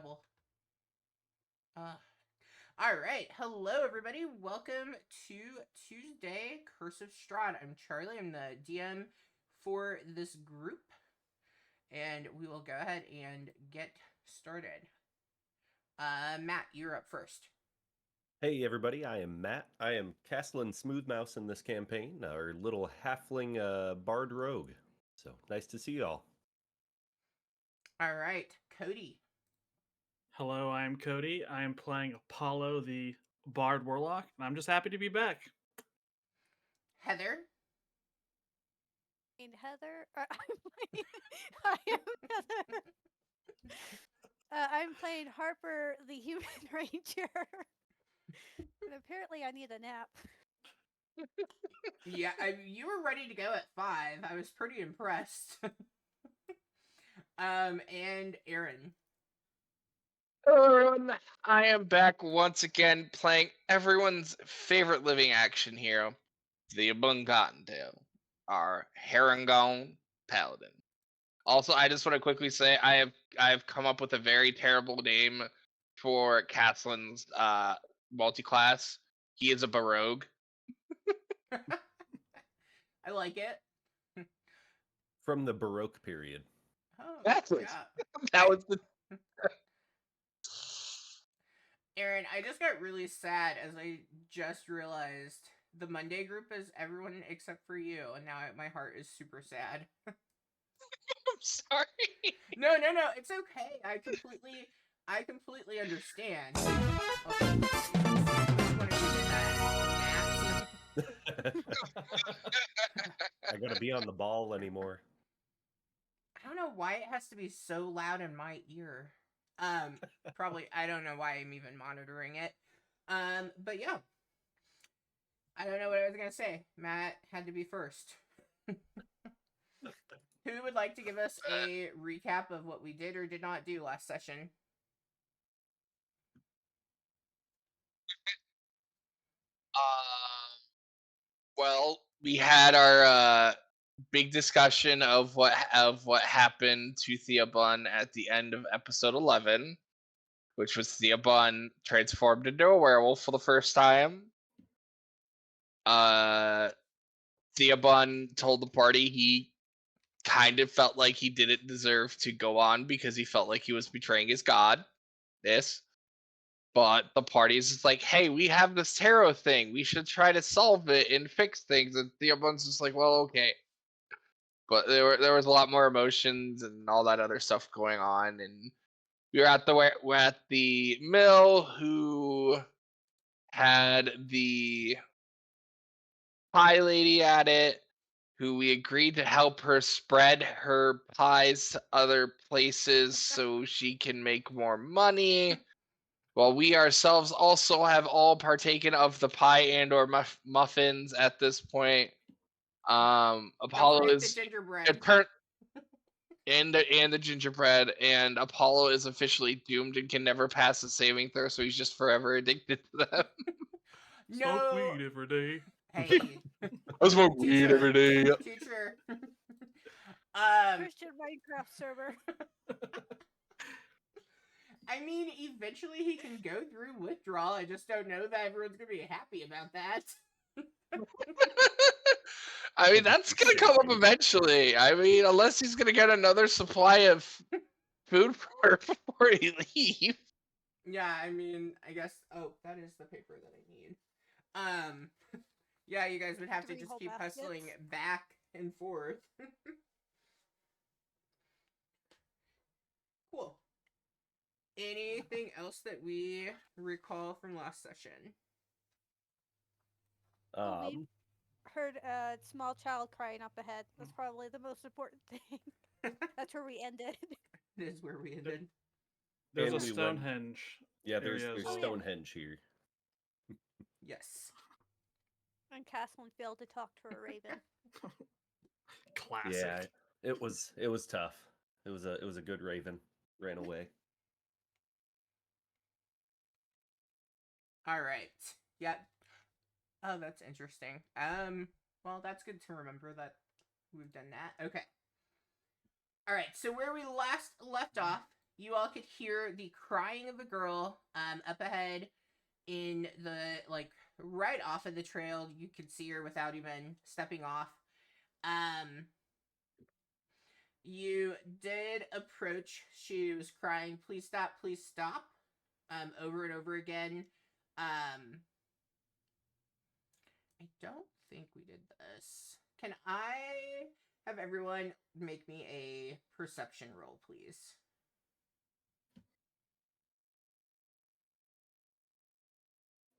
double. All right. Hello, everybody. Welcome to Tuesday Curse of Strahd. I'm Charlie. I'm the DM for this group, and we will go ahead and get started. Matt, you're up first. Hey everybody, I am Matt. I am Castellan Smoothmouse in this campaign, our little halfling bard rogue. So nice to see y'all. All right, Cody. Hello, I'm Cody. I am playing Apollo, the Bard Warlock, and I'm just happy to be back. Heather. Heather. I am Heather. I'm playing Harper, the Human Ranger. And apparently, I need a nap. Yeah, you were ready to go at 5. I was pretty impressed. And Aaron. Hello, everyone. I am back once again playing everyone's favorite living action hero, the Abun Cottontail, our Herringon Paladin. Also, I just want to quickly say I have come up with a very terrible name for Castellan's multi-class. He is a Barogue. I like it. From the Baroque period. Oh, Exactly. yeah. That was the Aaron, I just got really sad as I just realized the Monday group is everyone except for you, and now my heart is super sad. I'm sorry. No, it's okay. I completely understand. I gotta be on the ball anymore. I don't know why it has to be so loud in my ear. Probably I don't know why I'm even monitoring it. But yeah. I don't know what I was gonna say. Matt had to be first. Who would like to give us a recap of what we did or did not do last session? Well, we had our big discussion of what happened to Theobun at the end of episode 11, which was Theobun transformed into a werewolf for the first time. Theobun told the party he kind of felt like he didn't deserve to go on because he felt like he was betraying his god. But the party is just like, hey, we have this tarot thing. We should try to solve it and fix things. And Theobun's just like, well, okay. But there was a lot more emotions and all that other stuff going on, and we're at the mill who had the pie lady at it, who we agreed to help her spread her pies to other places so she can make more money. While we ourselves also have all partaken of the pie and or muffins at this point. Apollo is the gingerbread. and the gingerbread, and Apollo is officially doomed and can never pass a saving throw, so he's just forever addicted to them. Smoke weed every day. Hey. I smoke weed every day. Teacher. Christian Minecraft server. I mean, eventually he can go through withdrawal. I just don't know that everyone's gonna be happy about that. I mean, that's gonna come up eventually. I mean, unless he's gonna get another supply of food before he leaves. Yeah, I mean, I guess. Oh, that is the paper that I need. Yeah, you guys would have to just keep hustling back and forth. Cool. Anything else that we recall from last session? We heard a small child crying up ahead. That's probably the most important thing. That's where we ended. It is where we ended. There's a Stonehenge. Yeah, there's Stonehenge here. Yes. And Castellan failed to talk to a raven. Classic. Yeah, it was tough. It was a good raven. Ran away. All right. Yep. Oh, that's interesting. Well, that's good to remember that we've done that. Okay. All right. So where we last left off, you all could hear the crying of a girl up ahead in the, like, right off of the trail. You could see her without even stepping off. You did approach. She was crying, please stop, over and over again. I don't think we did this. Can I have everyone make me a perception roll, please?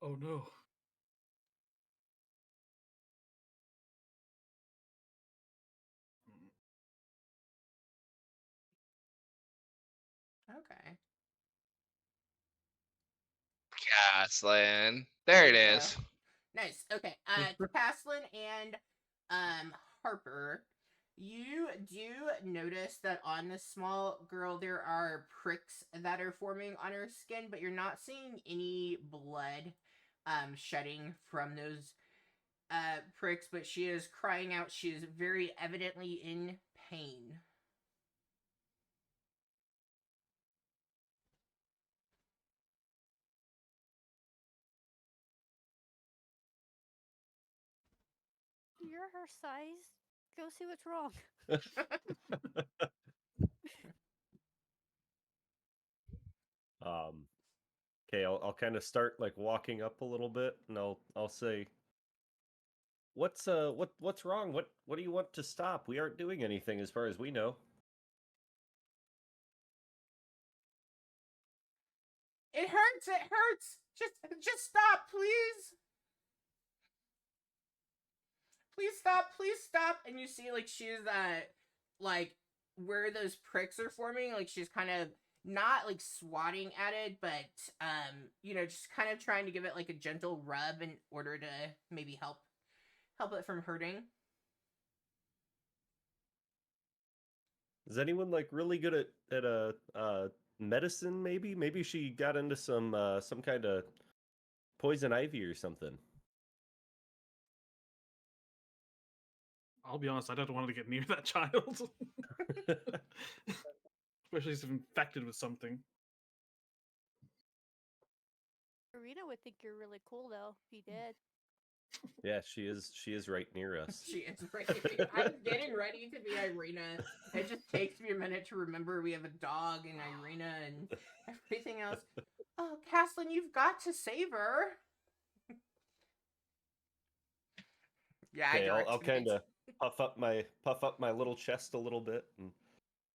Oh no. Okay. Caslin. There it you is. go. Nice. Okay. Caslin and Harper, you do notice that on this small girl there are pricks that are forming on her skin, but you're not seeing any blood shedding from those pricks, but she is crying out. She is very evidently in pain. You're her size. Go see what's wrong. Okay, I'll kind of start like walking up a little bit, and I'll say, what's wrong? What do you want to stop? We aren't doing anything as far as we know. It hurts. It hurts. Just stop, please. Please stop. And you see, like, she's like, where those pricks are forming, like, she's kind of not like swatting at it, but just kind of trying to give it like a gentle rub in order to maybe help it from hurting. Is anyone like really good at medicine? Maybe she got into some kind of poison ivy or something. I'll be honest, I don't want to get near that child. Especially if he's infected with something. Arena would think you're really cool though, if you did. Yeah, she is right near us. She is right. I was getting ready to be Irina. It just takes me a minute to remember we have a dog and Irina and everything else. Oh, Caslin, you've got to save her. Yeah, Okay, I'll directed kind it. of puff up my little chest a little bit,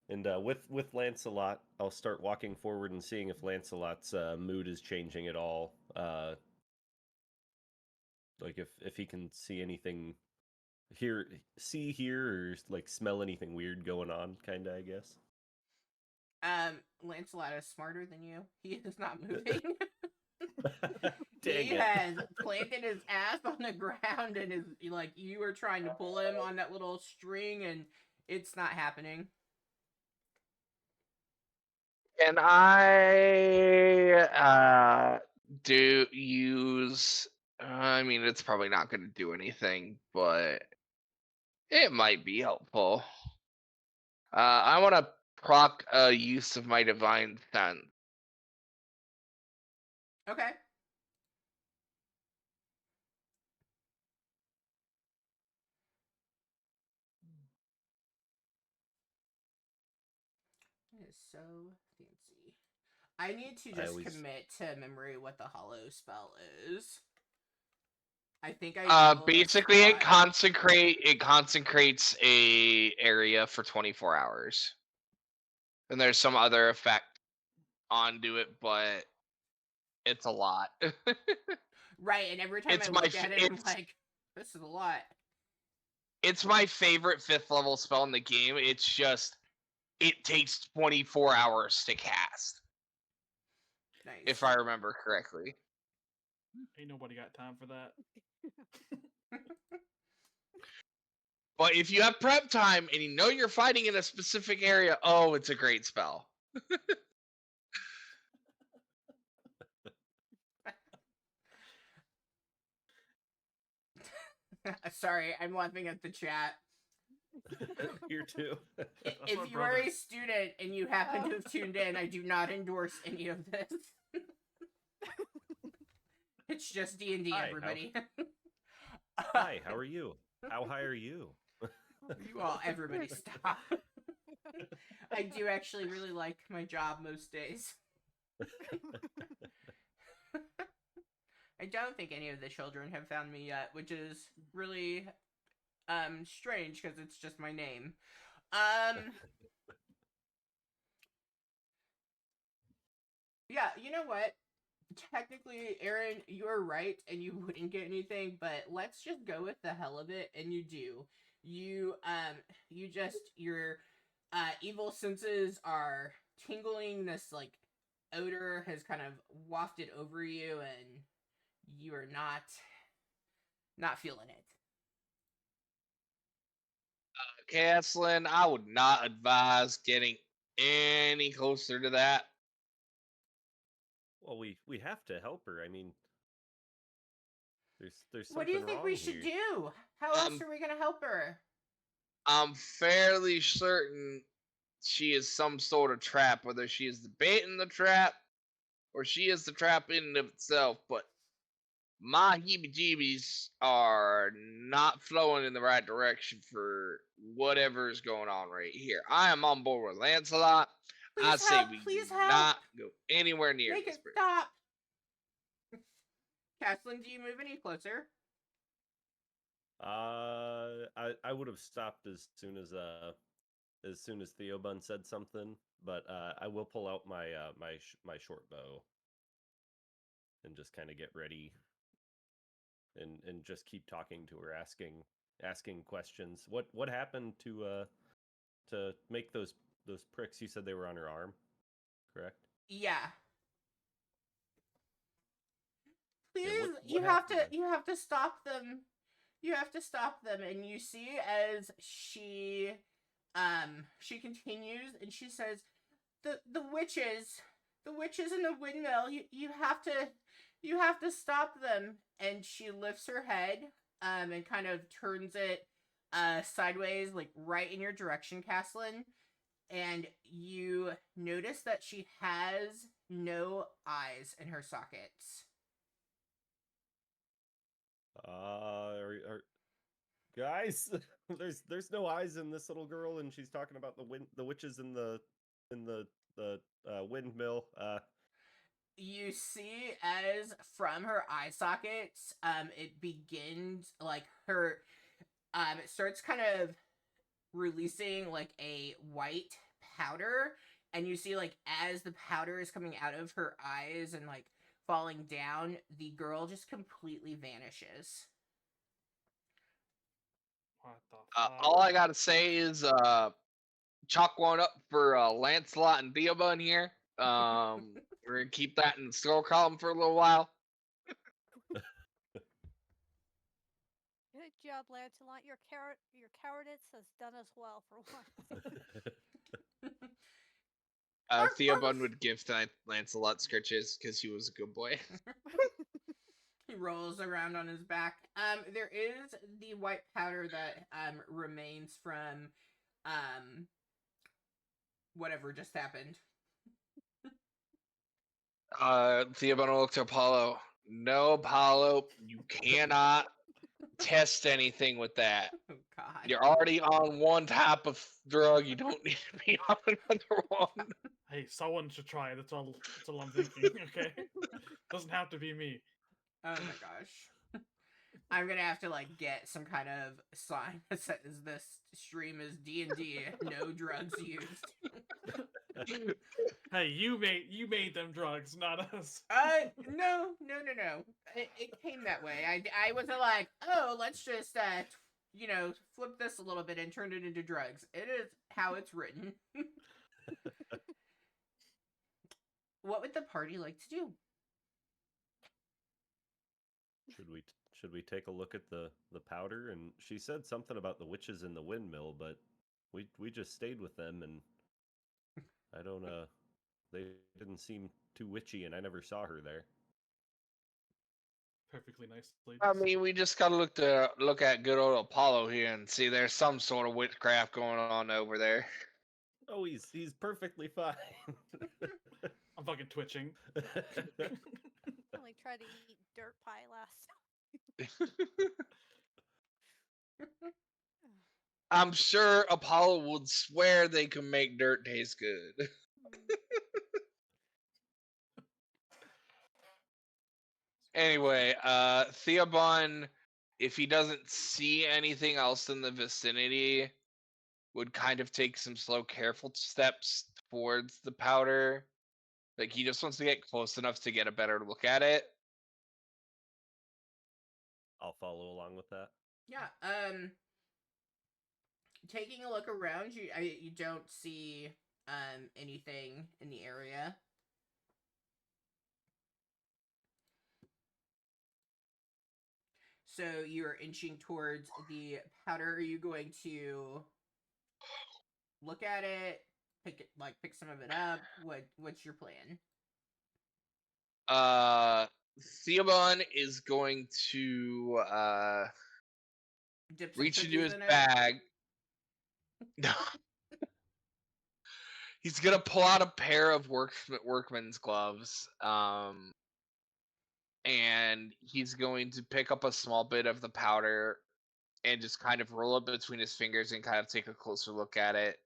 and with Lancelot, I'll start walking forward and seeing if Lancelot's mood is changing at all. Like if he can see anything, hear or like smell anything weird going on, kind of, I guess. Lancelot is smarter than you. He is not moving. Dang He it. has planted his ass on the ground and is like, you are trying to pull him on that little string and it's not happening. And I do use. I mean, it's probably not going to do anything, but it might be helpful. I want to proc a use of my divine sense. Okay. It is so fancy. I need to just commit to memory what the hollow spell is. I think I know Basically, it consecrates a area for 24 hours, and there's some other effect onto it, but it's a lot. Right, and every time It's I my look at it, I'm like, this is a lot. It's my favorite 5th level spell in the game. It's just it takes 24 hours to cast, Nice. if I remember correctly. Ain't nobody got time for that. But if you have prep time and you know you're fighting in a specific area, oh, it's a great spell. Sorry, I'm laughing at the chat. Here too. That's If my you are brother. a student and you happen to have tuned in, I do not endorse any of this. It's just D&D, Hi, everybody. Hi, how are you? How high are you? You all, everybody stop. I do actually really like my job most days. I don't think any of the children have found me yet, which is really strange because it's just my name. Yeah, you know what? Technically, Aaron, you're right, and you wouldn't get anything, but let's just go with the hell of it, and you do. Your evil senses are tingling. This like odor has kind of wafted over you, and you are not feeling it. Caslin, I would not advise getting any closer to that. Well, we have to help her. I mean, there's What do you something think wrong we should here. do? How else Um, are we gonna help her? I'm fairly certain she is some sort of trap, whether she is the bait in the trap or she is the trap in and of itself. But my heebie-jeebies are not flowing in the right direction for whatever is going on right here. I am on board with Lancelot. I Please say help! we do Please help! not go anywhere near Make this it person. stop! Caslin, do you move any closer? I would have stopped as soon as Theobun said something, but I will pull out my my short bow and just kind of get ready and just keep talking to her, asking questions. What happened to make those pricks? You said they were on her arm, correct? Yeah. Yeah. Please, What happened? you have to stop them. You have to stop them. And you see as she continues and she says, the witches in the windmill, you have to stop them. And she lifts her head and kind of turns it sideways, like right in your direction, Caslin. And you notice that she has no eyes in her sockets. Guys, there's no eyes in this little girl, and she's talking about the witches in the windmill. You see as from her eye sockets, it begins like her, it starts kind of releasing like a white powder, and you see like as the powder is coming out of her eyes and like falling down, the girl just completely vanishes. What the fuck? All I gotta say is chalk one up for Lancelot and Theobun here. We're gonna keep that in the score column for a little while. Good job, Lancelot. Your cowardice has done us well for once. Theobun would give Lancelot scritches because he was a good boy. He rolls around on his back. There is the white powder that remains from whatever just happened. Theobun will look to Apollo. No, Apollo, you cannot test anything with that. Oh God. You're already on one type of drug. You don't need to be on another one. Hey, someone should try it. That's all I'm thinking. Okay, doesn't have to be me. Oh my gosh. I'm gonna have to like get some kind of sign that says this stream is D&D, no drugs used. Hey, you made them drugs, not us. No. It came that way. I wasn't like, oh, let's just flip this a little bit and turn it into drugs. It is how it's written. What would the party like to do? Should we take a look at the powder? And she said something about the witches in the windmill, but we just stayed with them, and I don't they didn't seem too witchy, and I never saw her there. perfectly nicely. I mean, we just gotta look at good old Apollo here and see there's some sort of witchcraft going on over there. Oh, he's perfectly fine. I'm fucking twitching. Only tried to eat dirt pie last I'm sure Apollo would swear they can make dirt taste good. time. Anyway, Theobon, if he doesn't see anything else in the vicinity, would kind of take some slow, careful steps towards the powder. Like he just wants to get close enough to get a better look at it. I'll follow along with that. Yeah. Taking a look around, you don't see anything in the area. So you're inching towards the powder. Are you going to look at it, pick some of it up? What's your plan? Theobon is going to Dip some reach into cookies his in it? bag. No. He's gonna pull out a pair of workman's gloves. And he's going to pick up a small bit of the powder and just kind of roll it between his fingers and kind of take a closer look at it.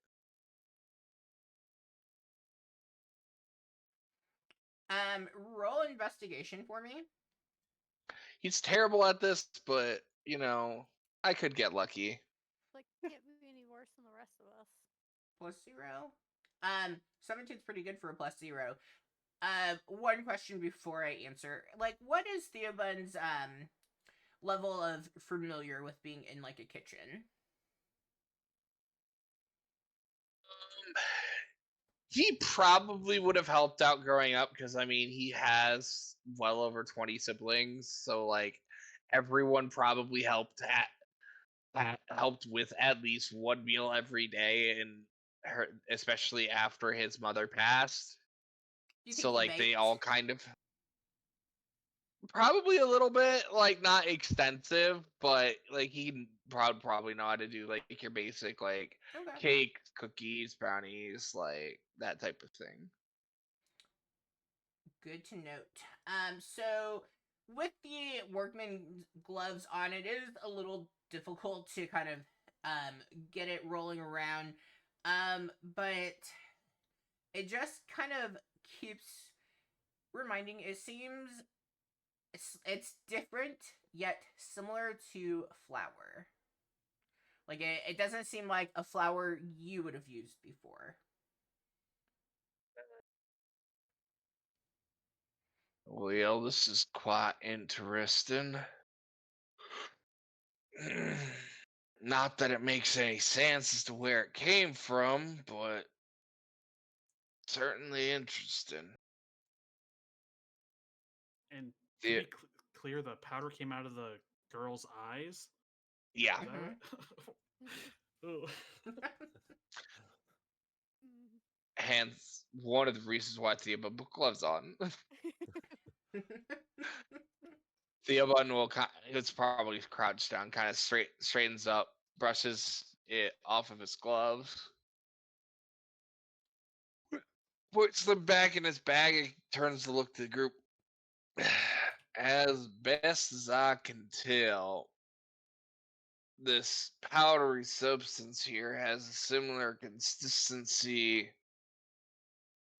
Roll investigation for me. He's terrible at this, but you know, I could get lucky. Like, can't be any worse than the rest of us. +0. 17's pretty good for a +0. One question before I answer. Like, what is Theobun's level of familiar with being in like a kitchen? He probably would have helped out growing up because I mean he has well over 20 siblings, so like everyone probably helped with at least one meal every day, and especially after his mother passed. Do you think So he like they baked? all kind of probably a little bit, like not extensive, but like he probably know how to do like your basic like Okay. cakes, cookies, brownies, like that type of thing. Good to note. So with the workman gloves on, it is a little difficult to kind of get it rolling around. But it just kind of keeps reminding. It seems it's different yet similar to flour. Like it doesn't seem like a flour you would have used before. Well, this is quite interesting. Not that it makes any sense as to where it came from, but certainly interesting. And to Yeah. be clear, the powder came out of the girl's eyes. Yeah. Is that right? Ooh. Hence one of the reasons why Theobald put gloves on. Theobald will it's probably crouched down, kind of straightens up, brushes it off of his gloves, puts them back in his bag, and turns to look to the group. As best as I can tell, this powdery substance here has a similar consistency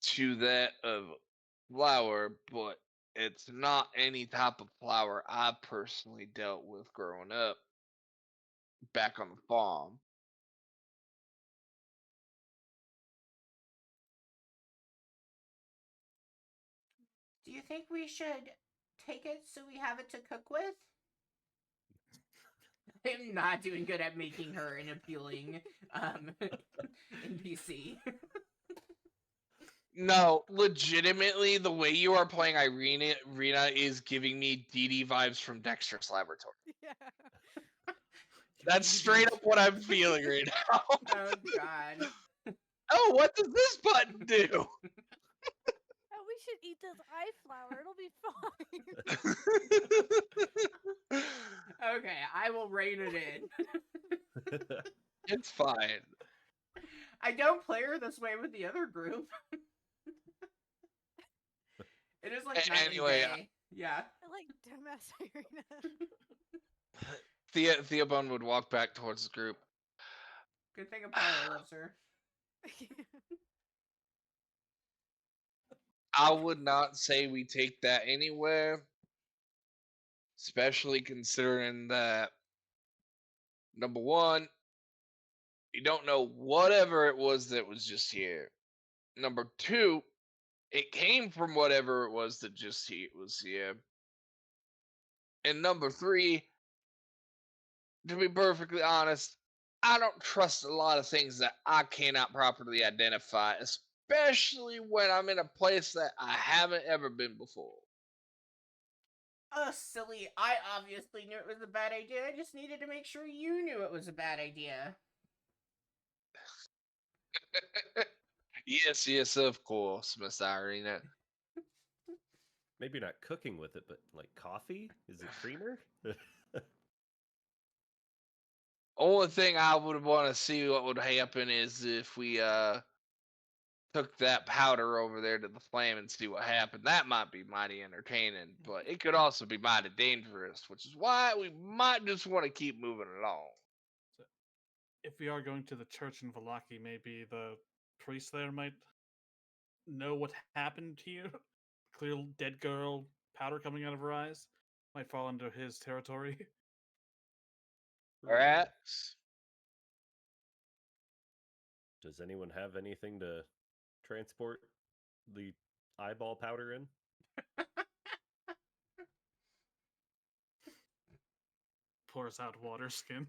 to that of flour, but it's not any type of flour I personally dealt with growing up back on the farm. Do you think we should take it so we have it to cook with? I'm not doing good at making her an appealing NPC. No, legitimately, the way you are playing Irina is giving me DD vibes from Dexter's Laboratory. Yeah. That's straight up what I'm feeling right now. Oh god. Oh, what does this button do? Oh, we should eat this eye flour. It'll be fine. will rein it in. It's fine. I don't play her this way with the other group. It is like night Anyway, and day. Yeah. I like dumbass Irina. Theobone would walk back towards the group. Good thing Apollo loves her. I would not say we take that anywhere, especially considering that, number one, you don't know whatever it was that was just here. Number two, it came from whatever it was that just was here. And number three, to be perfectly honest, I don't trust a lot of things that I cannot properly identify, especially when I'm in a place that I haven't ever been before. Oh, silly. I obviously knew it was a bad idea. I just needed to make sure you knew it was a bad idea. Yes, of course, Miss Irina. Maybe not cooking with it, but like coffee? Is it creamer? Only thing I would want to see what would happen is if we took that powder over there to the flame and see what happened. That might be mighty entertaining, but it could also be mighty dangerous, which is why we might just want to keep moving along. So, if we are going to the church in Valaki, maybe the priest there might know what happened to you. Clear dead girl, powder coming out of her eyes. Might fall under his territory. Perhaps. Does anyone have anything to transport the eyeball powder in? Pours out water skin.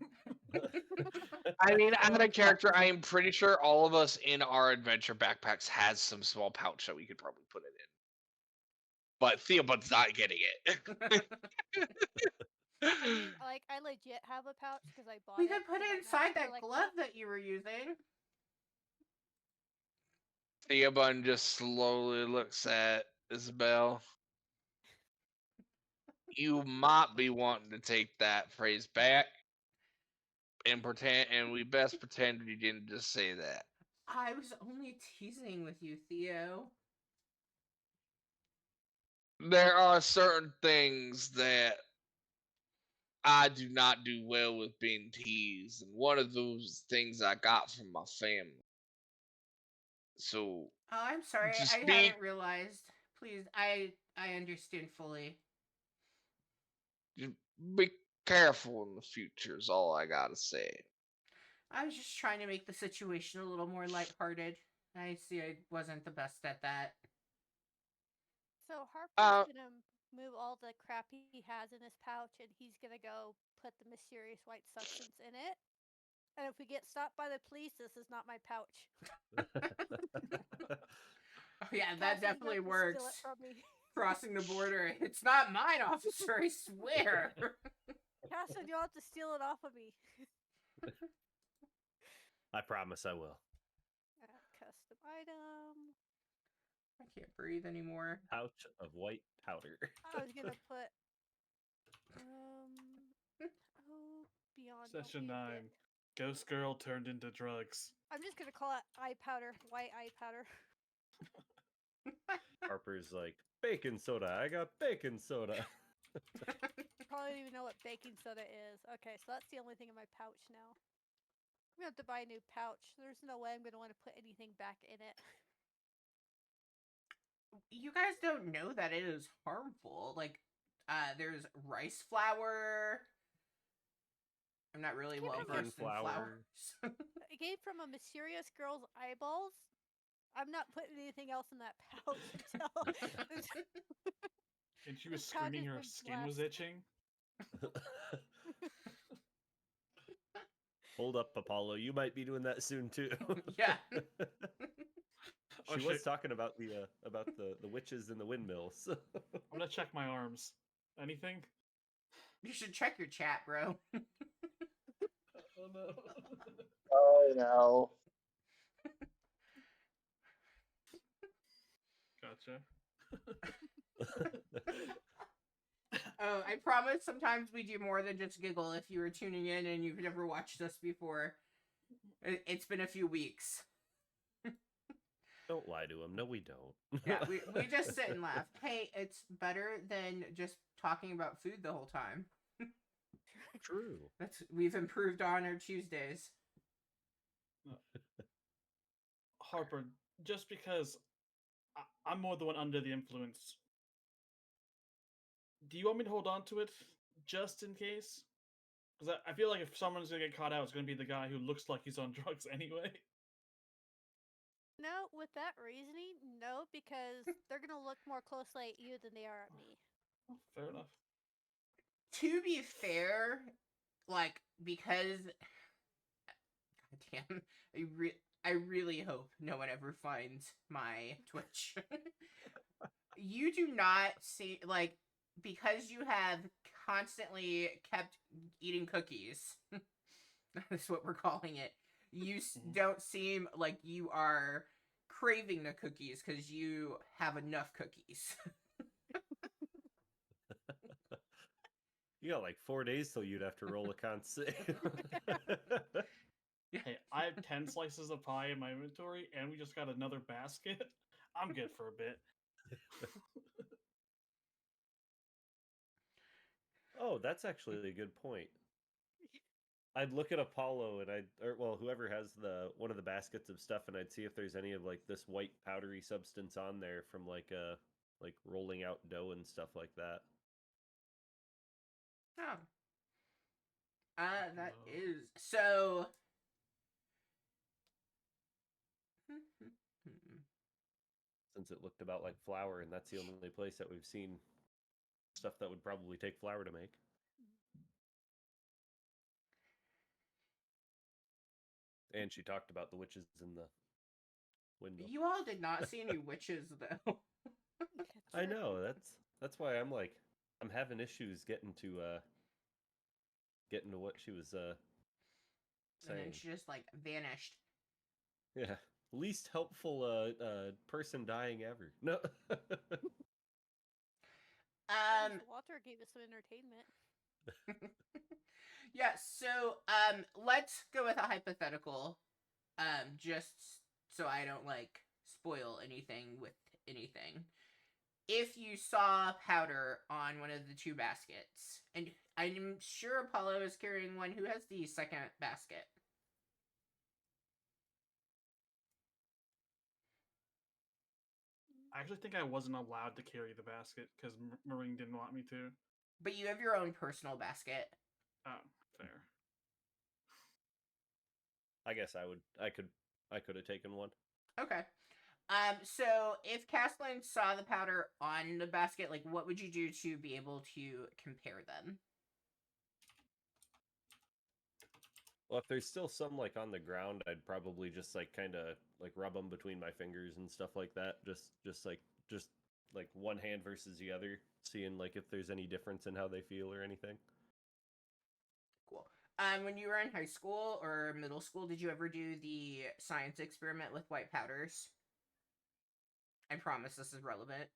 I mean, out of character, I am pretty sure all of us in our adventure backpacks has some small pouch that we could probably put it in. But Theobald's not getting it. I mean, like, I legit have a pouch because I bought We it. could put 'cause it I'm inside actually, that like, glove that you were using. Theobald just slowly looks at Isabel. You might be wanting to take that phrase back and pretend, and we best pretend you didn't just say that. I was only teasing with you, Theo. There are certain things that I do not do well with being teased, and one of those things I got from my family. So, Oh, I'm sorry. just I hadn't realized. Please, I understand fully. be careful in the future is all I gotta say. I was just trying to make the situation a little more lighthearted. I see I wasn't the best at that. So Harper's Uh, gonna move all the crap he has in his pouch, and he's gonna go put the mysterious white substance in it. And if we get stopped by the police, this is not my pouch. Oh yeah, that Cassidy's definitely about to works. Steal it from me. Crossing the border. It's not mine, officer, I swear. Cassidy, you'll have to steal it off of me. I promise I will. Custom item. I can't breathe anymore. Pouch of white powder. I was gonna put oh, beyond. don't Session be a 9. dick. Ghost girl turned into drugs. I'm just gonna call it eye powder, white eye powder. Harper's like, baking soda. I got baking soda. Probably don't even know what baking soda is. Okay, so that's the only thing in my pouch now. I'm gonna have to buy a new pouch. There's no way I'm gonna want to put anything back in it. You guys don't know that it is harmful. Like, there's rice flour. I'm not really Came well from versed in flour. flours. It came from a mysterious girl's eyeballs. I'm not putting anything else in that pouch until. And she was This pouch screaming has her been skin was blessed. itching. Hold up, Apollo. You might be doing that soon too. Yeah. Oh, She was shit. talking about the witches in the windmills. I'm gonna check my arms. Anything? You should check your chat, bro. Oh no. Oh no. Gotcha. Oh, I promise sometimes we do more than just giggle. If you were tuning in and you've never watched us before, it's been a few weeks. Don't lie to him. No, we don't. Yeah, we just sit and laugh. Hey, it's better than just talking about food the whole time. True. We've improved on our Tuesdays. Harper, just because I'm more the one under the influence, do you want me to hold on to it just in case? Because I feel like if someone's gonna get caught out, it's gonna be the guy who looks like he's on drugs anyway. No, with that reasoning, no, because they're gonna look more closely at you than they are at me. Oh, fair enough. To be fair, like, because God damn, I really hope no one ever finds my Twitch. You do not see, like, because you have constantly kept eating cookies. That's what we're calling it. You don't seem like you are craving the cookies because you have enough cookies. You got like 4 days till you'd have to roll a con save. Hey, I have 10 slices of pie in my inventory, and we just got another basket. I'm good for a bit. Oh, that's actually a good point. I'd look at Apollo and whoever has one of the baskets of stuff, and I'd see if there's any of like this white powdery substance on there from like rolling out dough and stuff like that. Oh. That is so. Since it looked about like flour, and that's the only place that we've seen stuff that would probably take flour to make. And she talked about the witches in the window. You all did not see any witches, though. I know, that's why I'm having issues getting to what she was And then saying. she just, like, vanished. Yeah. Least helpful person dying ever. No. Walter gave us some entertainment. Yeah, so let's go with a hypothetical. Just so I don't like spoil anything with anything. If you saw powder on one of the two baskets, and I'm sure Apollo is carrying one, who has the second basket? I actually think I wasn't allowed to carry the basket because Marine didn't want me to. But you have your own personal basket. Oh, fair. I guess I could have taken one. Okay. So if Castellan saw the powder on the basket, like, what would you do to be able to compare them? Well, if there's still some like on the ground, I'd probably just like kind of like rub them between my fingers and stuff like that. Just like one hand versus the other, seeing like if there's any difference in how they feel or anything. Cool. When you were in high school or middle school, did you ever do the science experiment with white powders? I promise this is relevant.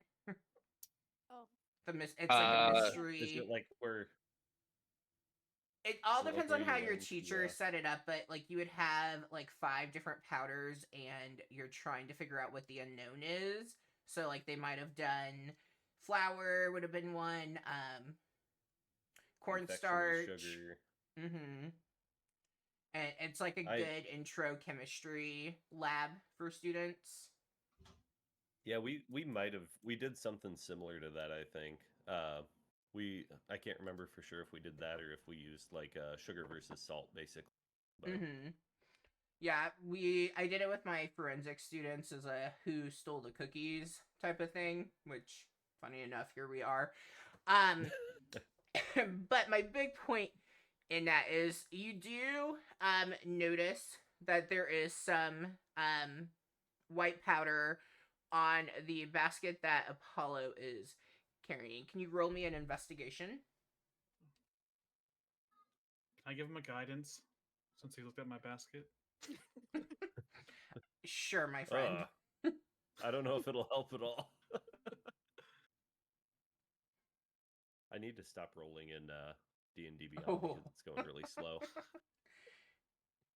Oh, It's like a Uh, mystery. Is it like where? It all So, like, depends where on how you're your learning to, teacher set it up, but like you would have like 5 different powders and you're trying to figure out what the unknown is. So like they might have done flour would have been one, cornstarch, sugar. mm-hmm. And it's like a good intro chemistry lab for students. Yeah, we did something similar to that, I think. I can't remember for sure if we did that or if we used like sugar versus salt, basically. But Mm-hmm. Yeah, I did it with my forensic students as a who stole the cookies type of thing, which funny enough, here we are. But my big point in that is you do notice that there is some white powder on the basket that Apollo is carrying. Can you roll me an investigation? Can I give him a guidance since he looked at my basket? Sure, my friend. I don't know if it'll help at all. I need to stop rolling in D&D Beyond Oh. because it's going really slow.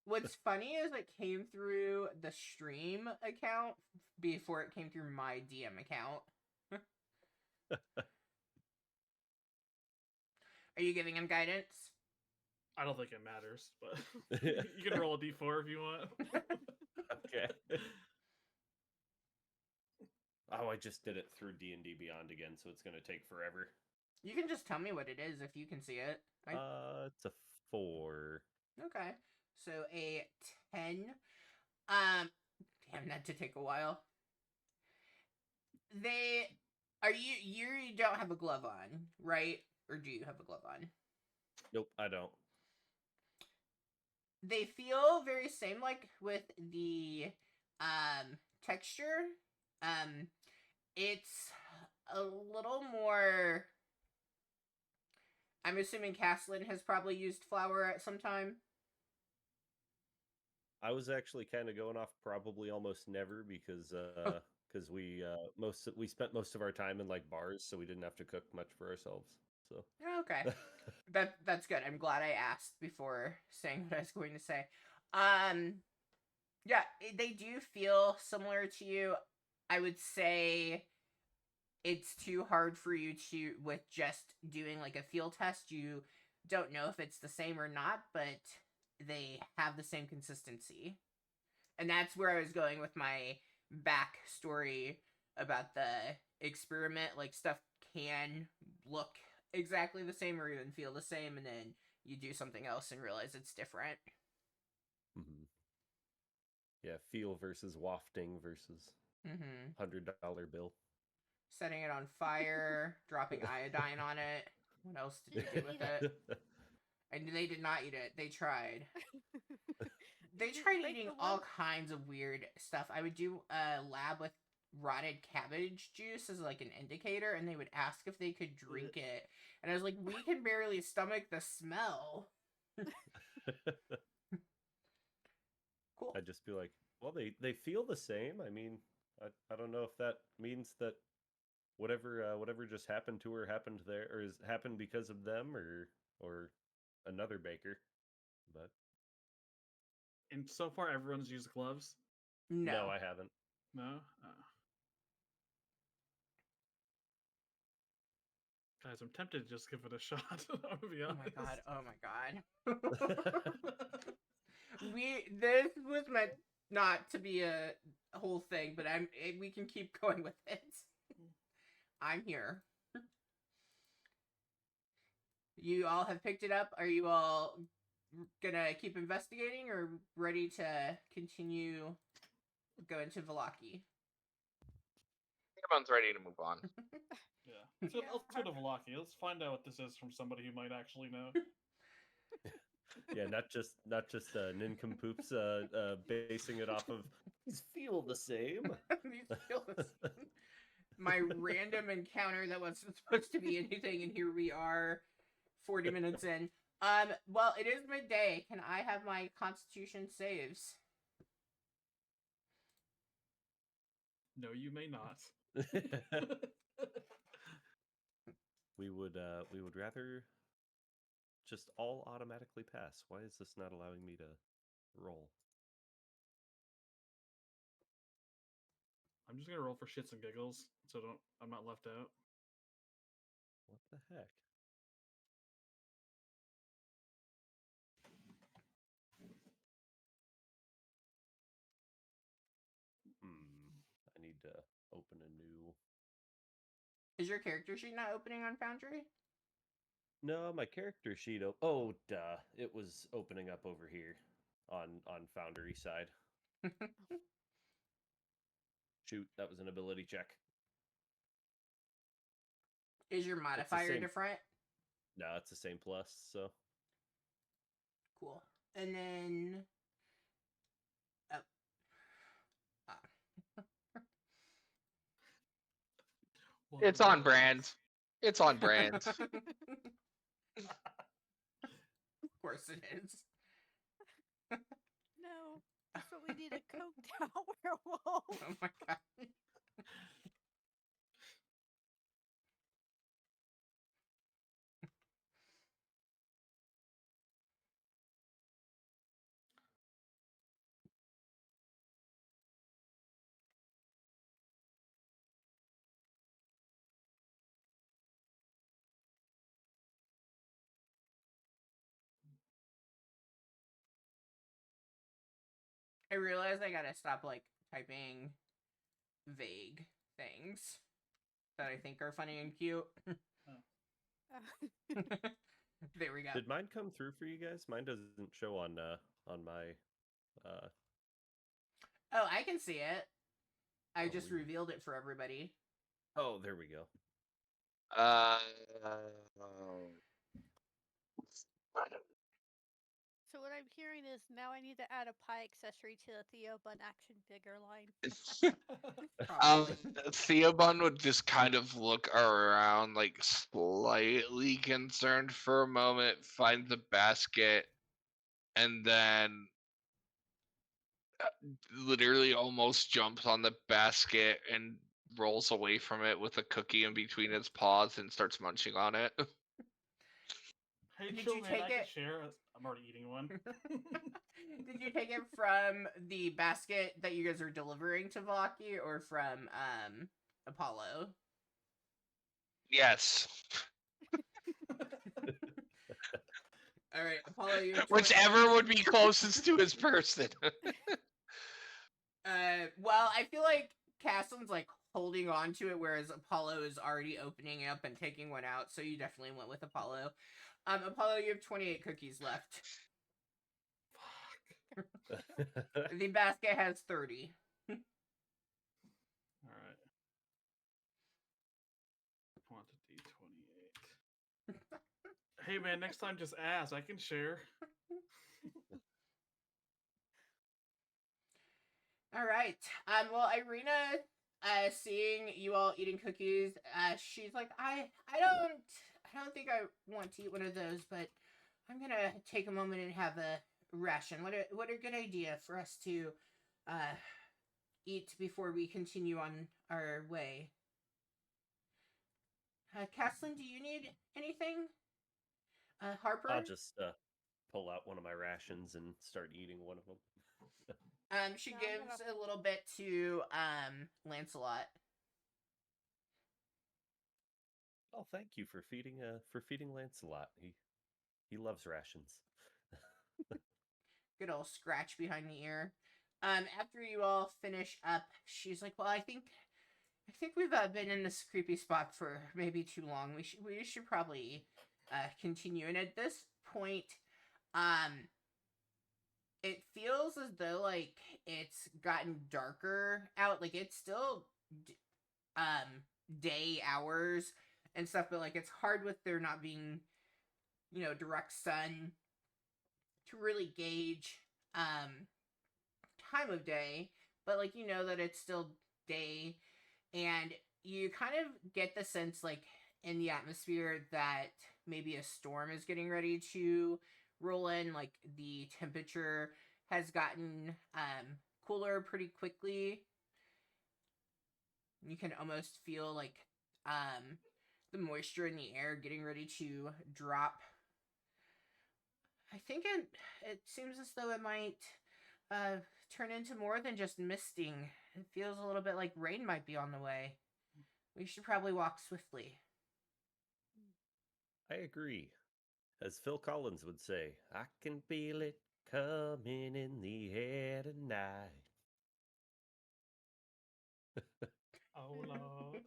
What's funny is it came through the stream account before it came through my DM account. Are you giving him guidance? I don't think it matters, but you can roll a d4 if you want. Okay. Oh, I just did it through D&D Beyond again, so it's going to take forever. You can just tell me what it is if you can see it. It's a 4. Okay. So a 10. Damn, that did take a while. You don't have a glove on, right? Or do you have a glove on? Nope, I don't. They feel very same like with the texture. It's a little more. I'm assuming Caslin has probably used flour at some time. I was actually kind of going off probably almost never because we spent most of our time in like bars, so we didn't have to cook much for ourselves. So Okay. That's good. I'm glad I asked before saying what I was going to say. Yeah, they do feel similar to you. I would say it's too hard for you to, with just doing like a field test, you don't know if it's the same or not, but they have the same consistency. And that's where I was going with my backstory about the experiment. Like, stuff can look exactly the same or even feel the same, and then you do something else and realize it's different. Mm-hmm. Yeah, feel versus wafting versus $100 bill. Setting it on fire, dropping iodine on it. What else did you do with it? And they did not eat it. They tried. They tried Make eating the all one- kinds of weird stuff. I would do a lab with rotted cabbage juice as like an indicator, and they would ask if they could drink it. And I was like, we can barely stomach the smell. Cool. I'd just be like, well, they feel the same. I mean, I don't know if that means that whatever just happened to her happened there, or is happened because of them, or another baker. But And so far, everyone's used gloves. No. I haven't. No. Guys, I'm tempted to just give it a shot. I'll be Oh honest. my god. Oh my god. This was meant not to be a whole thing, but we can keep going with it. I'm here. You all have picked it up. Are you all gonna keep investigating or ready to continue going to Vallaki? Everyone's ready to move on. Yeah. Let's go to Vallaki. Let's find out what this is from somebody who might actually know. Yeah, not just nincompoops basing it off of these feel the same. These feel the same. My random encounter that wasn't supposed to be anything, and here we are, 40 minutes in. Well, it is midday. Can I have my Constitution saves? No, you may not. we would rather just all automatically pass. Why is this not allowing me to roll? I'm just gonna roll for shits and giggles, so I'm not left out. What the heck? I need to open a new. Is your character sheet not opening on Foundry? No, my character sheet. Oh, duh! It was opening up over here on Foundry side. Shoot, that was an ability check. Is your modifier same. different? No, it's the same plus. So cool. And then, It's on brand. It's on brand. Of course it is. No, that's what we need, a coked out werewolf. Oh my god. I realize I gotta stop like typing vague things that I think are funny and cute. There we go. Did mine come through for you guys? Mine doesn't show on my Oh, I can see it. I Oh, just weird. revealed it for everybody. Oh, there we go. So what I'm hearing is now I need to add a pie accessory to the Theo Bun action figure line. Probably. Theobun would just kind of look around, like slightly concerned for a moment, find the basket, and then literally almost jumps on the basket and rolls away from it with a cookie in between its paws and starts munching on it. Hey, Did chill, you man. take I can it? share. I'm already eating one. Did you take it from the basket that you guys are delivering to Vlaki or from Apollo? Yes. All right, Apollo, you have Whichever would be closest to his person. Well, I feel like Castle's like holding on to it, whereas Apollo is already opening up and taking one out. So you definitely went with Apollo. Apollo, you have 28 cookies left. The basket has 30. All right. Quantity 28. Hey, man. Next time, just ask. I can share. All right. Well, Irina, seeing you all eating cookies, she's like, I don't think I want to eat one of those, but I'm gonna take a moment and have a ration. What a good idea for us to, eat before we continue on our way. Caslin, do you need anything? Harper? I'll just pull out one of my rations and start eating one of them. She No, I'm gives gonna- a little bit to Lancelot. Oh, thank you for feeding Lancelot. He loves rations. Good old scratch behind the ear. After you all finish up, she's like, "Well, I think we've been in this creepy spot for maybe too long. We should probably continue." And at this point, um, it feels as though like it's gotten darker out. Like it's still day hours and stuff, but like it's hard with there not being direct sun to really gauge time of day, but like that it's still day, and you kind of get the sense like in the atmosphere that maybe a storm is getting ready to roll in. Like the temperature has gotten cooler pretty quickly. You can almost feel like the moisture in the air getting ready to drop. I think it seems as though it might turn into more than just misting. It feels a little bit like rain might be on the way. We should probably walk swiftly. I agree. As Phil Collins would say, I can feel it coming in the air tonight. Oh, Lord.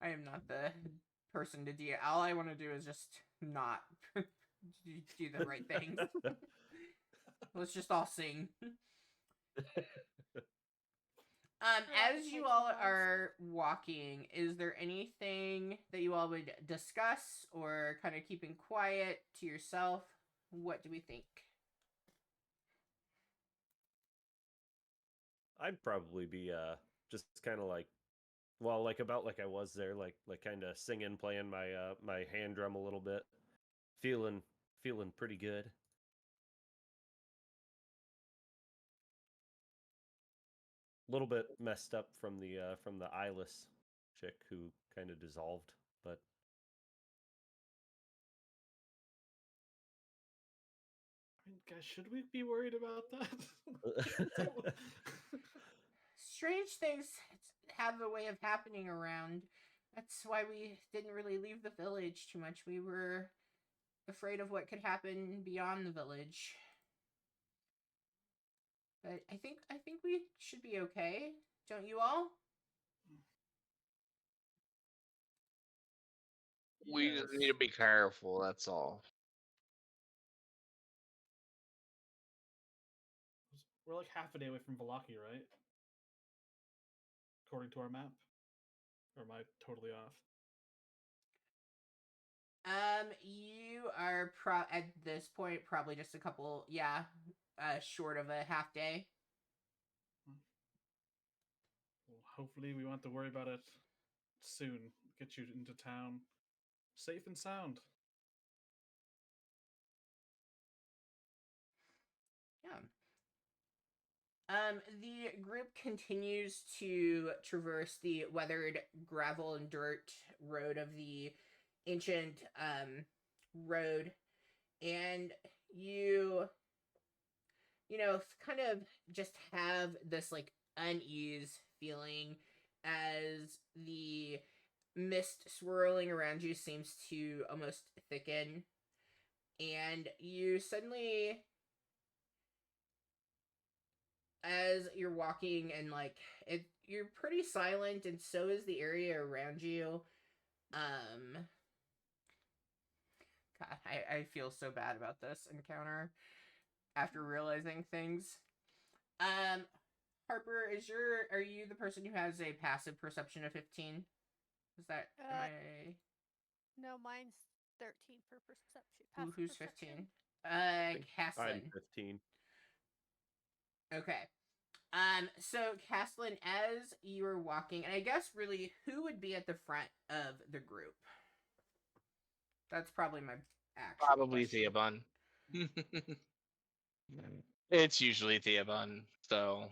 I am not the person to do it. All I want to do is just not do the right things. Let's just all sing. As you all are walking, is there anything that you all would discuss or kind of keeping quiet to yourself? What do we think? I'd probably be just kind of like about like I was there, like kind of singing, playing my hand drum a little bit, feeling pretty good. A little bit messed up from the eyeless chick who kind of dissolved, but I mean, guys, should we be worried about that? Strange things have a way of happening around. That's why we didn't really leave the village too much. We were afraid of what could happen beyond the village. But I think we should be okay, don't you all? We just need to be careful. That's all. We're like half a day away from Valaki, right? According to our map. Or am I totally off? You are at this point probably just a couple, short of a half day. Well, hopefully we won't have to worry about it soon. Get you into town safe and sound. Yeah. The group continues to traverse the weathered gravel and dirt road of the ancient road, and kind of just have this like unease feeling as the mist swirling around you seems to almost thicken, and you suddenly, as you're walking and you're pretty silent, and so is the area around you. God, I feel so bad about this encounter after realizing things. Harper, are you the person who has a passive perception of 15? Is that am I? No, mine's 13 for perception. Who's perception. 15? I'm Caslin. 15. Okay. So Caslin, as you were walking, and I guess really, who would be at the front of the group? That's probably my actual Probably question. Theobun. It's usually Theobun, so.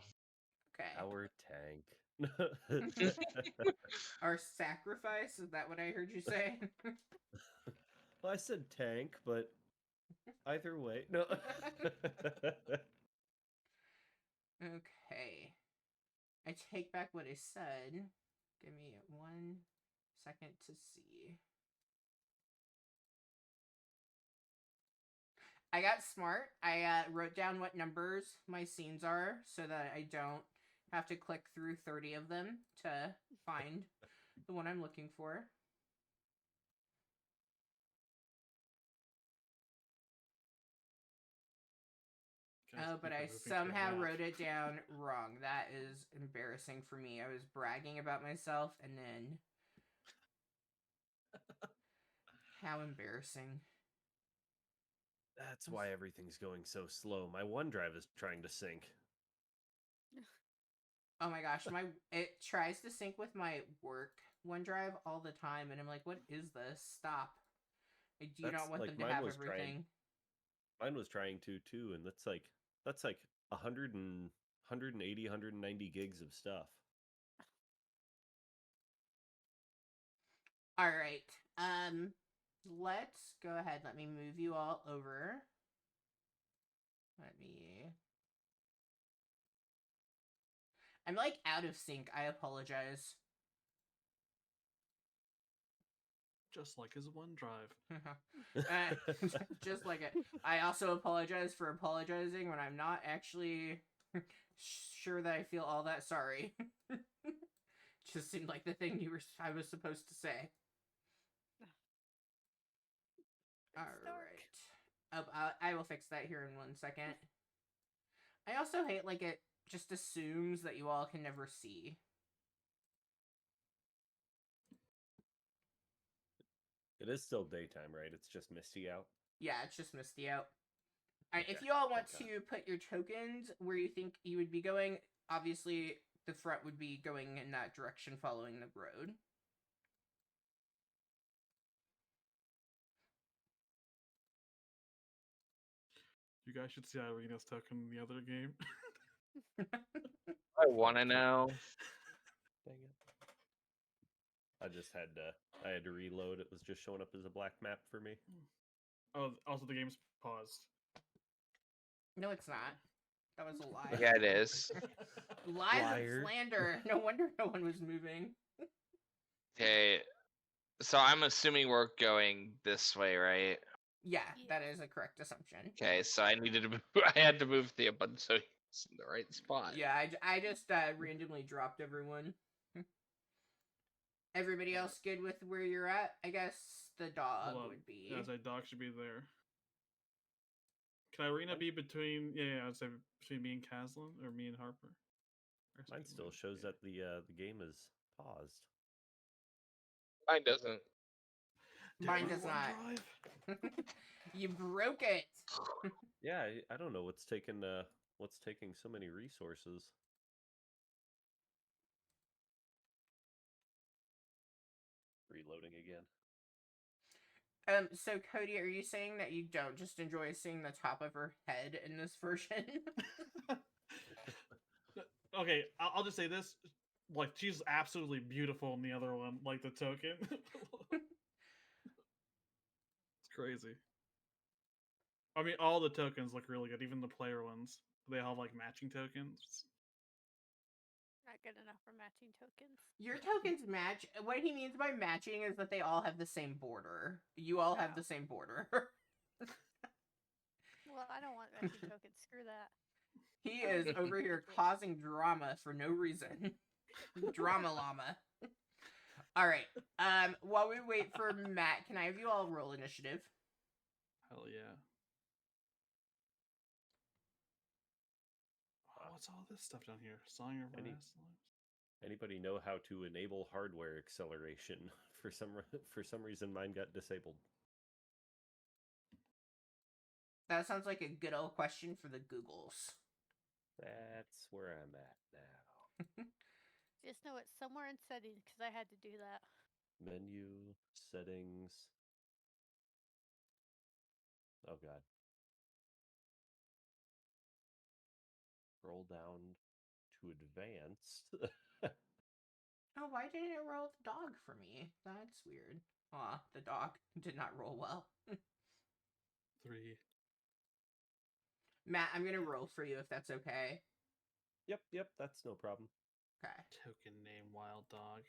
Okay. Our tank. Our sacrifice? Is that what I heard you say? Well, I said tank, but either way, no. Okay. I take back what I said. Give me 1 second to see. I got smart. I wrote down what numbers my scenes are so that I don't have to click through 30 of them to find the one I'm looking for. Oh, but I somehow wrote it down wrong. That is embarrassing for me. I was bragging about myself, and then... How embarrassing. That's why everything's going so slow. My OneDrive is trying to sync. Oh my gosh, it tries to sync with my work OneDrive all the time, and I'm like, what is this? Stop. I do not want them to have everything. Mine was trying to too, and that's like 180, 190 gigs of stuff. All right. Let's go ahead. Let me move you all over. I'm like out of sync. I apologize. Just like his OneDrive. Just like it. I also apologize for apologizing when I'm not actually sure that I feel all that sorry. Just seemed like the thing I was supposed to say. All right. Oh, I will fix that here in 1 second. I also hate it just assumes that you all can never see. It is still daytime, right? It's just misty out. Yeah, it's just misty out. All right, if you all want to put your tokens where you think you would be going, obviously the front would be going in that direction following the road. You guys should see Irena's token in the other game. I want to know. Dang it. I had to reload. It was just showing up as a black map for me. Oh, also the game's paused. No, it's not. That was a lie. Yeah, it is. Lies Liar. and slander. No wonder no one was moving. Okay, so I'm assuming we're going this way, right? Yeah, that is a correct assumption. Okay, so I needed to move, I had to move Theobun so It's in the right spot. Yeah, I just randomly dropped everyone. Everybody Alright. else good with where you're at? I guess the dog Hold on. would be. Yeah, I'd say dog should be there. Can Irina be between? Yeah, I'd say between me and Caslin, or me and Harper. Or Mine something still like shows yeah. that the game is paused. Mine doesn't. Mine Damn does you, not. OneDrive. You broke it. Yeah, I don't know what's taking so many resources. Reloading again. So Cody, are you saying that you don't just enjoy seeing the top of her head in this version? Okay, I'll just say this: like, she's absolutely beautiful in the other one, like the token. It's crazy. I mean, all the tokens look really good, even the player ones. They all have like matching tokens. Not good enough for matching tokens. Your tokens match. What he means by matching is that they all have the same border. You all have Oh. the same border. Well, I don't want matching tokens. Screw that. He I like is to over keep here it. causing drama for no reason. Drama llama. All right. While we wait for Matt, can I have you all roll initiative? Hell yeah. Oh, what's all this stuff down here? Song of Any- Wrestling. Anybody know how to enable hardware acceleration? For some reason, mine got disabled. That sounds like a good old question for the Googles. That's where I'm at now. Just know it's somewhere in settings because I had to do that. Menu, settings. Oh god. Scroll down to advanced. Oh, why didn't it roll the dog for me? That's weird. Aw, the dog did not roll well. 3. Matt, I'm gonna roll for you if that's okay. Yep, that's no problem. Okay. Token name Wild Dog.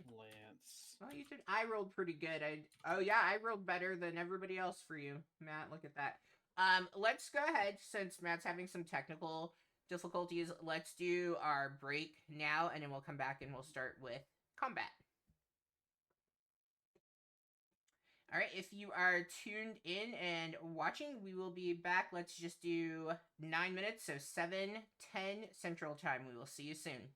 Lance. Well, you did. I rolled pretty good. Oh yeah, I rolled better than everybody else for you, Matt. Look at that. Let's go ahead since Matt's having some technical difficulties. Let's do our break now, and then we'll come back and we'll start with combat. All right, if you are tuned in and watching, we will be back. Let's just do 9 minutes, so 7:10 Central Time. We will see you soon.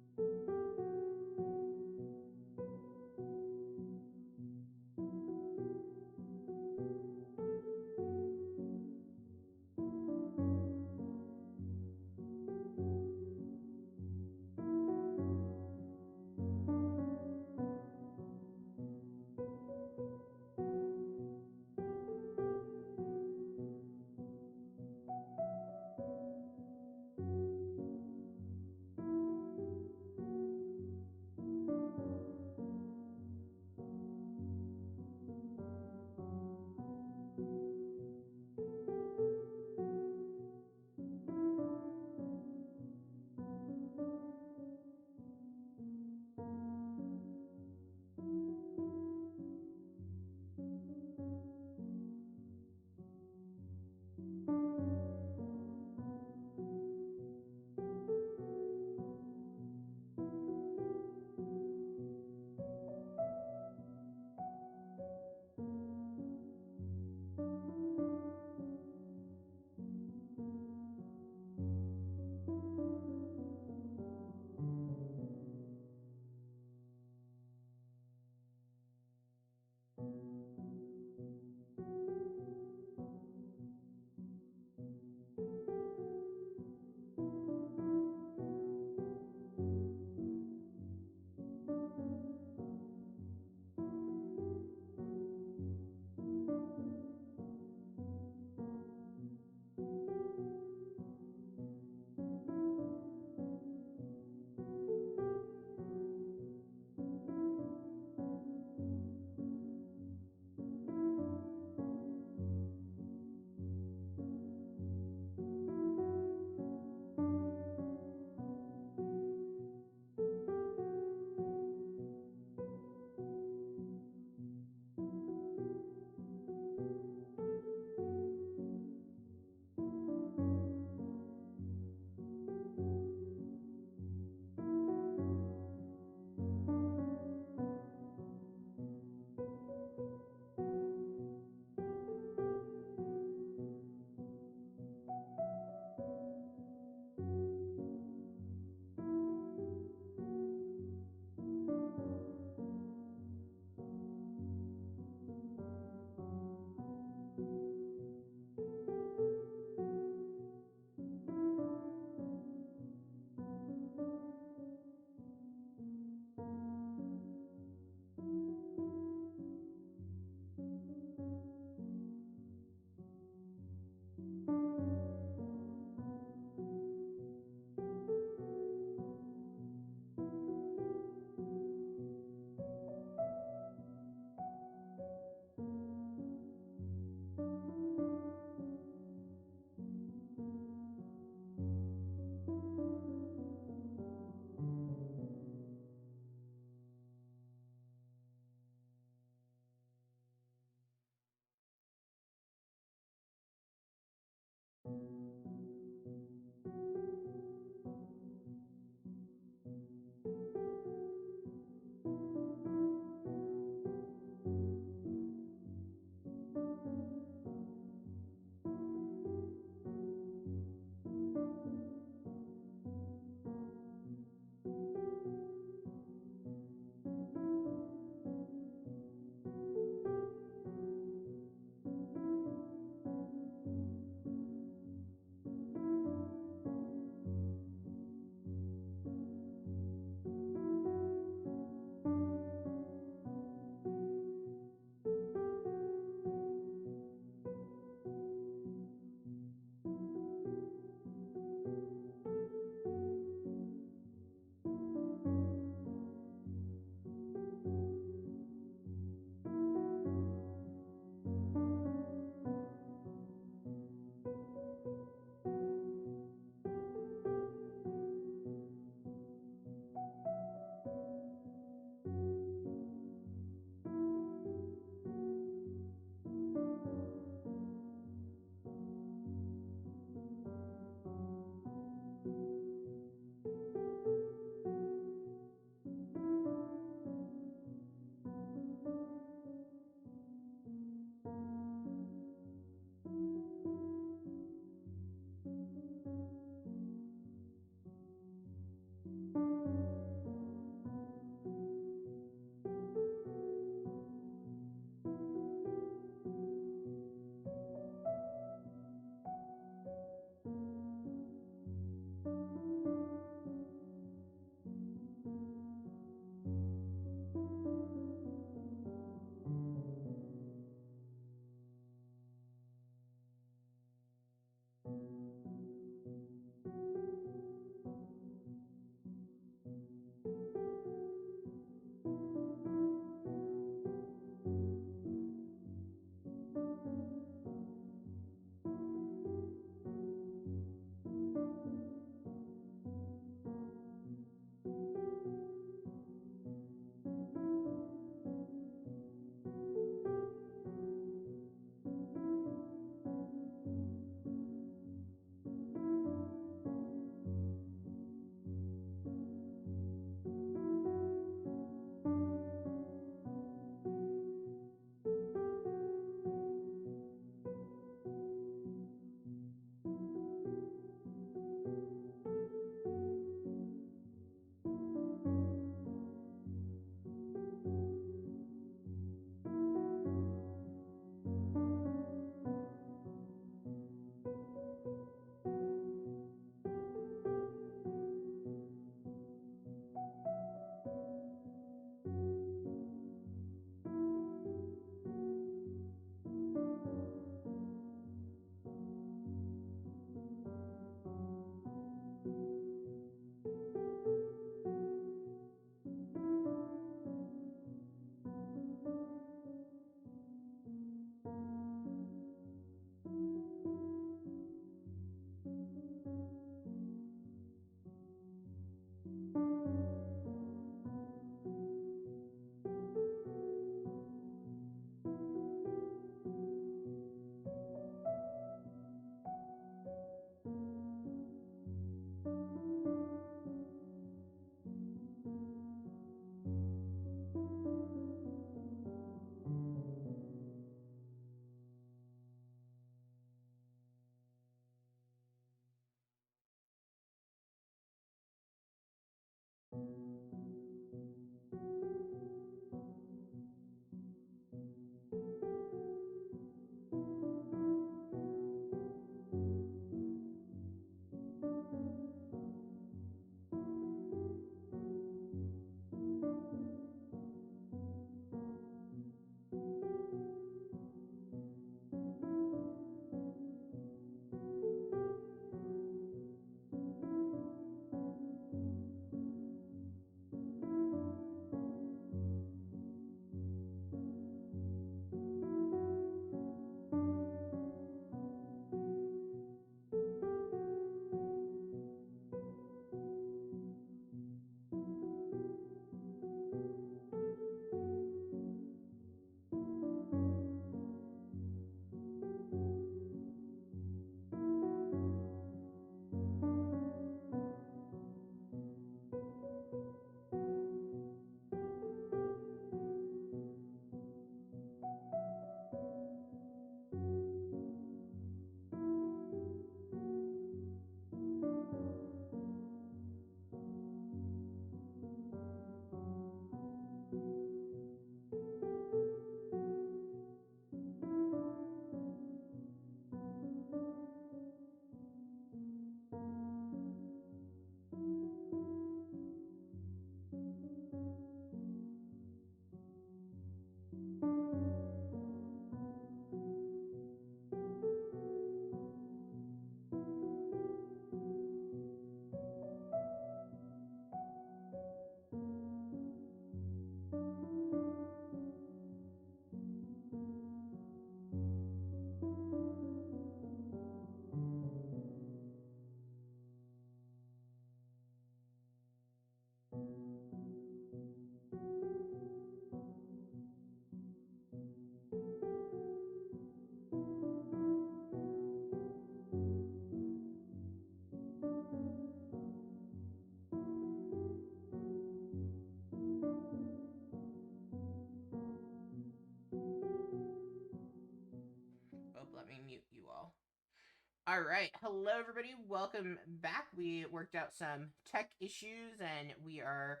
All right. Hello, everybody. Welcome back. We worked out some tech issues and we are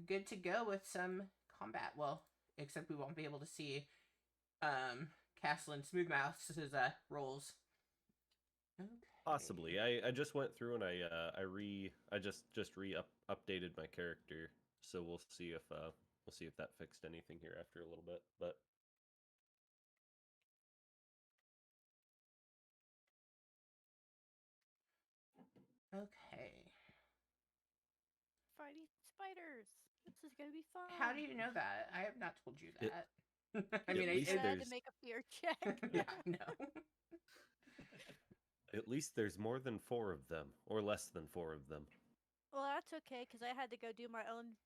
good to go with some combat. Well, except we won't be able to see Castle and Smoothmouth's rolls. Okay. Possibly. I just went through and I just updated my character, so we'll see if that fixed anything here after a little bit. But Okay. Fighting spiders. This is gonna be fun. How do you know that? I have not told you It- that. I at mean, least I had to there's- make a fear check. yeah, I know. at least there's more than 4 of them, or less than 4 of them. Well, that's okay because I had to go do my own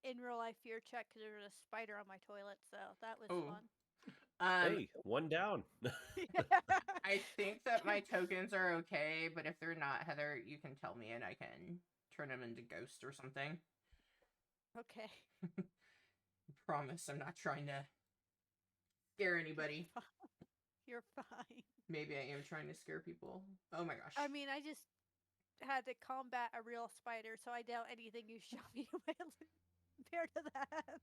in real life fear check because there was a spider on my toilet, so that was Oh. fun. Hey, 1 down. I think that my tokens are okay, but if they're not, Heather, you can tell me and I can turn them into ghost or something. Okay. Promise, I'm not trying to scare anybody. You're fine. Maybe I am trying to scare people. Oh my gosh. I mean, I just had to combat a real spider, so I doubt anything you show me will compare to that.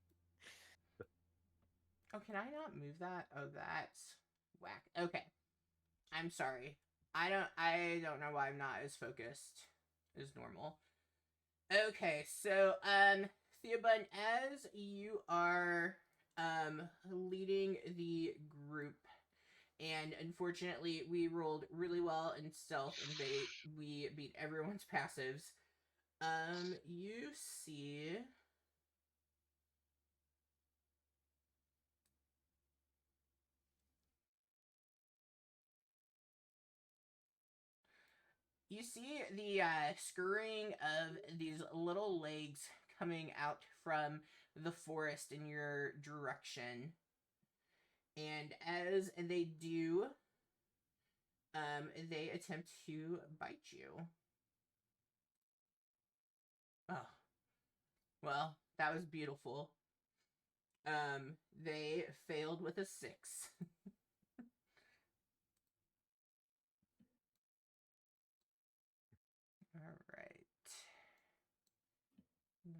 Oh, can I not move that? Oh, that's whack. Okay. I'm sorry. I don't know why I'm not as focused as normal. Okay, so Theobun, as you are leading the group, and unfortunately we rolled really well in stealth and we beat everyone's passives. You see the scurrying of these little legs coming out from the forest in your direction. And as they do, they attempt to bite you. Oh. Well, that was beautiful. They failed with a 6. Alright.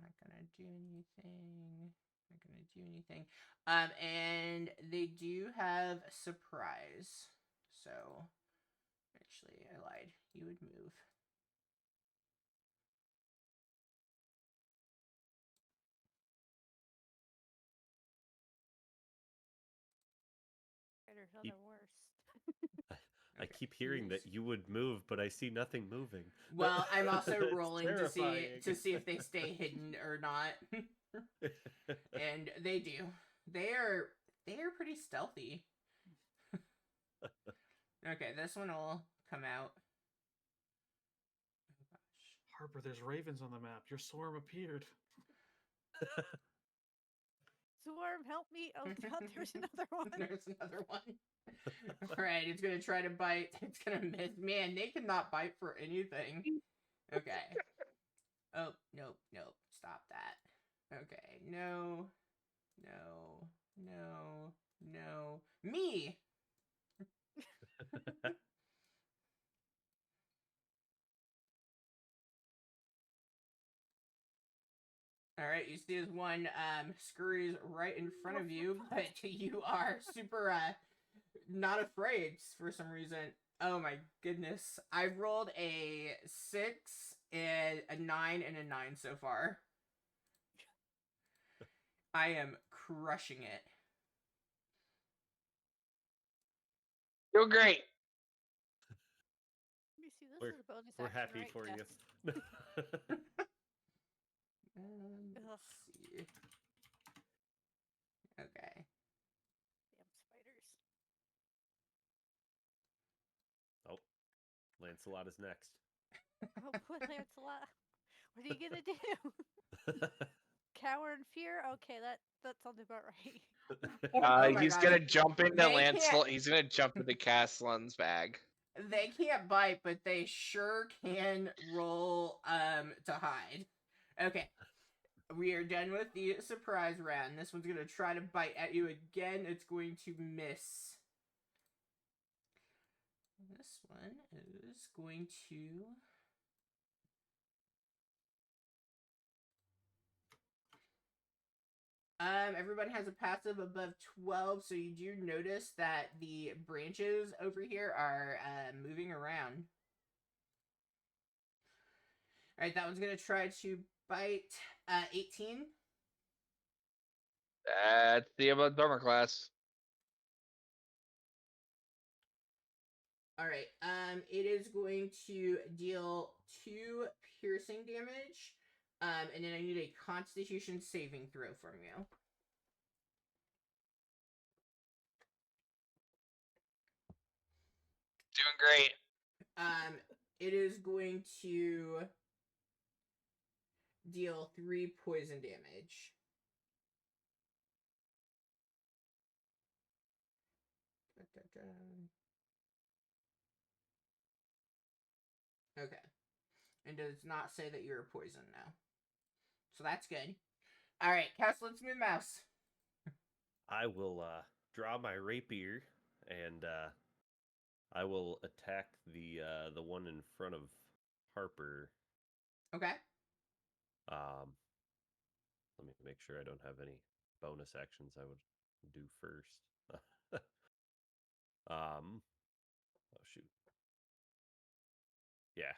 Not gonna do anything. Not gonna do anything. And they do have surprise. So, actually, I lied. You would move. Spiders are Keep- the worst. I Okay, keep hearing that you would move, but I see nothing moving. Well, I'm also It's rolling to terrifying. see if they stay hidden or not. And they do. They are pretty stealthy. Okay, this one will come out. Oh gosh. Harper, there's ravens on the map. Your swarm appeared. Swarm, help me! Oh God, there's another one. There's another one. Alright, it's gonna try to bite. It's gonna miss. Man, they cannot bite for anything. Okay. Oh, nope, nope. Stop that. Okay, no. No. No. No. Me! Alright, you see this one scurries right in front of you, but you are super not afraid for some reason. Oh my goodness. I've rolled a 6 and a 9 and a 9 so far. I am crushing it. You're great. Let me see. This We're- is a bonus We're action, happy right? for Yeah. you. Let's see. Okay. Damn spiders. Oh, Lancelot is next. Oh, poor Lancelot. What are you gonna do? Cower in fear? Okay, that sounds about right. Oh my He's gosh. gonna jump into They Lancelot. can't- He's gonna jump into Castellan's bag. They can't bite, but they sure can roll to hide. Okay. We are done with the surprise round. This one's gonna try to bite at you again. It's going to miss. This one is going to... everybody has a passive above 12, so you do notice that the branches over here are moving around. Alright, that one's going to try to bite 18. That's the Theobald's armor class. Alright, it is going to deal 2 piercing damage, and then I need a Constitution saving throw from you. Doing great. It is going to deal 3 poison damage. Okay. And does not say that you're poisoned now. So that's good. Alright, Cass, let's move mouse. I will draw my rapier and I will attack the one in front of Harper. Okay. Let me make sure I don't have any bonus actions I would do first. Oh shoot. Yeah.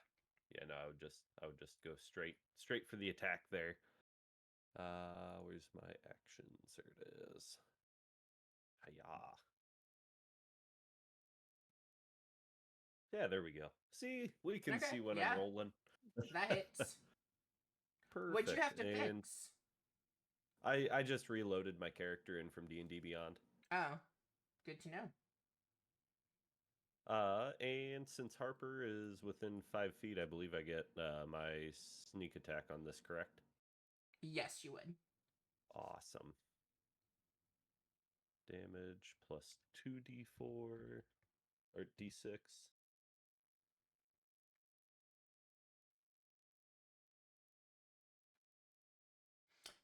Yeah, no, I would just go straight for the attack there. Where's my actions? There it is. Hiya. Yeah, there we go. See, we can Okay, see when yeah. I'm rolling. That hits. Perfect. What'd you have to and fix? I just reloaded my character in from D&D Beyond. Oh, good to know. And since Harper is within 5 feet, I believe I get my sneak attack on this, correct? Yes, you would. Awesome. Damage plus 2d4 or d6.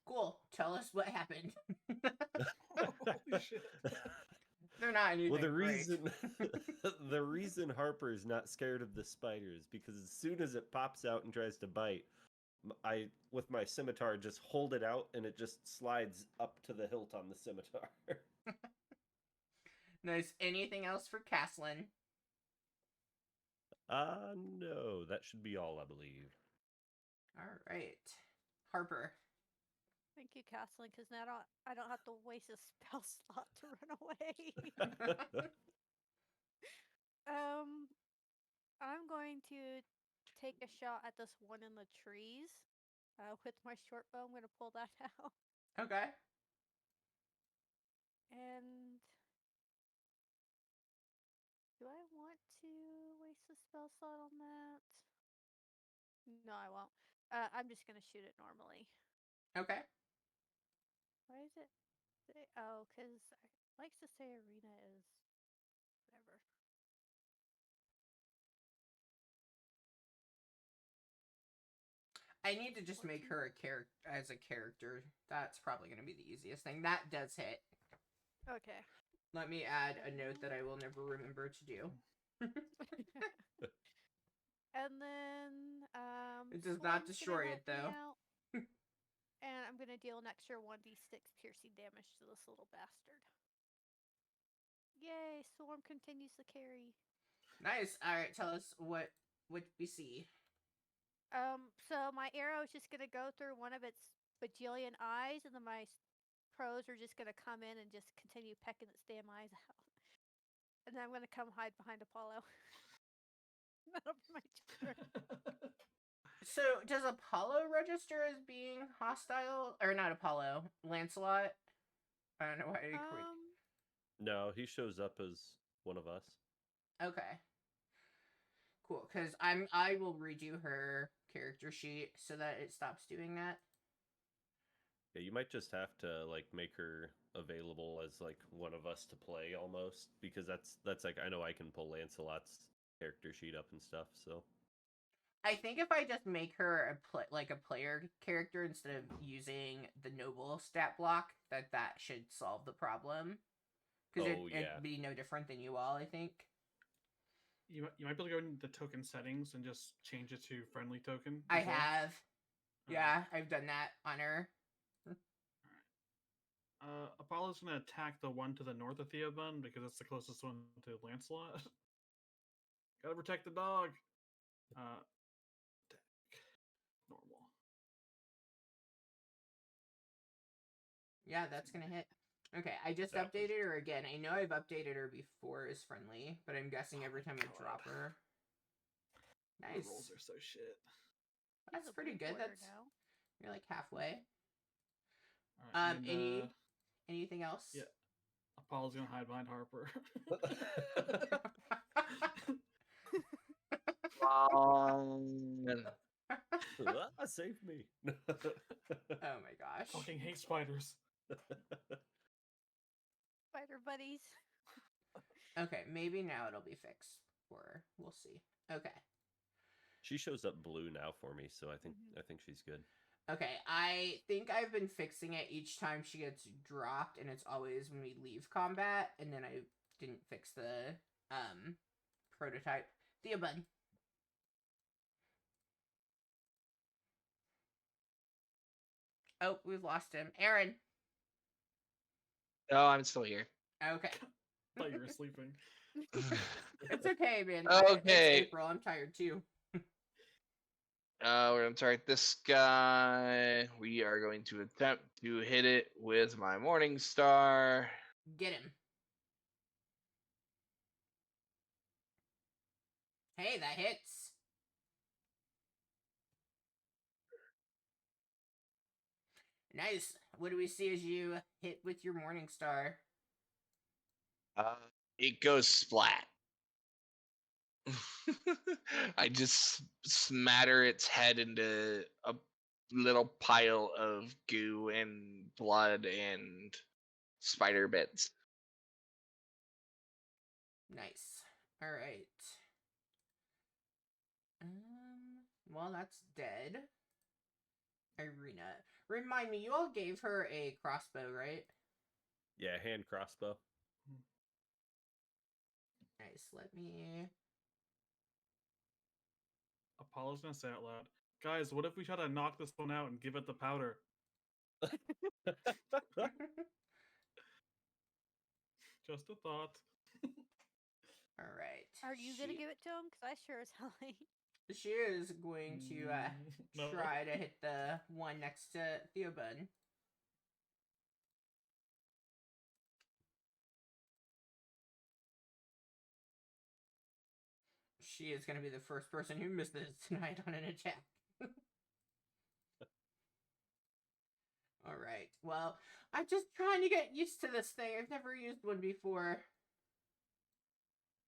Cool. Tell us what happened. Holy shit. They're not anything Well, the great. reason the reason Harper is not scared of the spider is because as soon as it pops out and tries to bite, I with my scimitar just hold it out and it just slides up to the hilt on the scimitar. Nice. Anything else for Caslin? No, that should be all, I believe. All right. Harper. Thank you, Caslin, because now I don't have to waste a spell slot to run away. I'm going to take a shot at this one in the trees. With my short bow, I'm going to pull that out. Okay. And do I want to waste a spell slot on that? No, I won't. I'm just going to shoot it normally. Okay. Why is it? Oh, because it likes to say arena is whatever. I need to just make her a character. That's probably going to be the easiest thing. That does hit. Okay. Let me add a note that I will never remember to do. And then It does not Swarm's destroy gonna it, help me though. out. And I'm gonna deal an extra 1d6 piercing damage to this little bastard. Yay! Swarm continues to carry. Nice. All right, tell us what we see. So my arrow is just gonna go through one of its bajillion eyes, and then my pros are just gonna come in and just continue pecking its damn eyes out. And then I'm gonna come hide behind Apollo. That'll be my turn. So, does Apollo register as being hostile? Or not Apollo, Lancelot? I don't know why I equate. No, he shows up as one of us. Okay. Cool, because I will redo her character sheet so that it stops doing that. Yeah, you might just have to like make her available as like one of us to play almost, because that's like I know I can pull Lancelot's character sheet up and stuff. So I think if I just make her a player character instead of using the noble stat block, that should solve the problem. Because it'd be no different than you all, I think. You might be able to go into the token settings and just change it to friendly token. I as well. have. Alright. Yeah, I've done that on her. Apollo's gonna attack the one to the north of Theobun because it's the closest one to Lancelot. Gotta protect the dog. Attack. Normal. Yeah, that's gonna hit. Okay, I just That was- updated her again. I know I've updated her before as friendly, but I'm guessing Oh every my time I God. drop her. The Nice. rolls are so shit. That's He's a pretty blue good. border That's now. you're like halfway. Alright, Anything else? yeah. Apollo's gonna hide behind Harper. Save me. Oh my gosh. Fucking hate spiders. Spider buddies. Okay, maybe now it'll be fixed. Or we'll see. Okay. She shows up blue now for me, so I think Mhm. I think she's good. Okay, I think I've been fixing it each time she gets dropped, and it's always when we leave combat, and then I didn't fix the prototype. See ya, bud. Oh, we've lost him. Aaron. Oh, I'm still here. Okay. Thought you were sleeping. It's okay, man. Okay. It's April. I'm tired too. We're gonna target this guy. We are going to attempt to hit it with my Morning Star. Get him. Hey, that hits. Nice. What do we see as you hit with your Morning Star? It goes splat. I just smatter its head into a little pile of goo and blood and spider bits. Nice. All right. Well, that's dead. Irina. Remind me, you all gave her a crossbow, right? Yeah, hand crossbow. Nice. Let me. Apollo's gonna say out loud, guys, what if we try to knock this one out and give it the powder? Just a thought. All right. Are you gonna give it to him? Cause I sure as hell ain't. She is going to No. try to hit the one next to Theobud. She is going to be the first person who misses tonight on an attack. Alright, well, I'm just trying to get used to this thing. I've never used one before.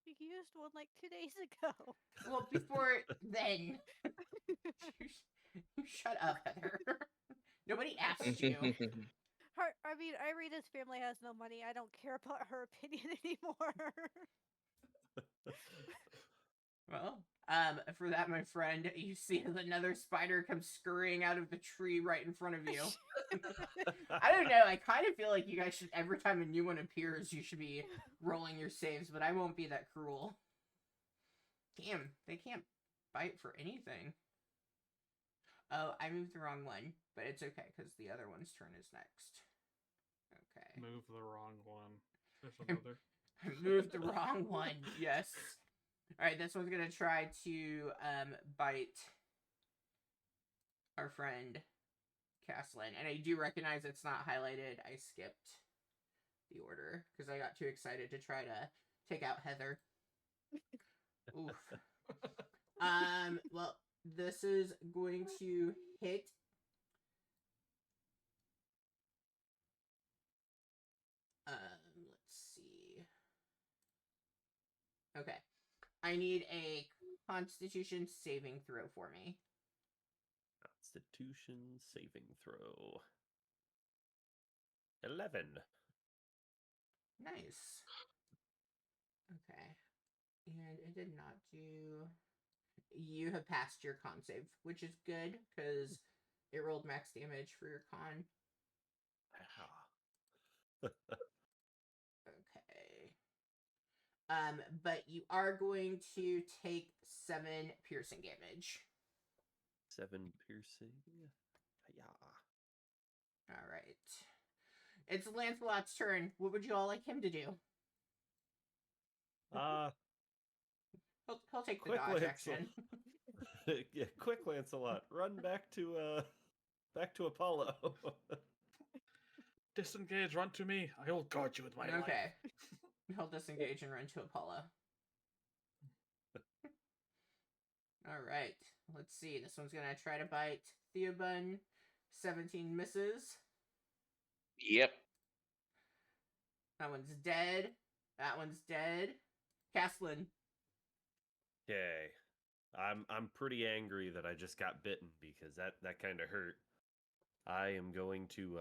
You used one like 2 days ago. Well, before then. You shut up, Heather. Nobody asked you. I mean, Irina's family has no money. I don't care about her opinion anymore. Well, for that, my friend, you see another spider come scurrying out of the tree right in front of you. I don't know, I kind of feel like you guys should, every time a new one appears, you should be rolling your saves, but I won't be that cruel. Damn, they can't bite for anything. Oh, I moved the wrong one, but it's okay, because the other one's turn is next. Okay. Move the wrong one. There's another. I moved the wrong one, yes. Alright, this one's gonna try to bite our friend Castellan. And I do recognize it's not highlighted. I skipped the order because I got too excited to try to take out Heather. Oof. Well, this is going to hit. Let's see. Okay. I need a Constitution saving throw for me. Constitution saving throw. 11. Nice. Okay. And it did not do... You have passed your con save, which is good, because it rolled max damage for your con. Okay. But you are going to take 7 piercing damage. 7 piercing. Yeah. All right. It's Lancelot's turn. What would you all like him to do? He'll take the Quick dodge Lancelot. action. Yeah, quick Lancelot. Run back to Apollo. Disengage, run to me. I will guard you with my life. Okay. He'll disengage and run to Apollo. All right. Let's see. This one's gonna try to bite Theobun. 17 misses. Yep. That one's dead. That one's dead. Castlin. Okay. I'm pretty angry that I just got bitten because that kind of hurt. I am going to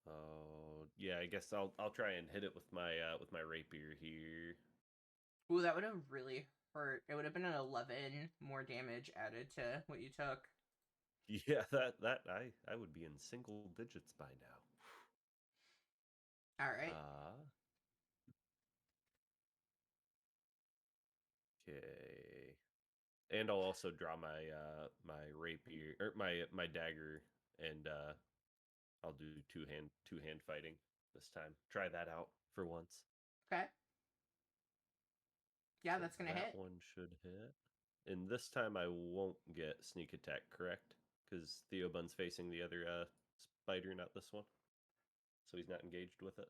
oh yeah, I guess I'll try and hit it with my rapier here. Ooh, that would have really hurt. It would have been an 11 more damage added to what you took. Yeah, that I would be in single digits by now. All right. Okay. And I'll also draw my rapier or my dagger, and I'll do two hand fighting this time. Try that out for once. Okay. Yeah, So that's gonna that hit. one should hit. And this time I won't get sneak attack, correct? Because Theobun's facing the other spider, not this one. So he's not engaged with it.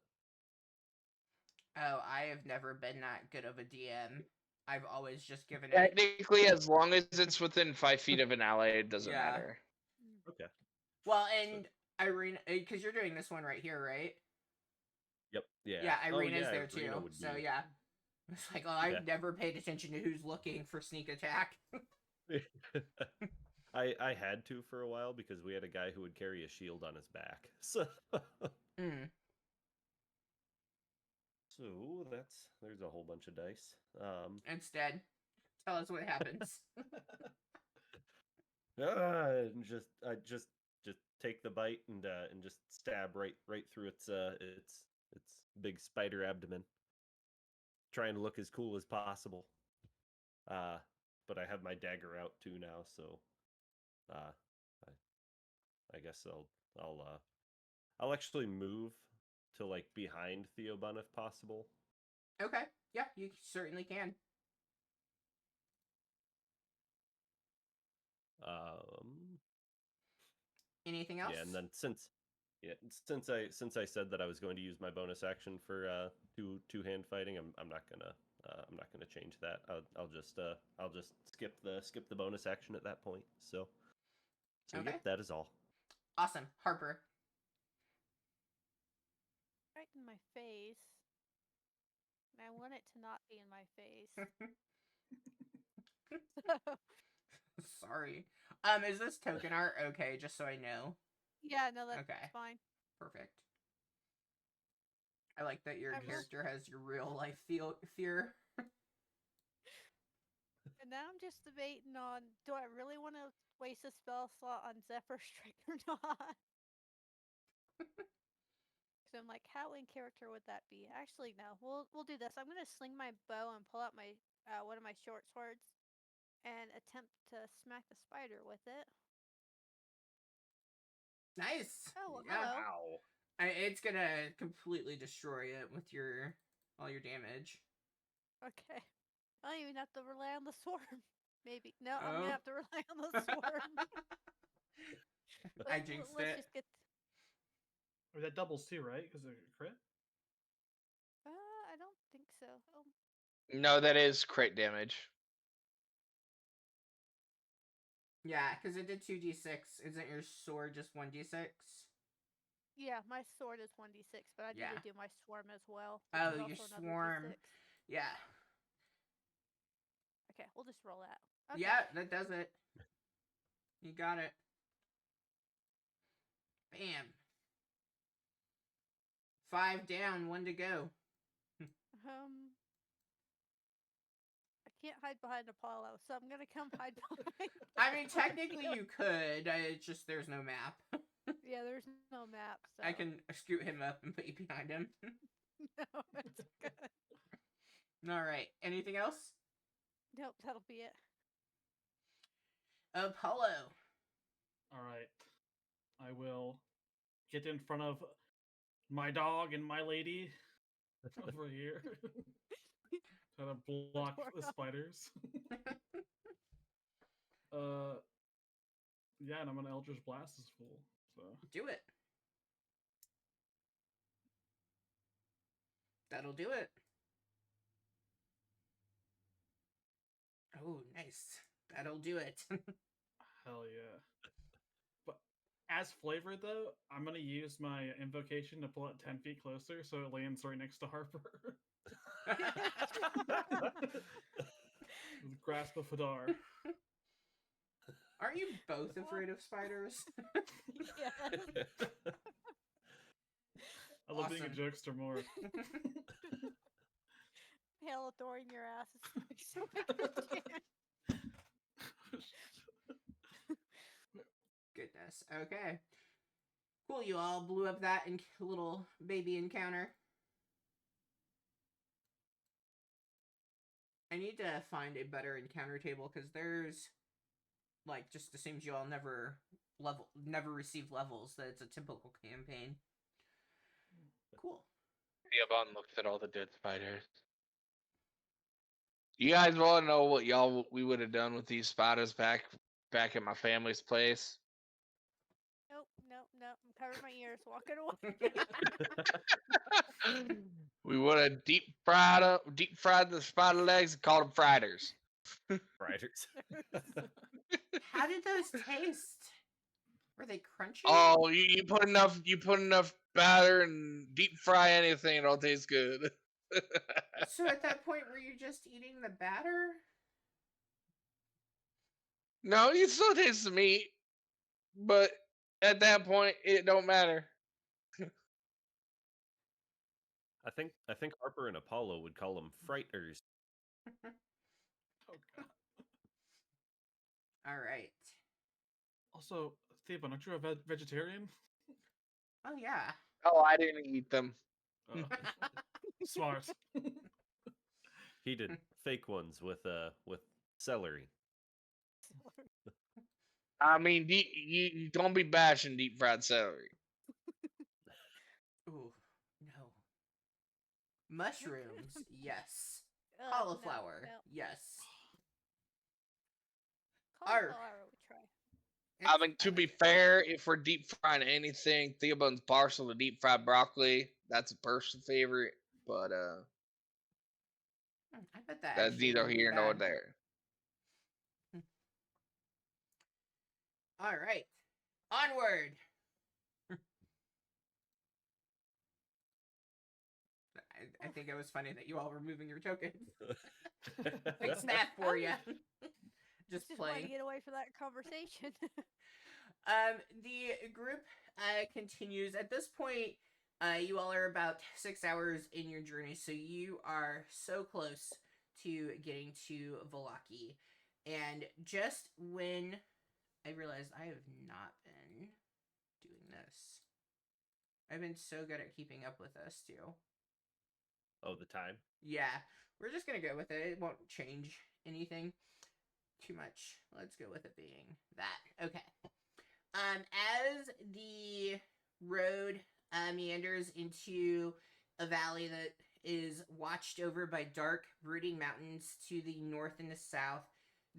Oh, I have never been that good of a DM. I've always just given it. Technically, as long as it's within 5 feet of an ally, it doesn't Yeah. matter. Okay. Well, and Irina, because you're doing this one right here, right? Yep. Yeah. Yeah, Irina's yeah, there Irina too. would So be- yeah, it's like, oh, I've never paid attention to who's looking for sneak attack. I had to for a while because we had a guy who would carry a shield on his back. So So there's a whole bunch of dice. Instead, tell us what happens. And I just take the bite and just stab right through its big spider abdomen. Trying to look as cool as possible. But I have my dagger out too now, so I guess I'll actually move to like behind Theobun if possible. Okay, yeah, you certainly can. Anything else? Yeah, and then since I said that I was going to use my bonus action for two hand fighting, I'm not gonna change that. I'll just skip the bonus action at that point. So Okay. Yep, that is all. Awesome, Harper. Right in my face. And I want it to not be in my face. So, Sorry. Is this token art okay? Just so I know. yeah, no, that's Okay. fine. Perfect. I like that your I will- character has your real life fear. And now I'm just debating on, do I really want to waste a spell slot on Zephyr Strike or not? So I'm like, how in character would that be? Actually, no. We'll do this. I'm gonna sling my bow and pull out my one of my short swords and attempt to smack the spider with it. Nice. Oh, yeah. hello. Wow. It's gonna completely destroy it with all your damage. Okay. I don't even have to rely on the swarm. Maybe. No, I'm Oh. gonna have to rely on the swarm. I jinxed Let's it. just get. Or that doubles too, right? Because of crit. I don't think so. Oh, No, that is crit damage. Yeah, because it did 2d6. Isn't your sword just 1d6? yeah, my sword is 1d6, but I need Yeah. to do my swarm as well. which Oh, is your also another swarm. D6. Yeah. Okay, we'll just roll that. Okay. Yeah, that does it. You got it. Bam. 5 down, 1 to go. I can't hide behind Apollo, so I'm gonna come hide behind. I mean, technically you could. It's just there's no map. Yeah, there's no map. So. I can scoot him up and put you behind him. No, it's good. All right. Anything else? Nope, that'll be it. Apollo. All right. I will get in front of my dog and my lady over here. Try to block the spiders. Yeah, and I'm gonna Eldritch Blast this fool. So Do it. That'll do it. Oh, nice. That'll do it. hell yeah. But as flavored though, I'm gonna use my invocation to pull it 10 feet closer so it lands right next to Harper. With Grasp of Hadar. Aren't you both afraid of spiders? Yes. I love being a Awesome. jokester more. Hail a in your ass. It's so big. Goodness. Okay. Cool. You all blew up that little baby encounter. I need to find a better encounter table because there's like just assumes you all never receive levels. That it's a typical campaign. Cool. Theobon looks at all the dead spiders. You guys want to know what we would have done with these spiders back at my family's place? Nope. I'm covering my ears, walking away. We would have deep fried the spider legs and called them friders. Riders. How did those taste? Were they crunchy? Oh, you put enough batter and deep fry anything, it'll taste good. So at that point, were you just eating the batter? No, you still taste the meat, but at that point, it don't matter. I think Harper and Apollo would call them frighters. Oh god. All right. Also, Theobon, aren't you a vegetarian? Oh yeah. Oh, I didn't eat them. Oh. Smart. He did fake ones with celery. I mean, you don't be bashing deep fried celery. Ooh, no. Mushrooms, yes. No, Cauliflower, no. yes. Cauliflower I would try. I mean, to be fair, if we're deep frying anything, Theobon's partial to deep fried broccoli. That's a personal favorite, but I bet that that's actually neither wouldn't be here nor bad. there. All right. Onward. I think it was funny that you all were moving your tokens. Big snap for you. Just Just want to playing. get away from that conversation. The group continues. At this point, you all are about 6 hours in your journey, so you are so close to getting to Vallaki. And just when I realized I have not been doing this, I've been so good at keeping up with us too. Oh, the time? Yeah, we're just gonna go with it. It won't change anything too much. Let's go with it being that. Okay. As the road meanders into a valley that is watched over by dark, brooding mountains to the north and the south,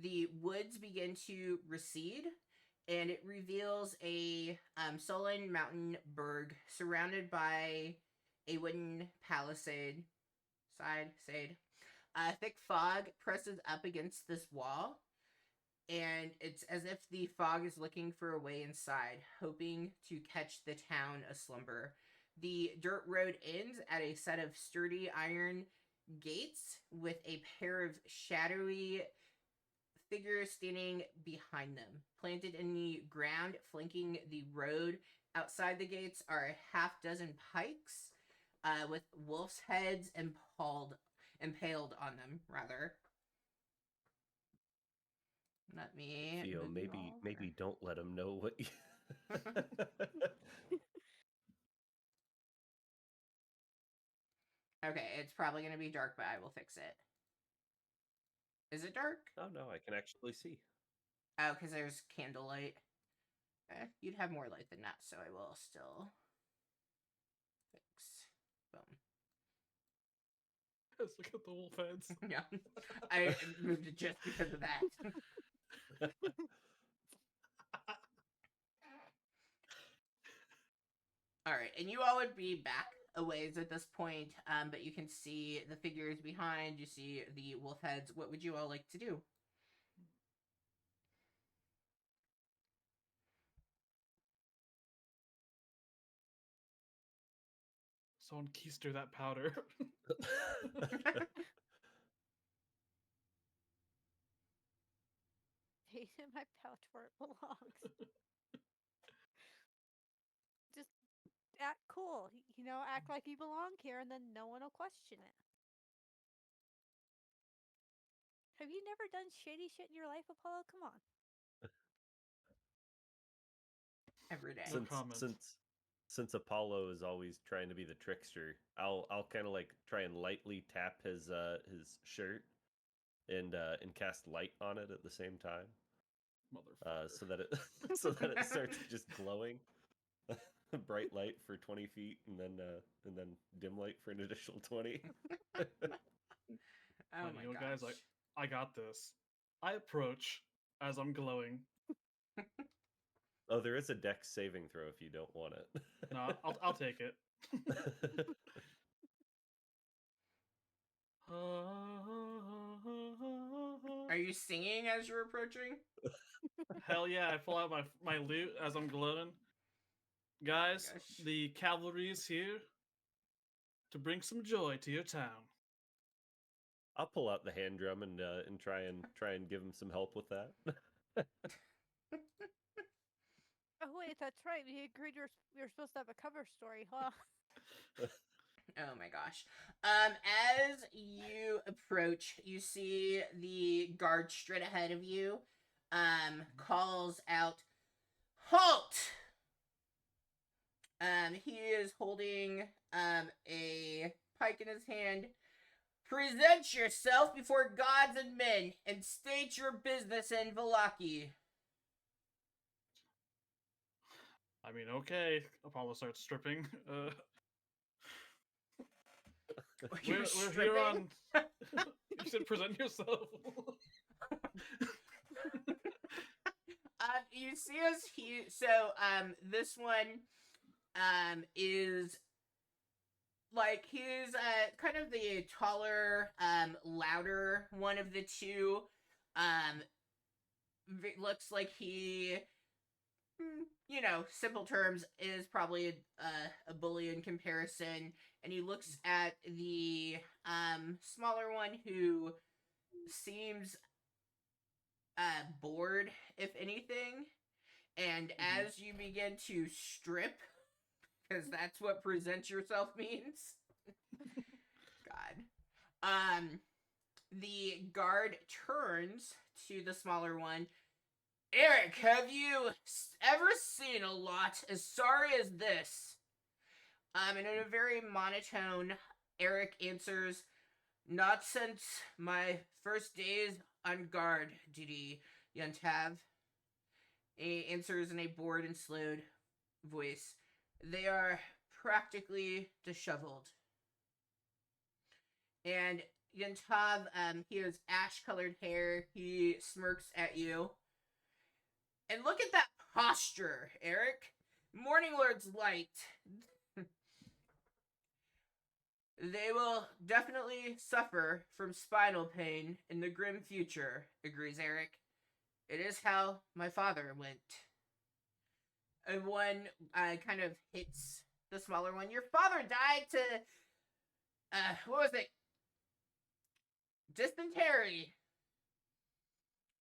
the woods begin to recede, and it reveals a sullen mountain berg surrounded by a wooden palisade. Thick fog presses up against this wall, and it's as if the fog is looking for a way inside, hoping to catch the town aslumber. The dirt road ends at a set of sturdy iron gates with a pair of shadowy figures standing behind them. Planted in the ground flanking the road outside the gates are a half dozen pikes with wolf's heads impaled on them, rather. Let me. Theo, move you all maybe over. don't let him know what you... Okay, it's probably going to be dark, but I will fix it. Is it dark? Oh no, I can actually see. Oh, because there's candlelight. You'd have more light than that, so I will still fix. Boom. Let's look at the wolf heads. Yeah, I moved it just because of that. All right, and you all would be back a ways at this point, but you can see the figures behind. You see the wolf heads. What would you all like to do? Someone keister that powder. Stay in my pouch where it belongs. Just act cool. You know, act like you belong here, and then no one will question it. Have you never done shady shit in your life, Apollo? Come on. Every day. No since comment. since since Apollo is always trying to be the trickster, I'll kind of like try and lightly tap his shirt and cast light on it at the same time, Motherfucker. so that it so that it starts just glowing. Bright light for 20 feet, and then dim light for an additional 20. Oh Fine, my you know, gosh. guys, like, I got this. I approach as I'm glowing. Oh, there is a dex saving throw if you don't want it. No, I'll take it. Are you singing as you're approaching? Hell yeah! I pull out my loot as I'm glowing. Guys, gosh. the cavalry is here to bring some joy to your town. I'll pull out the hand drum and try and give him some help with that. Oh wait, that's right. We agreed you're supposed to have a cover story, huh? Oh my gosh. As you approach, you see the guard straight ahead of you, calls out, "Halt!" He is holding, a pike in his hand. "Present yourself before gods and men, and state your business in Vallaki." I mean, okay. Apollo starts stripping. You're We're here on. stripping? You said present yourself. You see as this one, is like he's kind of the taller, louder one of the two. Looks like he, simple terms, is probably a bully in comparison. And he looks at the smaller one, who seems bored, if anything. And Mhm. as you begin to strip, because that's what present yourself means. God. The guard turns to the smaller one. "Eric, have you ever seen a lot as sorry as this?" And in a very monotone, Eric answers, "Not since my first days on guard duty, Yuntav." He answers in a bored and slowed voice. "They are practically disheveled." And Yuntav, he has ash-colored hair. He smirks at you. "And look at that posture, Eric. Morning Lord's light." "They will definitely suffer from spinal pain in the grim future," agrees Eric. "It is how my father went." And one kind of hits the smaller one. "Your father died to, what was it? Dysentery."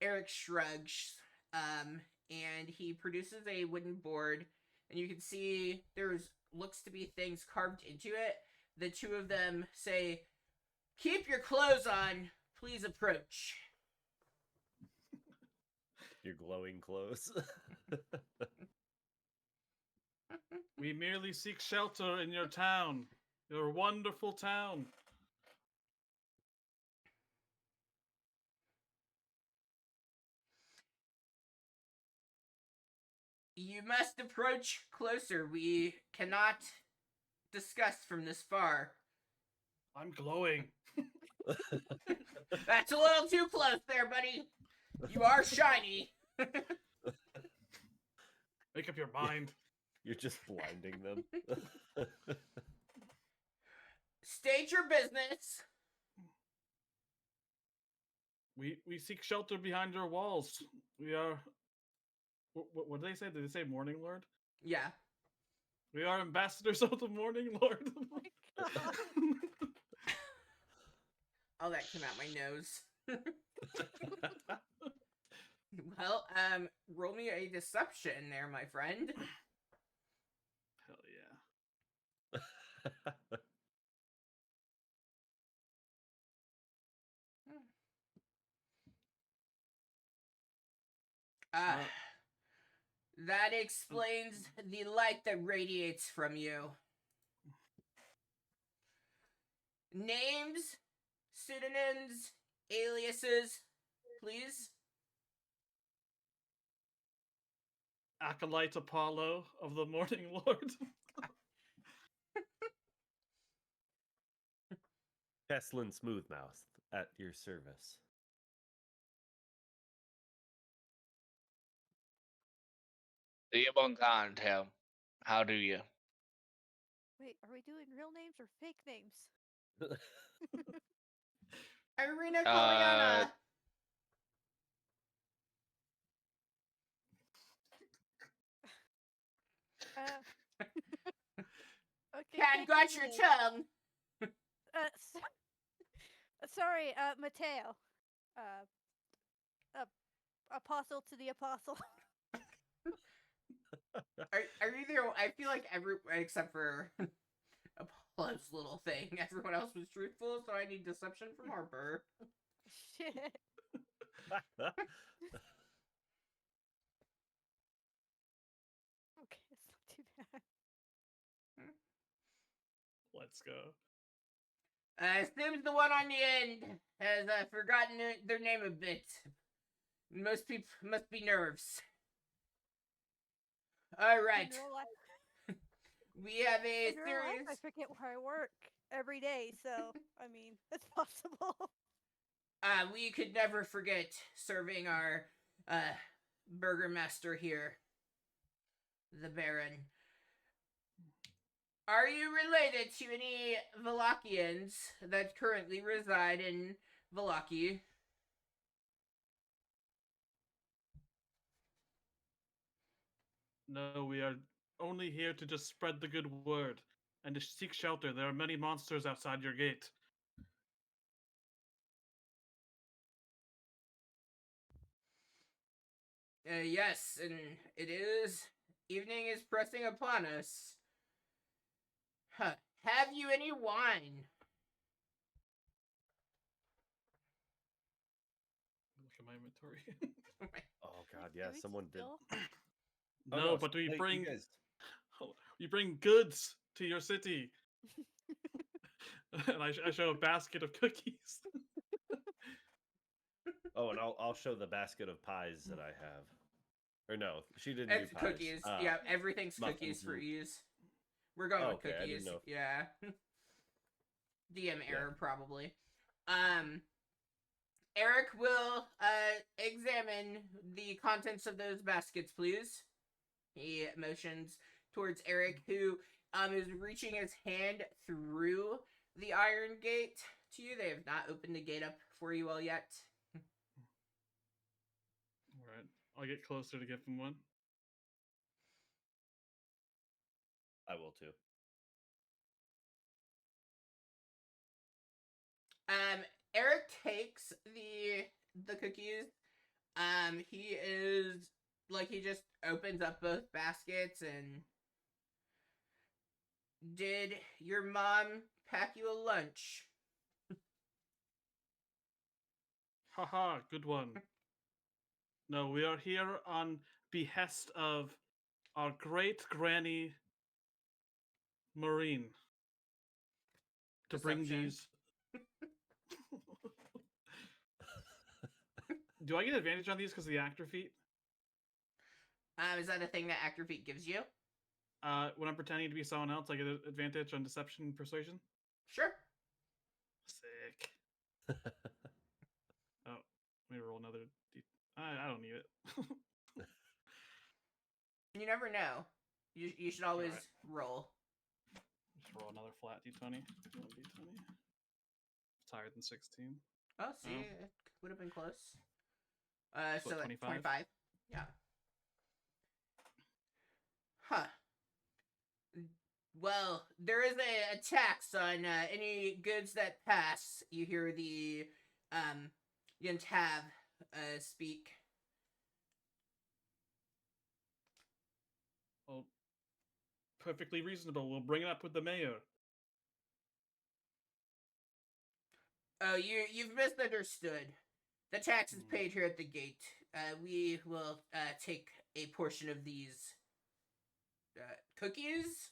Eric shrugs, and he produces a wooden board, and you can see there's looks to be things carved into it. The two of them say, "Keep your clothes on. Please approach." Your glowing clothes. We merely seek shelter in your town. Your wonderful town. You must approach closer. We cannot discuss from this far. I'm glowing. That's a little too close there, buddy. You are shiny. Make up your mind. You're just blinding them. State your business. We seek shelter behind your walls. We are. What did they say? Did they say Morning Lord? Yeah. We are ambassadors of the Morning Lord. Oh my god. Oh, that came out my nose. Well, roll me a deception there, my friend. Hell yeah. Uh, that explains the light that radiates from you. Names, pseudonyms, aliases, please. Acolyte Apollo of the Morning Lord. Teslin Smoothmouth at your service. Theobon Khan, how do you? Wait, are we doing real names or fake names? Irina Uh, Kaliana. Okay. Cat fake got your names. tongue. Sorry, Mateo. Apostle to the apostle. Are either? I feel like every except for Apollo's little thing, everyone else was truthful, so I need deception from Harper. Shit. Okay, it's not too bad. Let's go. Sim's the one on the end has forgotten their name a bit. Most people must be nerves. All right, In real life, we have a in real life, series. I forget where I work every day, so I mean, it's possible. We could never forget serving our burgermaster here, the Baron. Are you related to any Valakians that currently reside in Valaki? No, we are only here to just spread the good word and to seek shelter. There are many monsters outside your gate. Yes, and it is. Evening is pressing upon us. Huh. Have you any wine? Look at my inventory. Oh god, Do yeah, we someone did. still- Oh, No, but we hey, you bring guys. we bring goods to your city. And I show a basket of cookies. Oh, and I'll show the basket of pies that I have. Or no, she didn't It's do pies. cookies. Yeah, everything's muffins cookies for and- ease. We're going with Okay, I didn't cookies. know if- Yeah. DM Yeah. error probably. Eric will examine the contents of those baskets, please. He motions towards Eric, who is reaching his hand through the iron gate to you. They have not opened the gate up for you all yet. Alright. I'll get closer to give him one. I will too. Eric takes the cookies. He is like he just opens up both baskets and did your mom pack you a lunch? Haha, good one. No, we are here on behest of our great granny Marine. to bring Deception. these. Do I get advantage on these because of the actor feat? Is that a thing that actor feat gives you? When I'm pretending to be someone else, I get an advantage on deception and persuasion. Sure. Sick. Oh, let me roll another. I don't need it. You never know. You should always Alright. roll. Just roll another flat d20. One d20. It's higher than 16. Oh, see, Oh. it would have been close. So So like 25? 25. Yeah. Huh. Well, there is a tax on any goods that pass. You hear the Yentav speak. Well, perfectly reasonable. We'll bring it up with the mayor. Oh, you've misunderstood. The tax is paid here at the gate. We will take a portion of these cookies.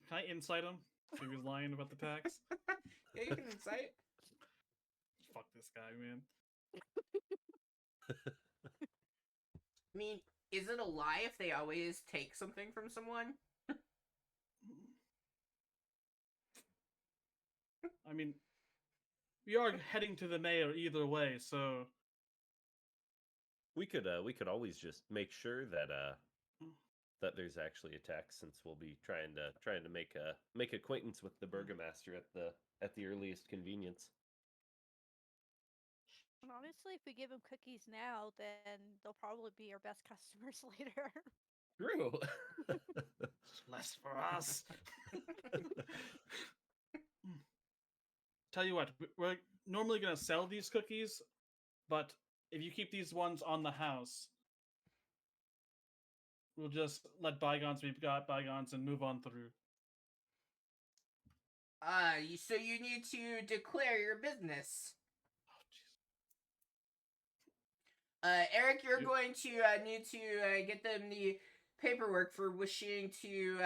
Can I insight him? If he was lying about the tax? Yeah, you can incite. Fuck this guy, man. I mean, is it a lie if they always take something from someone? I mean, we are heading to the mayor either way, so We could always just make sure that that there's actually a tax, since we'll be trying to make acquaintance with the burgomaster at the earliest convenience. And honestly, if we give them cookies now, then they'll probably be our best customers later. True. less for us. Tell you what, we're normally going to sell these cookies, but if you keep these ones on the house, we'll just let bygones be bygones and move on through. So you need to declare your business. Oh, jeez. Eric, you're Yep. going to need to get them the paperwork for wishing to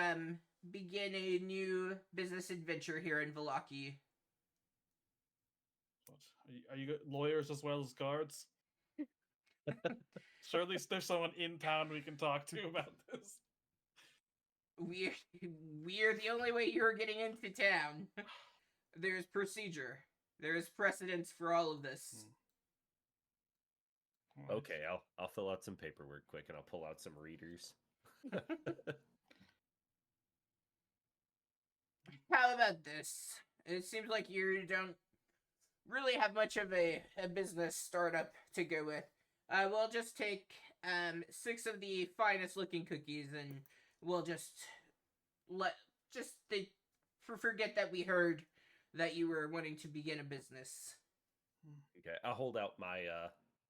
begin a new business adventure here in Vallaki. What? Are you lawyers as well as guards? Surely there's someone in town we can talk to about this. We're the only way you're getting into town. There's procedure. There's precedence for all of this. Alright. Okay, I'll fill out some paperwork quick, and I'll pull out some readers. How about this? It seems like you don't really have much of a business startup to go with. We'll just take 6 of the finest looking cookies, and we'll just forget that we heard that you were wanting to begin a business. Okay, I'll hold out my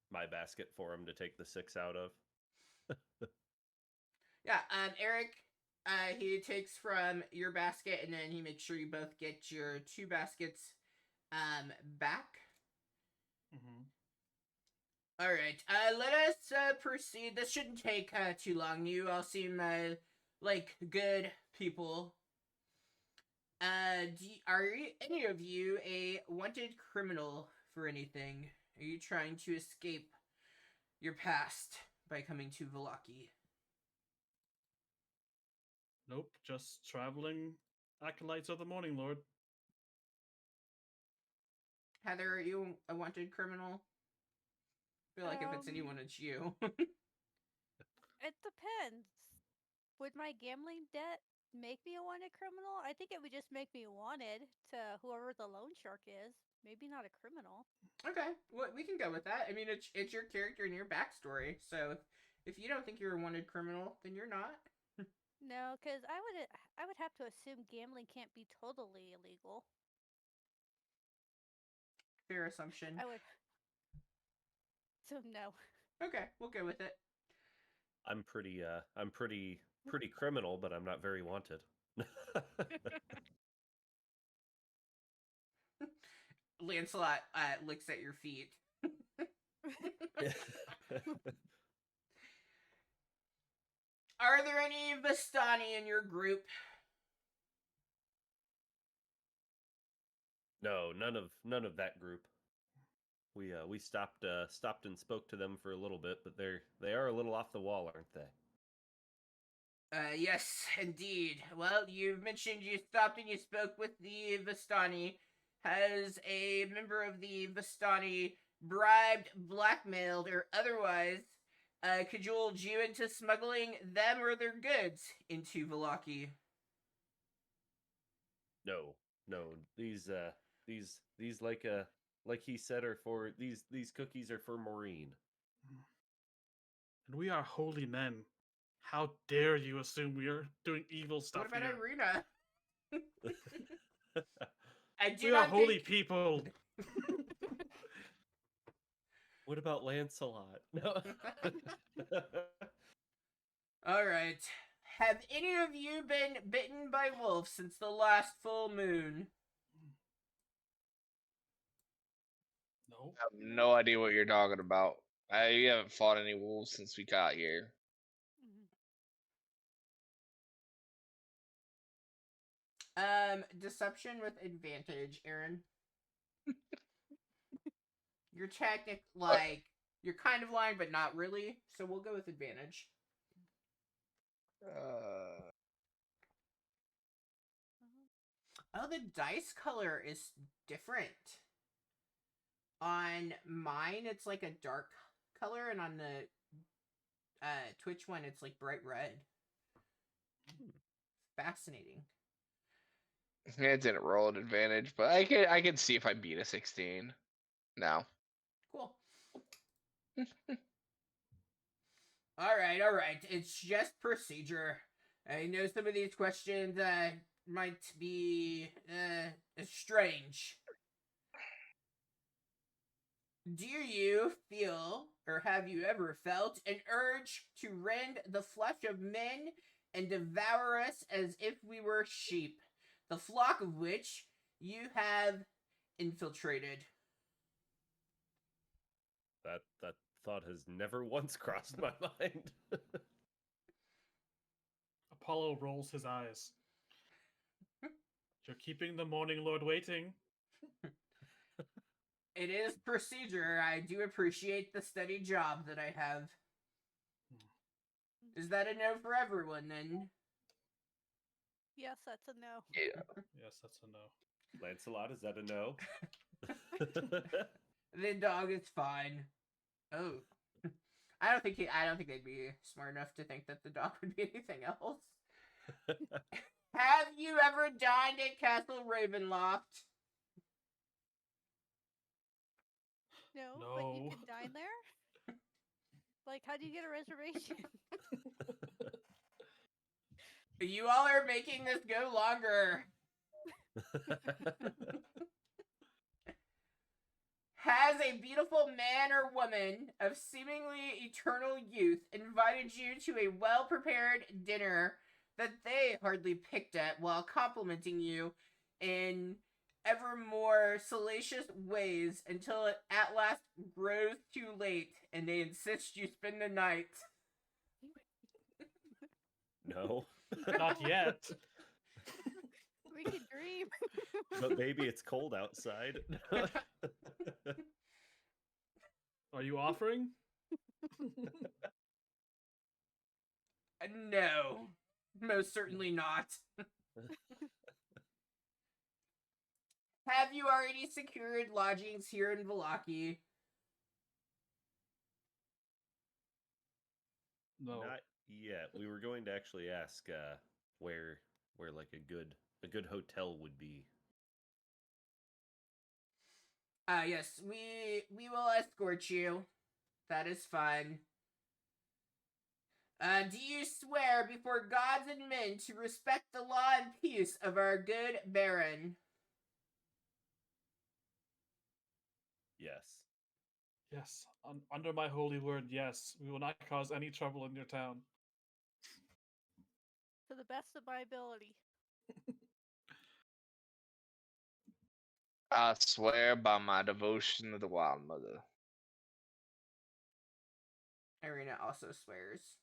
my basket for him to take the 6 out of. Yeah, Eric, he takes from your basket, and then he makes sure you both get your 2 baskets back. Mm-hmm. All right, let us proceed. This shouldn't take too long. You all seem like good people. Are any of you a wanted criminal for anything? Are you trying to escape your past by coming to Vallaki? Nope, just traveling acolytes of the Morning Lord. Heather, are you a wanted criminal? I feel like if it's anyone, it's you. It depends. Would my gambling debt make me a wanted criminal? I think it would just make me wanted to whoever the loan shark is. Maybe not a criminal. Okay, well, we can go with that. I mean, it's your character and your backstory. So if you don't think you're a wanted criminal, then you're not. No, because I would have to assume gambling can't be totally illegal. Fair assumption. I would. So no. Okay, we'll go with it. I'm pretty criminal, but I'm not very wanted. Lancelot looks at your feet. Are there any Vistani in your group? No, none of that group. We stopped and spoke to them for a little bit, but they are a little off the wall, aren't they? Yes, indeed. Well, you mentioned you stopped and you spoke with the Vistani. Has a member of the Vistani bribed, blackmailed, or otherwise cajoled you into smuggling them or their goods into Vallaki? No, no. These like he said are for these cookies are for Maureen. And we are holy men. How dare you assume we are doing evil stuff What about here? Irina? I do We are not holy think... people. What about Lancelot? No. All right. Have any of you been bitten by wolves since the last full moon? No. I have no idea what you're talking about. I haven't fought any wolves since we got here. Deception with advantage, Aaron. You're you're kind of lying, but not really. So we'll go with advantage. Oh, the dice color is different. On mine, it's like a dark color, and on the Twitch one, it's like bright red. Fascinating. It didn't roll an advantage, but I can see if I beat a 16 now. Cool. All right. It's just procedure. I know some of these questions might be strange. Do you feel, or have you ever felt, an urge to rend the flesh of men and devour us as if we were sheep, the flock of which you have infiltrated? That thought has never once crossed my mind. Apollo rolls his eyes. You're keeping the Morning Lord waiting. It is procedure. I do appreciate the steady job that I have. Is that a no for everyone, then? Yes, that's a no. Yeah. Yes, that's a no. Lancelot, is that a no? The dog is fine. Oh. I don't think they'd be smart enough to think that the dog would be anything else. Have you ever dined at Castle Ravenloft? No, No. but you can dine there? Like, how do you get a reservation? You all are making this go longer. Has a beautiful man or woman of seemingly eternal youth invited you to a well-prepared dinner that they hardly picked at while complimenting you in ever more salacious ways until it at last grows too late and they insist you spend the night? No. Not yet. We can dream. But baby, it's cold outside. Are you offering? No, most certainly not. Have you already secured lodgings here in Vallaki? No. Not yet. We were going to actually ask where like a good hotel would be. Yes, we will escort you. That is fine. Do you swear before gods and men to respect the law and peace of our good Baron? Yes. Yes. Under my holy word, yes. We will not cause any trouble in your town. To the best of my ability. I swear by my devotion to the Wild Mother. Irina also swears.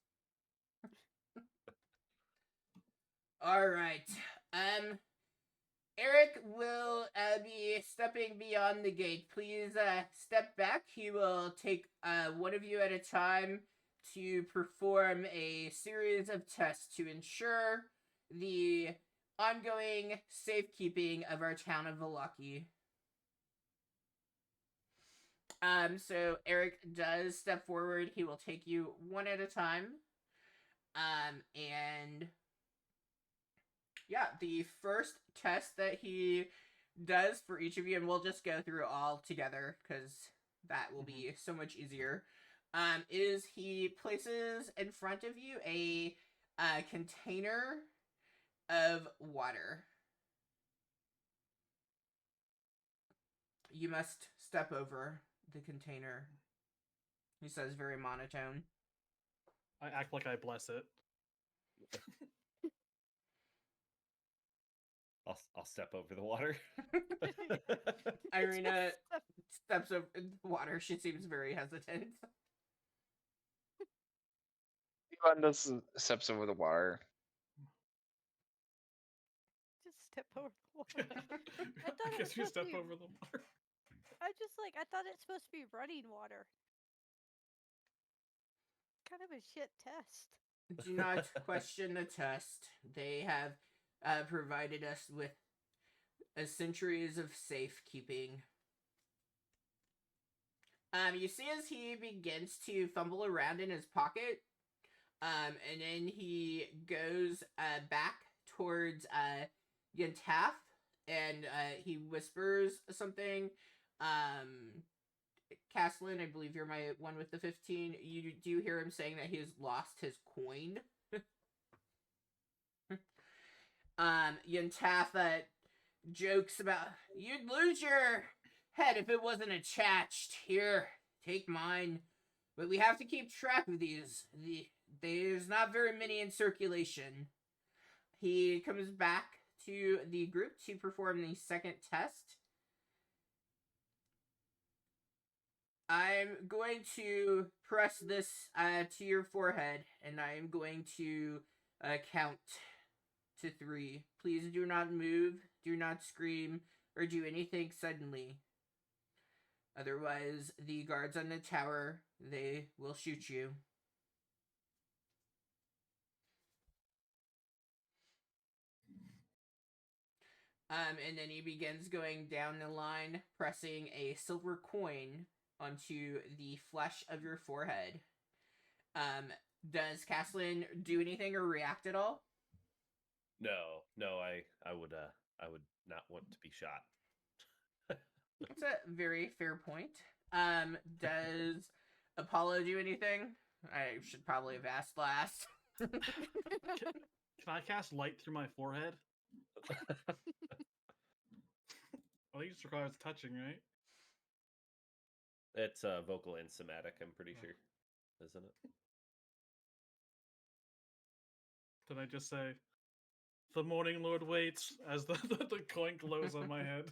All right. Eric will be stepping beyond the gate. Please step back. He will take one of you at a time to perform a series of tests to ensure the ongoing safekeeping of our town of Valaki. So Eric does step forward. He will take you one at a time. And yeah, the first test that he does for each of you, and we'll just go through all together because that will be so much easier. Is he places in front of you a container of water. You must step over the container. He says very monotone. I act like I bless it. I'll step over the water. Irina steps over the water. She seems very hesitant. Theoban steps over the water. Just step over the water. I thought I it was guess you supposed to step be- over the water. I thought it's supposed to be running water. Kind of a shit test. Do not question the test. They have provided us with centuries of safekeeping. You see as he begins to fumble around in his pocket, and then he goes back towards Yantaf, and he whispers something. Caslin, I believe you're my one with the 15. You do hear him saying that he has lost his coin. Yantaf jokes about, you'd lose your head if it wasn't attached. Here, take mine. But we have to keep track of these. There's not very many in circulation. He comes back to the group to perform the second test. I'm going to press this to your forehead, and I am going to count to 3. Please do not move, do not scream, or do anything suddenly. Otherwise, the guards on the tower, they will shoot you. And then he begins going down the line, pressing a silver coin onto the flesh of your forehead. Does Caslin do anything or react at all? No, I would not want to be shot. That's a very fair point. Does Apollo do anything? I should probably have asked last. Can I cast light through my forehead? I think it just requires touching, right? It's vocal and somatic, I'm pretty sure. Isn't it? Then I just say, "The Morning Lord waits," as the coin glows on my head.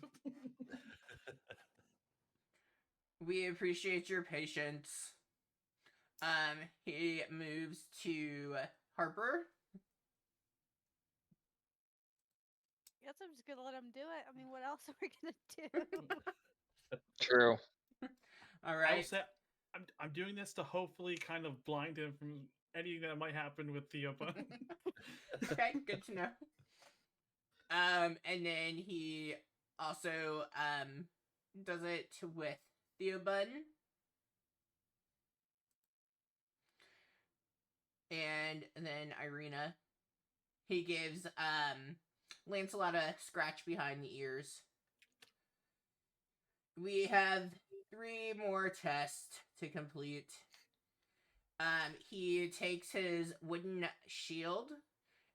We appreciate your patience. He moves to Harper. Guess I'm just gonna let him do it. I mean, what else are we gonna do? True. All I'll right. say I'm doing this to hopefully kind of blind him from anything that might happen with Theoban. Okay, good to know. And then he also does it with Theoban. And then Irina. He gives Lancelot a scratch behind the ears. We have 3 more tests to complete. He takes his wooden shield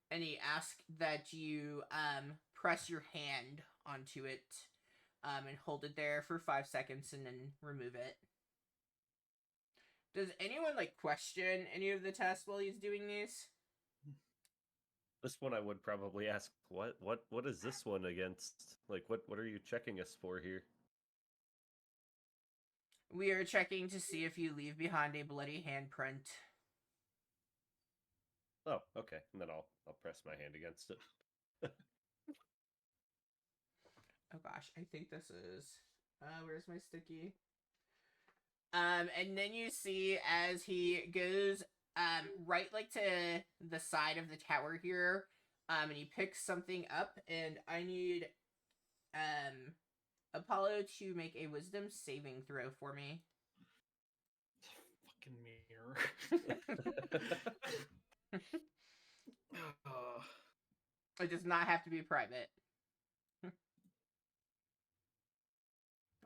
and he asks that you press your hand onto it and hold it there for 5 seconds and then remove it. Does anyone question any of the tests while he's doing these? This one I would probably ask, what is this one against? What are you checking us for here? We are checking to see if you leave behind a bloody handprint. Oh, okay. And then I'll press my hand against it. Oh gosh, I think this is. Where's my sticky? And then you see as he goes right like to the side of the tower here, and he picks something up, and I need Apollo to make a wisdom saving throw for me. Fucking mirror. Uh, It does not have to be private.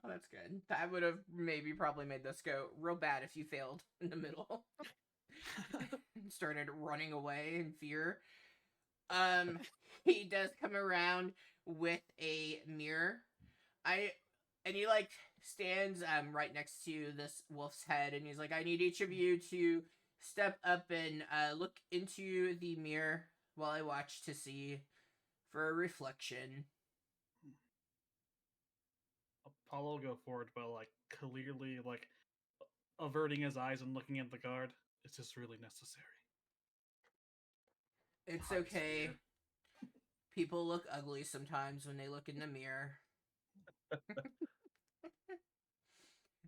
Oh, that's good. That would have maybe probably made this go real bad if you failed in the middle. And started running away in fear. He does come around with a mirror. And he like stands right next to this wolf's head, and he's like, I need each of you to step up and look into the mirror while I watch to see for a reflection. Apollo will go forward, but like clearly like averting his eyes and looking at the guard. Is this really necessary? It's High okay. spear. People look ugly sometimes when they look in the mirror. You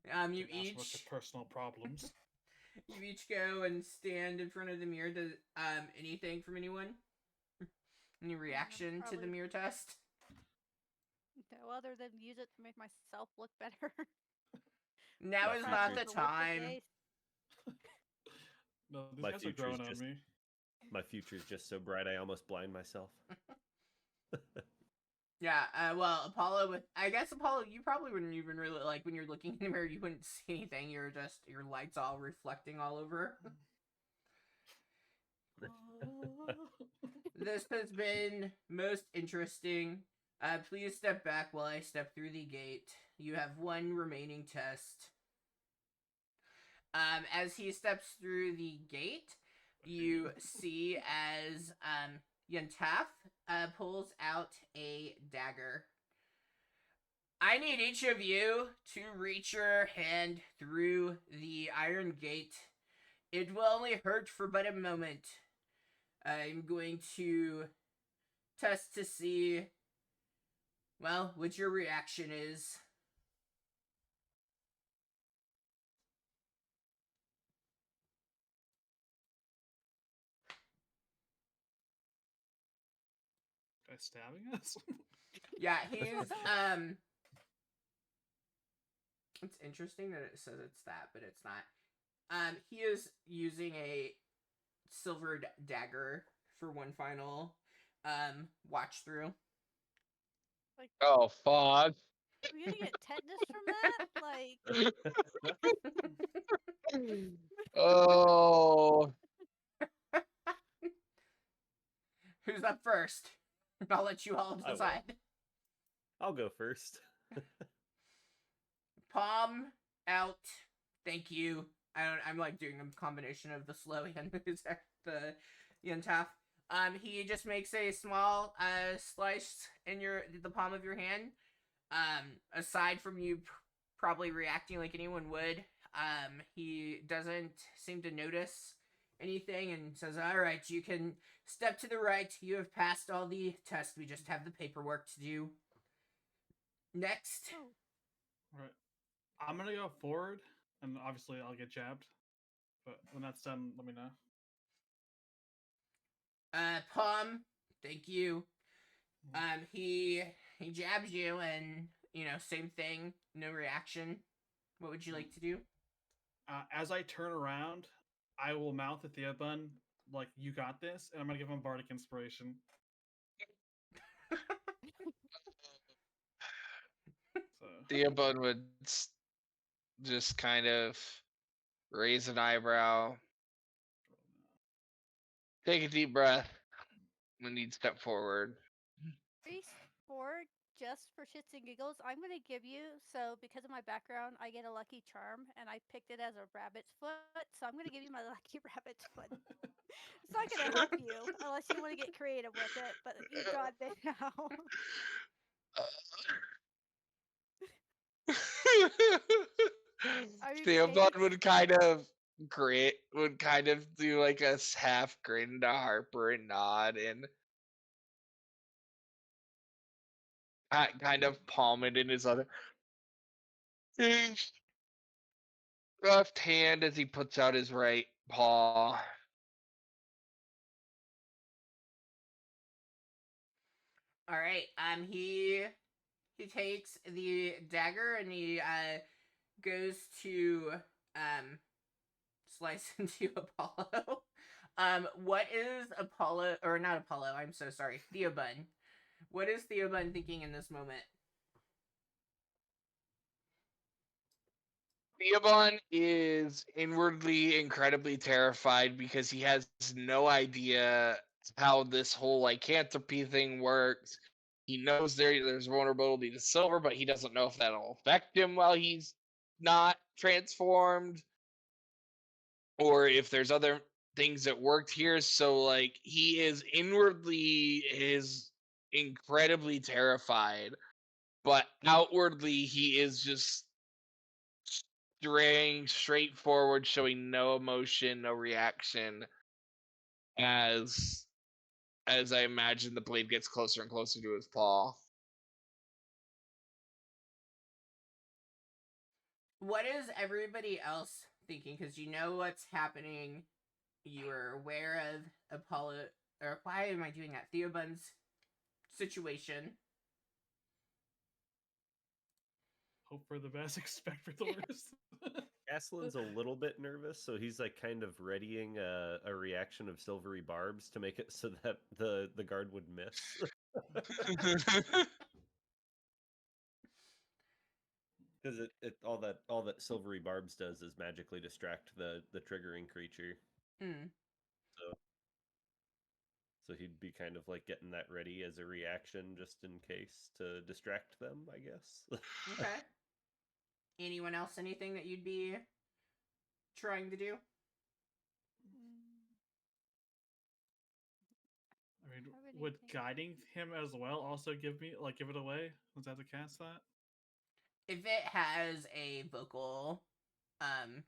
Didn't ask about each your personal problems. you each go and stand in front of the mirror. Does anything from anyone? Any reaction to the probably- mirror test? No other than use it to make myself look better. Now My is Try not to the look for time. days. No, these My guys are future's growing on just- me. My future's just so bright I almost blind myself. Yeah, well, Apollo with I guess Apollo, you probably wouldn't even really like when you're looking in the mirror, you wouldn't see anything. You're just your lights all reflecting all over. This has been most interesting. Please step back while I step through the gate. You have one remaining test. As he steps through the gate, you see as Yantaf pulls out a dagger. I need each of you to reach your hand through the iron gate. It will only hurt for but a moment. I'm going to test to see, well, what your reaction is. Guy stabbing us? Yeah, he's it's interesting that it says it's that, but it's not. He is using a silvered dagger for one final watch through. Like, Oh fuck. I'm gonna get tetanus from that. Like, Oh. Who's up first? I'll let you all I will. decide. I'll go first. Palm out. Thank you. I'm like doing a combination of the slow and the Yentaf. He just makes a small slice in the palm of your hand. Aside from you probably reacting like anyone would, he doesn't seem to notice anything and says, all right, you can step to the right. You have passed all the tests. We just have the paperwork to do. Next. oh, Alright. I'm gonna go forward, and obviously I'll get jabbed. But when that's done, let me know. Palm, thank you. He jabs you, and same thing, no reaction. What would you like to do? As I turn around, I will mouth at Theobun, like, you got this, and I'm gonna give him Bardic Inspiration. So, Theobald would just kind of raise an eyebrow, take a deep breath when you'd step forward. Reese, forward just for shits and giggles. I'm gonna give you, so because of my background, I get a lucky charm, and I picked it as a rabbit's foot. So I'm gonna give you my lucky rabbit's foot. It's not gonna help you unless you want to get creative with it, but you've got it now. Are you Theobald kidding? would kind of do like a half grin to Harper and nod, and kind of palm it in his left hand as he puts out his right paw. All right. He takes the dagger and he goes to slice into Apollo. What is Apollo, or not Apollo? I'm so sorry, Theobun. What is Theobun thinking in this moment? Theobon is inwardly incredibly terrified because he has no idea how this whole lycanthropy thing works. He knows there's vulnerability to silver, but he doesn't know if that'll affect him while he's not transformed, or if there's other things that worked here. So he is inwardly incredibly terrified, but outwardly he is just straightforward, showing no emotion, no reaction, as I imagine the blade gets closer and closer to his paw. What is everybody else thinking? Because you know what's happening. You are aware of Apollo, or why am I doing that? Theobun's situation. Hope for the best, expect for the worst. Aslan's a little bit nervous, so he's kind of readying a reaction of silvery barbs to make it so that the guard would miss. Because all that silvery barbs does is magically distract the triggering creature. Hmm. So he'd be kind of getting that ready as a reaction just in case to distract them, I guess. Okay. Anyone else? Anything that you'd be trying to do? I mean, Have would anything. guiding him as well also give it away? Was that to cast that? If it has a vocal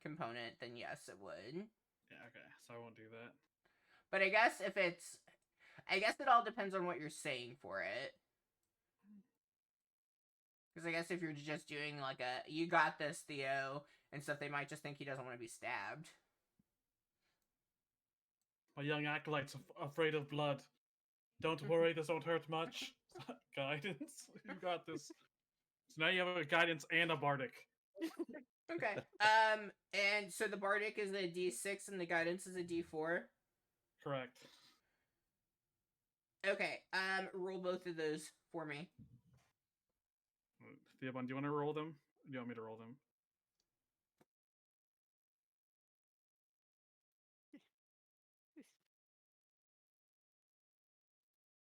component, then yes, it would. Yeah, okay. So I won't do that. But I guess it all depends on what you're saying for it. Because I guess if you're just doing you got this, Theo, and stuff, they might just think he doesn't want to be stabbed. My young acolyte's afraid of blood. Don't worry, this won't hurt much. Guidance, you got this. So now you have a guidance and a bardic. Okay. And so the bardic is a D6 and the guidance is a D4. Correct. Okay. Roll both of those for me. Theobon, do you want to roll them? Or do you want me to roll them?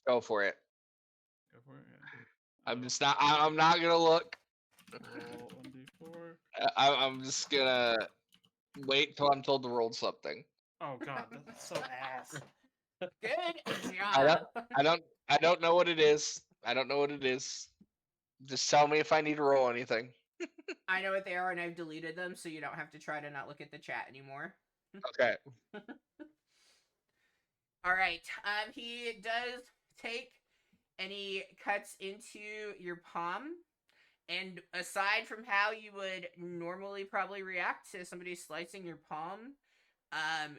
Go for it. Go for it. Yeah. I'm not gonna look. Roll 1d4. I'm just gonna wait till I'm told to roll something. Oh god, that's so ass. Good job. I don't know what it is. I don't know what it is. Just tell me if I need to roll anything. I know what they are, and I've deleted them, so you don't have to try to not look at the chat anymore. Okay. All right. He does take, and he cuts into your palm. And aside from how you would normally probably react to somebody slicing your palm,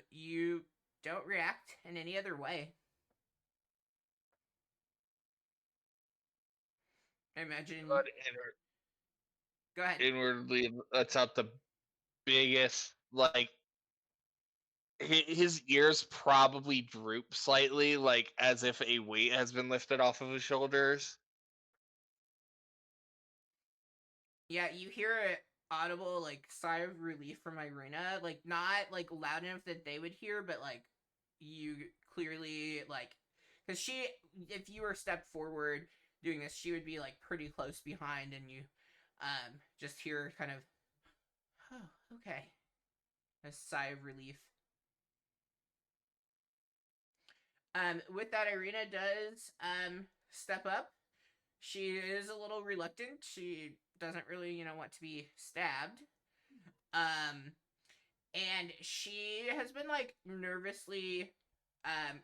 you don't react in any other way. I imagine. But Go ahead. inwardly, lets out the biggest, his ears probably droop slightly, as if a weight has been lifted off of his shoulders. Yeah, you hear an audible sigh of relief from Irina, not loud enough that they would hear, but you clearly because she, if you were stepped forward doing this, she would be pretty close behind, and you just hear kind of, oh, okay, a sigh of relief. With that, Irina does step up. She is a little reluctant. She doesn't really, want to be stabbed. And she has been nervously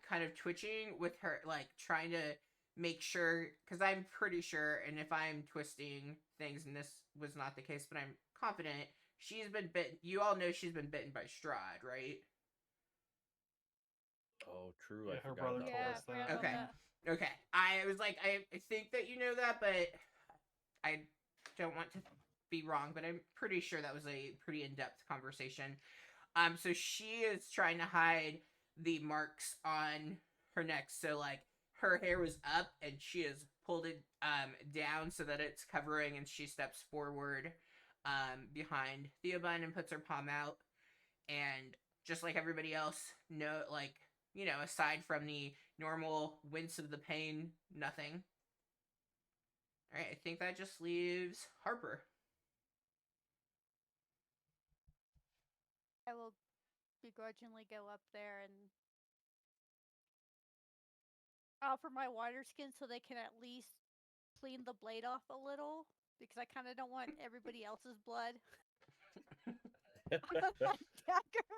kind of twitching with her, trying to make sure, because I'm pretty sure, and if I'm twisting things, and this was not the case, but I'm confident, she's been bitten. You all know she's been bitten by Strahd, right? Oh, true. Yeah, I her forgot brother about told Yeah, us I forgot that. about Okay. that. Okay. I was like, I think that you know that, but I don't want to be wrong, but I'm pretty sure that was a pretty in-depth conversation. So she is trying to hide the marks on her neck. So like her hair was up and she has pulled it down so that it's covering, and she steps forward behind Theobun and puts her palm out, and just like everybody else, no, like, you know, aside from the normal wince of the pain, nothing. All right, I think that just leaves Harper. I will begrudgingly go up there and offer my water skin so they can at least clean the blade off a little, because I kind of don't want everybody else's blood on that dagger.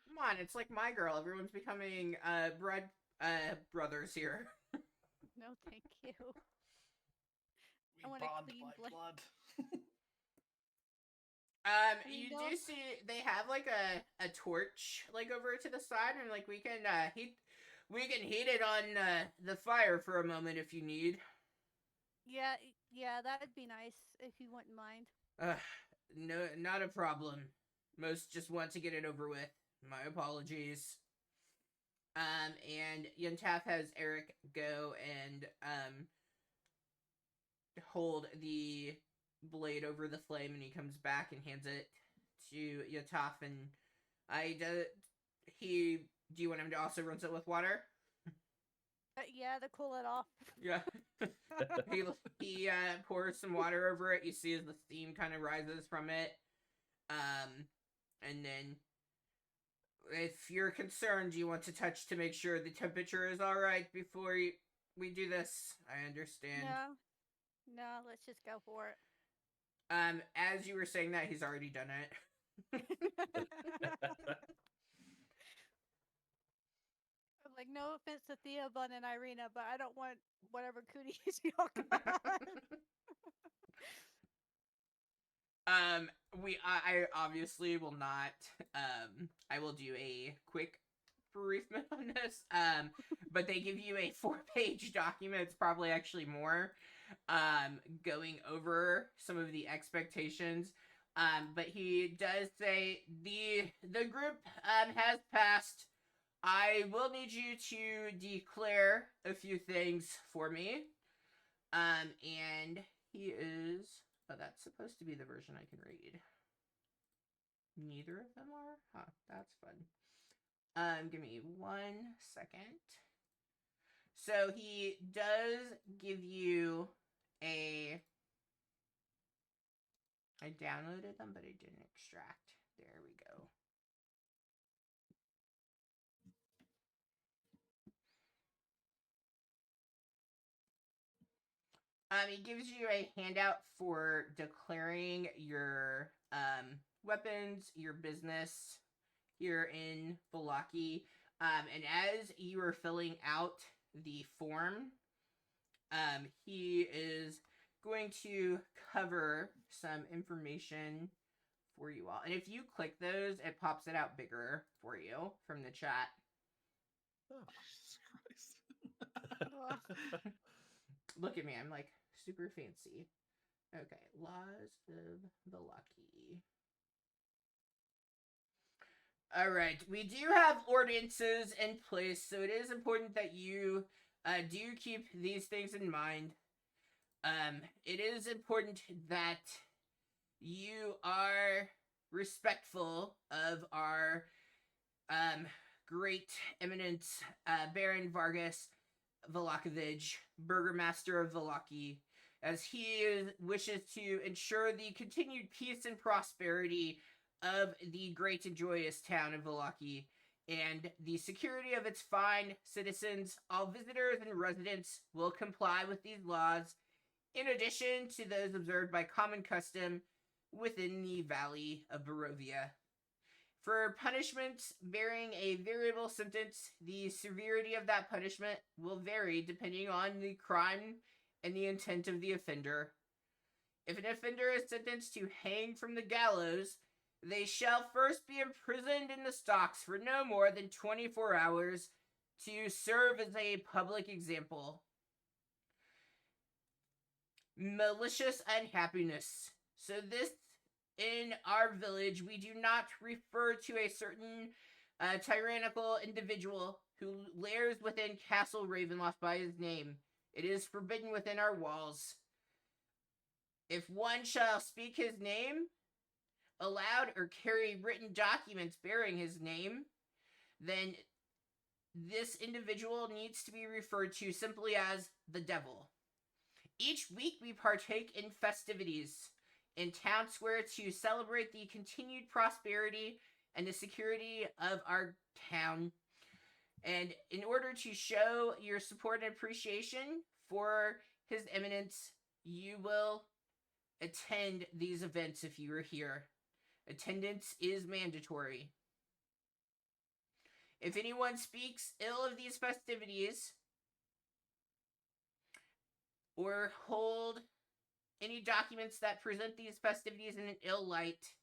Come on, it's like My Girl. Everyone's becoming brothers here. No, thank you. We I want a bond clean by blade. blood. You no. do see they have like a torch like over to the side, and like we can heat it on the fire for a moment if you need. Yeah, that'd be nice if you wouldn't mind. No, not a problem. Most just want to get it over with. My apologies. And Yuntaf has Eric go and hold the blade over the flame, and he comes back and hands it to Yuntaf, and do you want him to also rinse it with water? Yeah, to cool it off. Yeah. he pours some water over it. You see as the steam kind of rises from it. And then if you're concerned, you want to touch to make sure the temperature is all right before we do this. I understand. No, let's just go for it. As you were saying that, he's already done it. Like, no offense to Thea, Bun, and Irina, but I don't want whatever cooties y'all got. I obviously will not. I will do a quick bereavement on this. But they give you a 4-page document. It's probably actually more. Going over some of the expectations. But he does say the group has passed. I will need you to declare a few things for me. And he is. Oh, that's supposed to be the version I can read. Neither of them are? Huh, that's fun. Give me 1 second. So he does give you a... I downloaded them, but I didn't extract. There we go. He gives you a handout for declaring your weapons, your business here in Vallaki. And as you are filling out the form, he is going to cover some information for you all. And if you click those, it pops it out bigger for you from the chat. Oh, Jesus Christ. Look at me, I'm like super fancy. Okay, Laws of Vallaki. All right, we do have ordinances in place, so it is important that you do keep these things in mind. It is important that you are respectful of our great eminent Baron Vargas Valakovich, Burgomaster of Vallaki, as he wishes to ensure the continued peace and prosperity of the great and joyous town of Vallaki and the security of its fine citizens. All visitors and residents will comply with these laws, in addition to those observed by common custom within the Valley of Barovia. For punishments bearing a variable sentence, the severity of that punishment will vary depending on the crime and the intent of the offender. If an offender is sentenced to hang from the gallows, they shall first be imprisoned in the stocks for no more than 24 hours to serve as a public example. Malicious unhappiness. So this, in our village, we do not refer to a certain tyrannical individual who lairs within Castle Ravenloft by his name. It is forbidden within our walls. If one shall speak his name aloud or carry written documents bearing his name, then this individual needs to be referred to simply as the devil. Each week we partake in festivities in town square to celebrate the continued prosperity and the security of our town. And in order to show your support and appreciation for His Eminence, you will attend these events if you are here. Attendance is mandatory. If anyone speaks ill of these festivities or hold any documents that present these festivities in an ill light,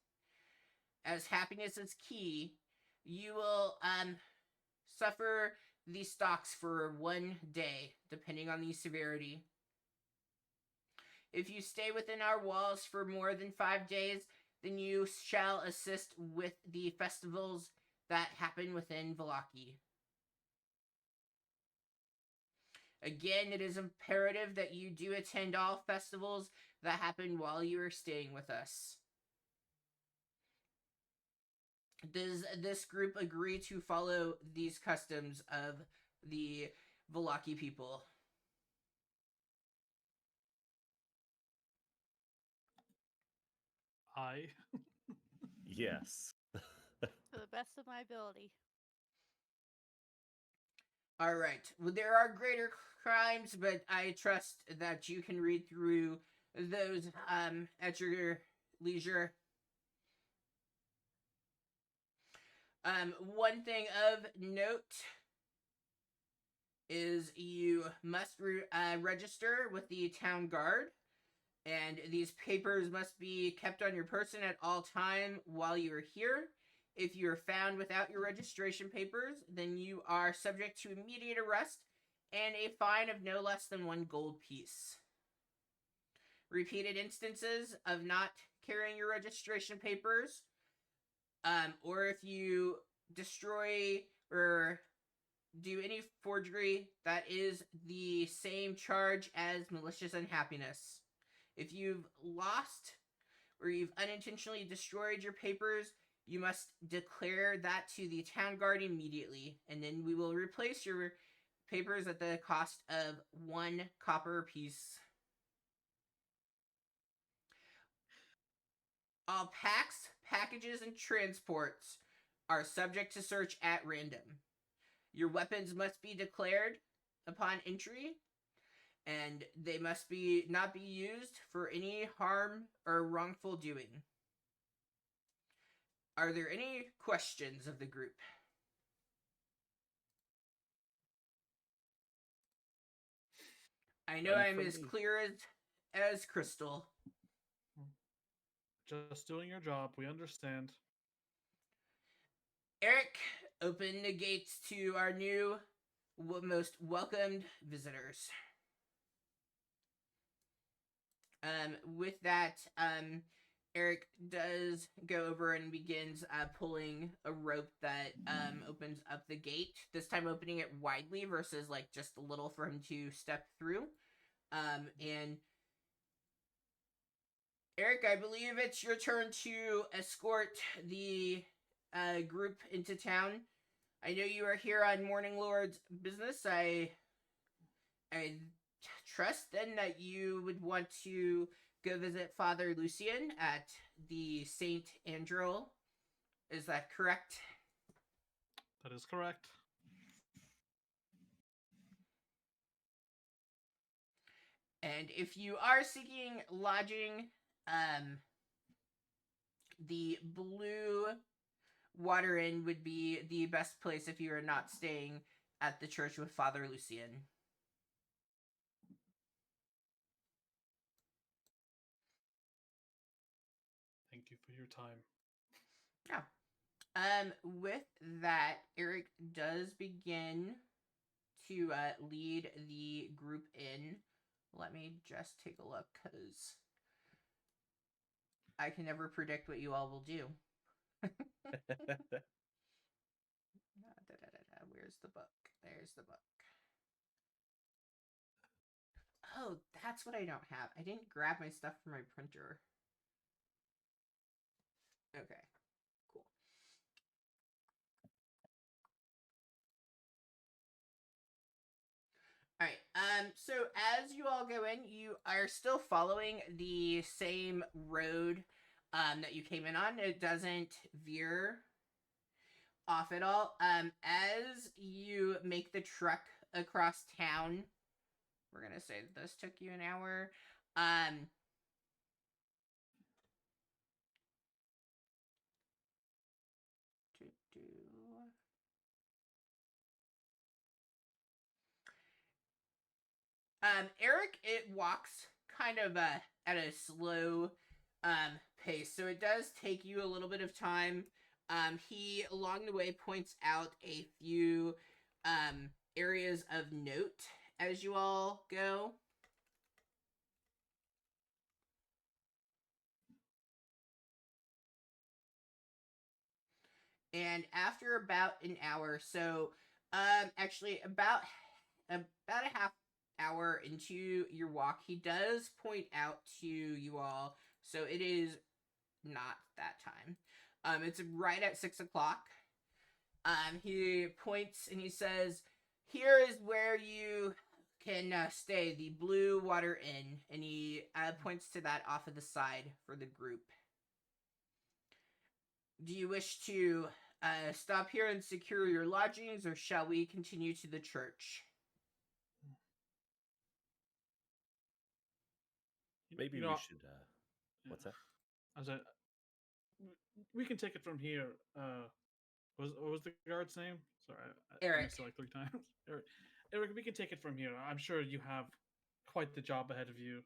as happiness is key, you will suffer the stocks for 1 day, depending on the severity. If you stay within our walls for more than 5 days, then you shall assist with the festivals that happen within Vallaki. Again, it is imperative that you do attend all festivals that happen while you are staying with us. Does this group agree to follow these customs of the Vallaki people? I. Yes. To the best of my ability. All right. Well, there are greater crimes, but I trust that you can read through those at your leisure. One thing of note is you must register with the town guard, and these papers must be kept on your person at all time while you are here. If you are found without your registration papers, then you are subject to immediate arrest and a fine of no less than 1 gold piece. Repeated instances of not carrying your registration papers, or if you destroy or do any forgery, that is the same charge as malicious unhappiness. If you've lost or you've unintentionally destroyed your papers, you must declare that to the town guard immediately, and then we will replace your papers at the cost of 1 copper apiece. All packs, packages, and transports are subject to search at random. Your weapons must be declared upon entry, and they must not be used for any harm or wrongful doing. Are there any questions of the group? I know None I'm from as me. clear as crystal. Just doing your job. We understand. Eric, open the gates to our new, most welcomed visitors. With that, Eric does go over and begins pulling a rope that opens up the gate. This time opening it widely versus like just a little for him to step through. And Eric, I believe it's your turn to escort the group into town. I know you are here on Morning Lord's business. I trust then that you would want to go visit Father Lucian at the St. Andrew. Is that correct? That is correct. And if you are seeking lodging, the blue Water Inn would be the best place if you are not staying at the church with Father Lucian. Thank you for your time. Yeah. With that, Eric does begin to lead the group in. Let me just take a look, because I can never predict what you all will do. Where's the book? There's the book. Oh, that's what I don't have. I didn't grab my stuff from my printer. Okay, cool. All right. So as you all go in, you are still following the same road that you came in on. It doesn't veer off at all. As you make the trek across town, we're gonna say that this took you an hour. Eric, it walks kind of at a slow pace, so it does take you a little bit of time. He along the way points out a few areas of note as you all go. And after about an hour, so actually about a half hour into your walk, he does point out to you all, so it is not that time. It's right at 6 o'clock. He points and he says, "Here is where you can stay, the Blue Water Inn," and he points to that off of the side for the group. Do you wish to stop here and secure your lodgings, or shall we continue to the church? Maybe we should. What's that? I was we can take it from here. What was the guard's name? Sorry, I Eric. missed it like 3 times. Eric, we can take it from here. I'm sure you have quite the job ahead of you.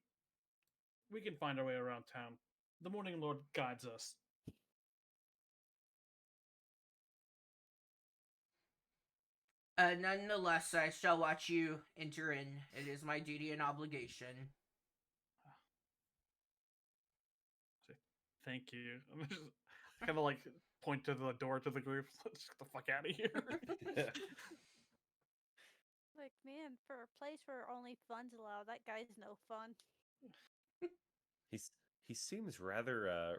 We can find our way around town. The Morning Lord guides us. Nonetheless, I shall watch you enter in. It is my duty and obligation. Thank you. I kind of like point to the door to the group. Let's get the fuck out of here. Like, man, for a place where only fun's allowed, that guy's no fun. He seems rather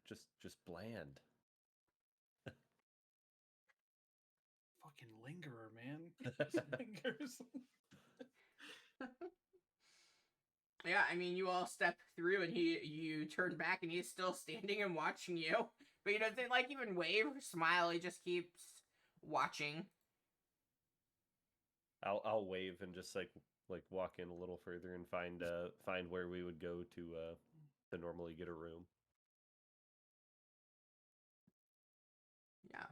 just bland. Fucking lingerer, man. Just lingers. Yeah, I mean, you all step through and you turn back and he's still standing and watching you. But he doesn't, like, even wave or smile. He just keeps watching. I'll wave and just like walk in a little further and find where we would go to normally get a room. Yeah.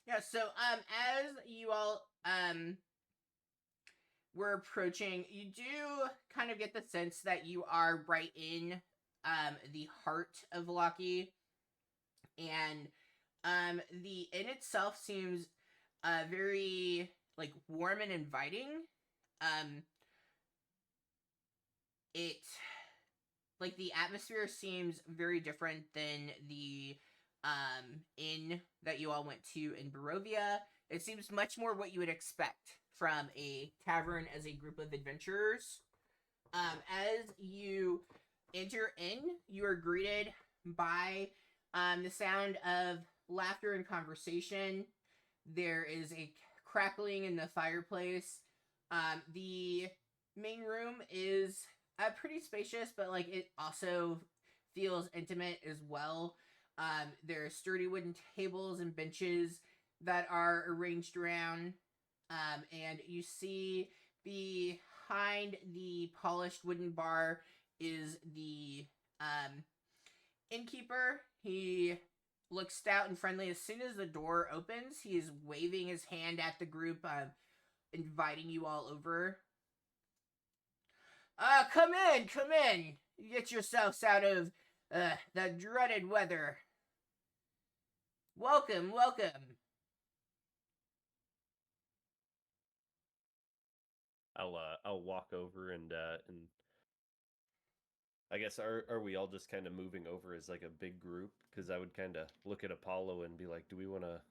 Yeah, so as you all were approaching, you do kind of get the sense that you are right in the heart of Vallaki, and the inn itself seems very like warm and inviting. It like the atmosphere seems very different than the inn that you all went to in Barovia. It seems much more what you would expect from a tavern as a group of adventurers. As you enter in, you are greeted by the sound of laughter and conversation. There is a crackling in the fireplace. The main room is pretty spacious, but like it also feels intimate as well. There are sturdy wooden tables and benches that are arranged around, and you see behind the polished wooden bar is the innkeeper. He looks stout and friendly. As soon as the door opens, he is waving his hand at the group, inviting you all over. Come in, come in. Get yourselves out of the dreaded weather. Welcome, welcome. I'll walk over and I guess are we all just kind of moving over as like a big group? Because I would kind of look at Apollo and be like, do we want to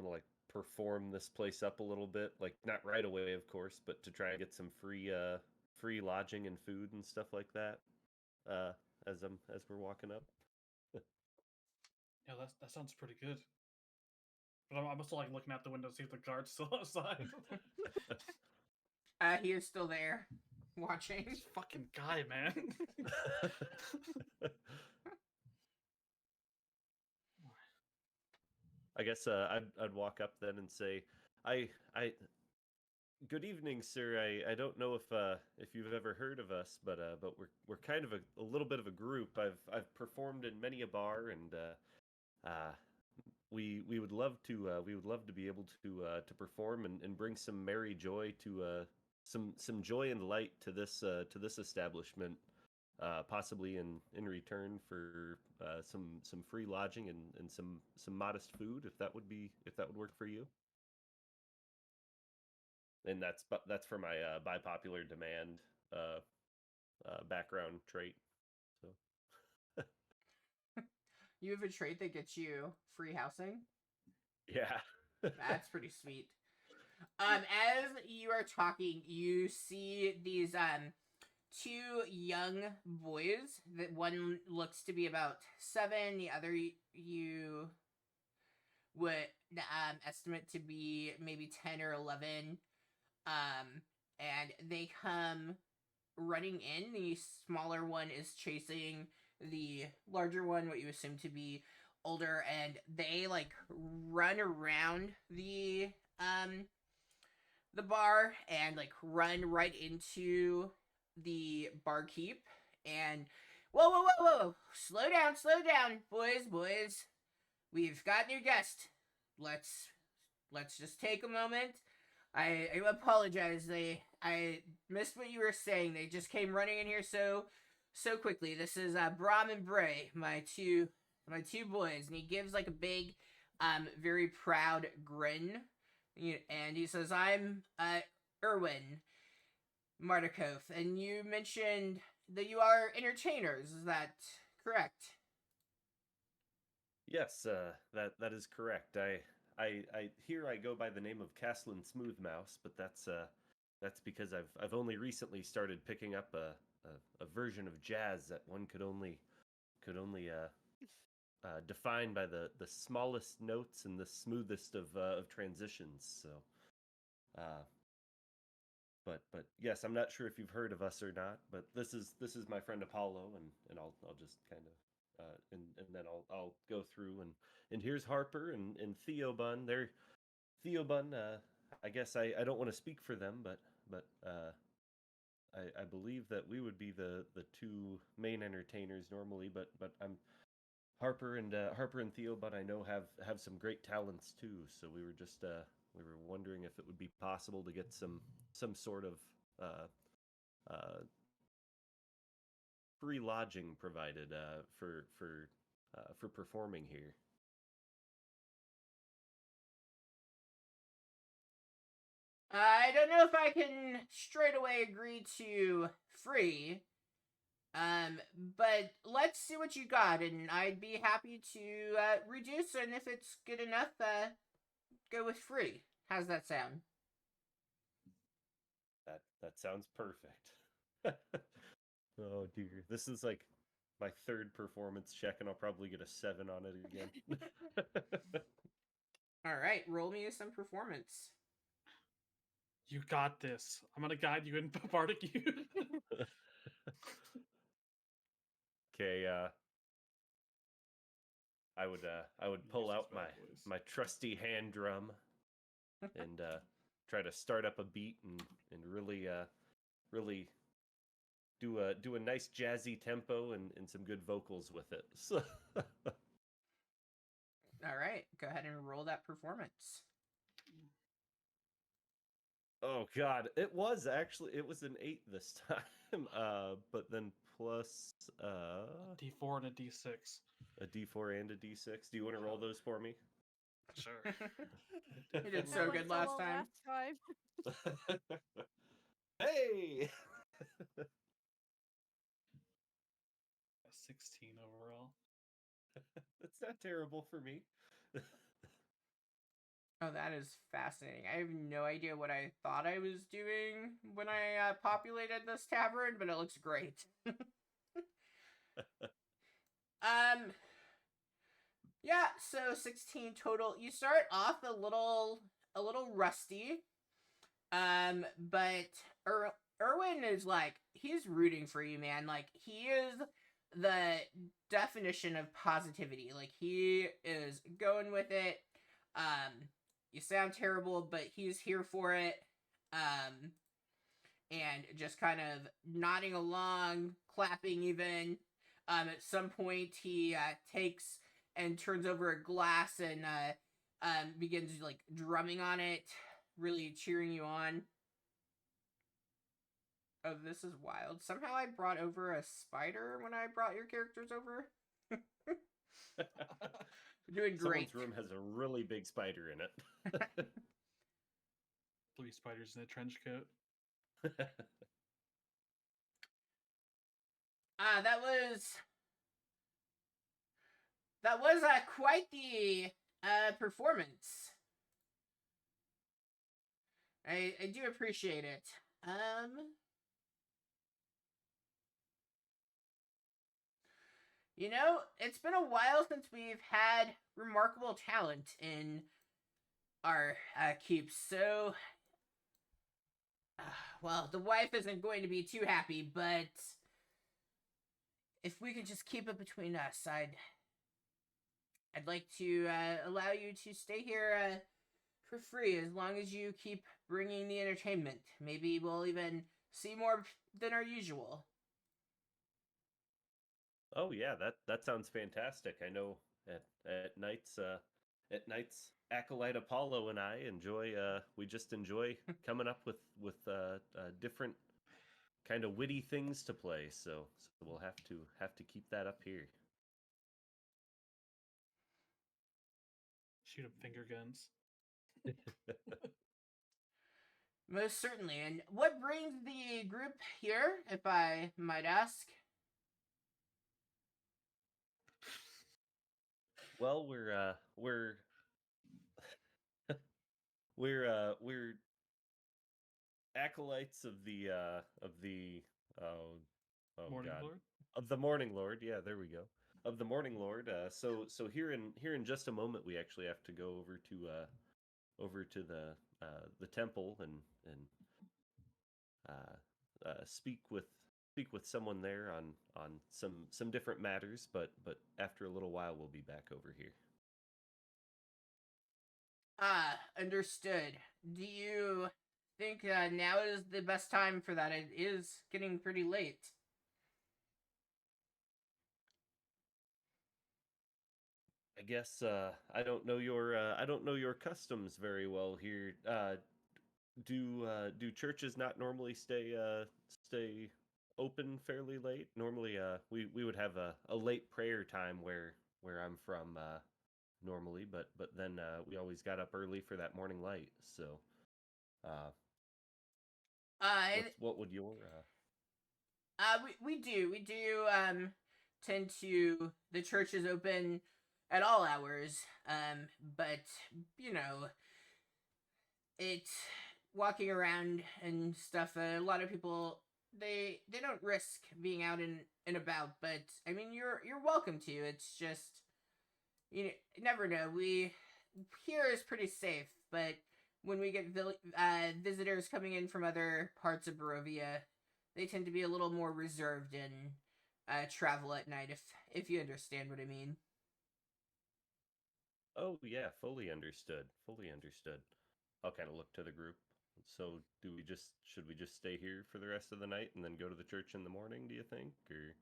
like perform this place up a little bit? Like not right away, of course, but to try and get some free lodging and food and stuff like that. As we're walking up. Yeah, that sounds pretty good. But I'm still like looking out the window to see if the guard's still outside. He is still there, watching. This fucking guy, man. I guess I'd walk up then and say, I good evening, sir. I don't know if you've ever heard of us, but we're kind of a little bit of a group. I've performed in many a bar, and we would love to be able to perform and bring some merry joy to some joy and light to this establishment. Possibly in return for some free lodging and some modest food, if that would work for you. And that's for my by popular demand background trait. So You have a trait that gets you free housing. yeah, That's pretty sweet. As you are talking, you see these two young boys. That one looks to be about 7. The other you would estimate to be maybe 10 or 11. And they come running in. The smaller one is chasing the larger one, what you assume to be older, and they like run around the bar and like run right into the barkeep. And whoa, slow down, boys, we've got new guest. Let's just take a moment. I apologize. I missed what you were saying. They just came running in here so quickly. This is Brom and Bray, my two boys, and he gives like a big, very proud grin, and he says, "I'm Erwin Mardikoff, and you mentioned that you are entertainers. Is that correct?" yes, that is correct. I here I go by the name of Caslin Smoothmouse, but that's because I've only recently started picking up a version of jazz that one could only define by the smallest notes and the smoothest of transitions. So, but yes, I'm not sure if you've heard of us or not, but this is my friend Apollo, and I'll just kind of and then I'll go through and here's Harper and Theobun. They're Theobun. I guess I don't want to speak for them, but I believe that we would be the two main entertainers normally, but I'm Harper and Theobun. I know have some great talents too. So we were just we were wondering if it would be possible to get some sort of free lodging provided for performing here. I don't know if I can straight away agree to free. But let's see what you got, and I'd be happy to reduce, and if it's good enough, go with free. How's that sound? That sounds perfect. Oh dear, this is like my third performance check, and I'll probably get a 7 on it again. All right, roll me some performance. You got this. I'm gonna guide you in barbecue. Okay, I would pull out my trusty hand drum and try to start up a beat and really do a nice jazzy tempo and some good vocals with it. So All right, go ahead and roll that performance. oh god, it was an 8 this time. But then plus D4 and a D6. a D4 and a D6. Do you want to roll those for me? Sure. You did That so went good last well time. last time. Hey! 16 overall. That's not terrible for me. Oh, that is fascinating. I have no idea what I thought I was doing when I populated this tavern, but it looks great. Yeah, so 16 total. You start off a little rusty. But Erwin is like, he's rooting for you, man. Like, he is the definition of positivity. Like, he is going with it. You sound terrible, but he's here for it. And just kind of nodding along, clapping even. At some point, he takes and turns over a glass and begins like drumming on it, really cheering you on. Oh, this is wild. Somehow I brought over a spider when I brought your characters over. Doing great. Someone's room has a really big spider in it. 3 spiders in a trench coat. That was quite the performance. I do appreciate it. You know, it's been a while since we've had remarkable talent in our keeps, so well, the wife isn't going to be too happy, but if we could just keep it between us, I'd like to allow you to stay here for free as long as you keep bringing the entertainment. Maybe we'll even see more than our usual. Oh yeah, that sounds fantastic. I know at nights Acolyte Apollo and I enjoy we just enjoy coming up with different kind of witty things to play. So we'll have to keep that up here. Shoot 'em finger guns. Most certainly. And what brings the group here, if I might ask? Well, we're acolytes of the oh Morning god Lord. of the Morning Lord. Yeah, there we go. Of the Morning Lord. So here in just a moment we actually have to go over to the temple and speak with someone there on some different matters. But after a little while we'll be back over here. Ah, understood. Do you think now is the best time for that? It is getting pretty late. I guess I don't know your customs very well here. Do churches not normally stay open fairly late? Normally, we would have a late prayer time where I'm from normally, but then we always got up early for that morning light. So, what would your we do tend to, the church is open at all hours. But you know, it's walking around and stuff. A lot of people, they don't risk being out and about. But I mean, you're welcome to. It's just, you never know. We here is pretty safe, but when we get visitors coming in from other parts of Barovia, they tend to be a little more reserved and travel at night. If you understand what I mean. Oh yeah, fully understood. Fully understood. I'll kind of look to the group. So should we just stay here for the rest of the night and then go to the church in the morning, do you think? Or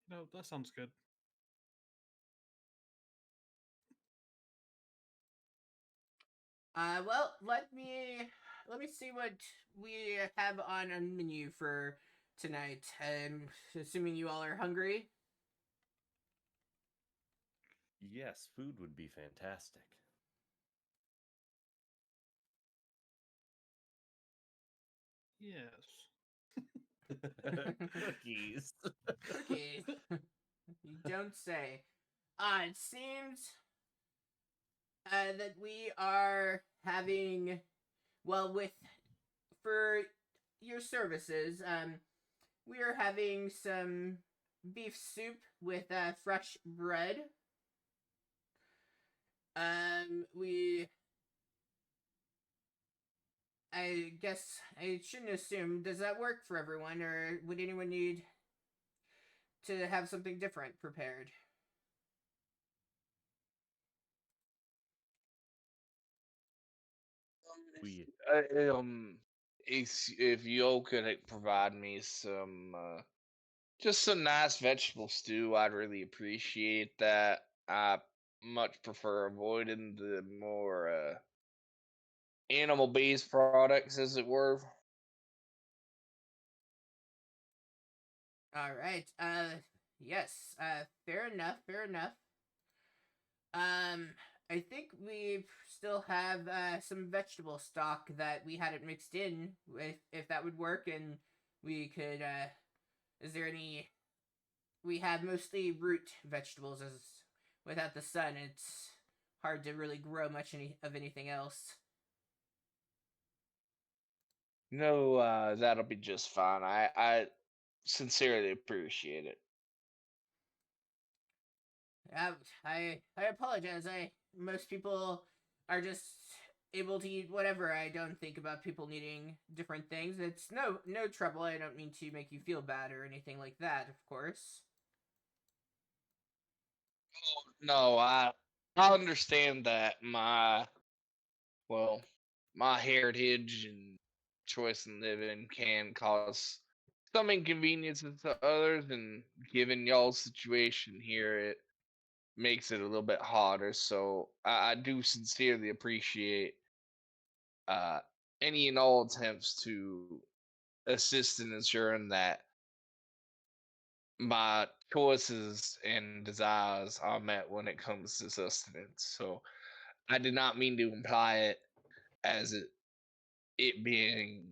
No, that sounds good. Well, let me see what we have on a menu for tonight. Assuming you all are hungry. yes, food would be fantastic. Yes. Cookies. Cookies. You don't say. It seems that we are having, well, with for your services, we are having some beef soup with fresh bread. We I guess I shouldn't assume. Does that work for everyone, or would anyone need to have something different prepared? We If you could provide me some just some nice vegetable stew, I'd really appreciate that. I much prefer avoiding the more animal based products, as it were. All right. Yes. Fair enough. Fair enough. Um, I think we still have some vegetable stock that we hadn't mixed in. If that would work, and we could. Is there any? We have mostly root vegetables, as without the sun, it's hard to really grow much of anything else. No, that'll be just fine. I sincerely appreciate it. I apologize. Most people are just able to eat whatever. I don't think about people needing different things. It's no trouble. I don't mean to make you feel bad or anything like that, of course. No, I understand that my heritage and choice in living can cause some inconveniences to others, and given y'all's situation here, it makes it a little bit harder. So I do sincerely appreciate uh, any and all attempts to assist in ensuring that my choices and desires are met when it comes to sustenance. So I did not mean to imply it as it being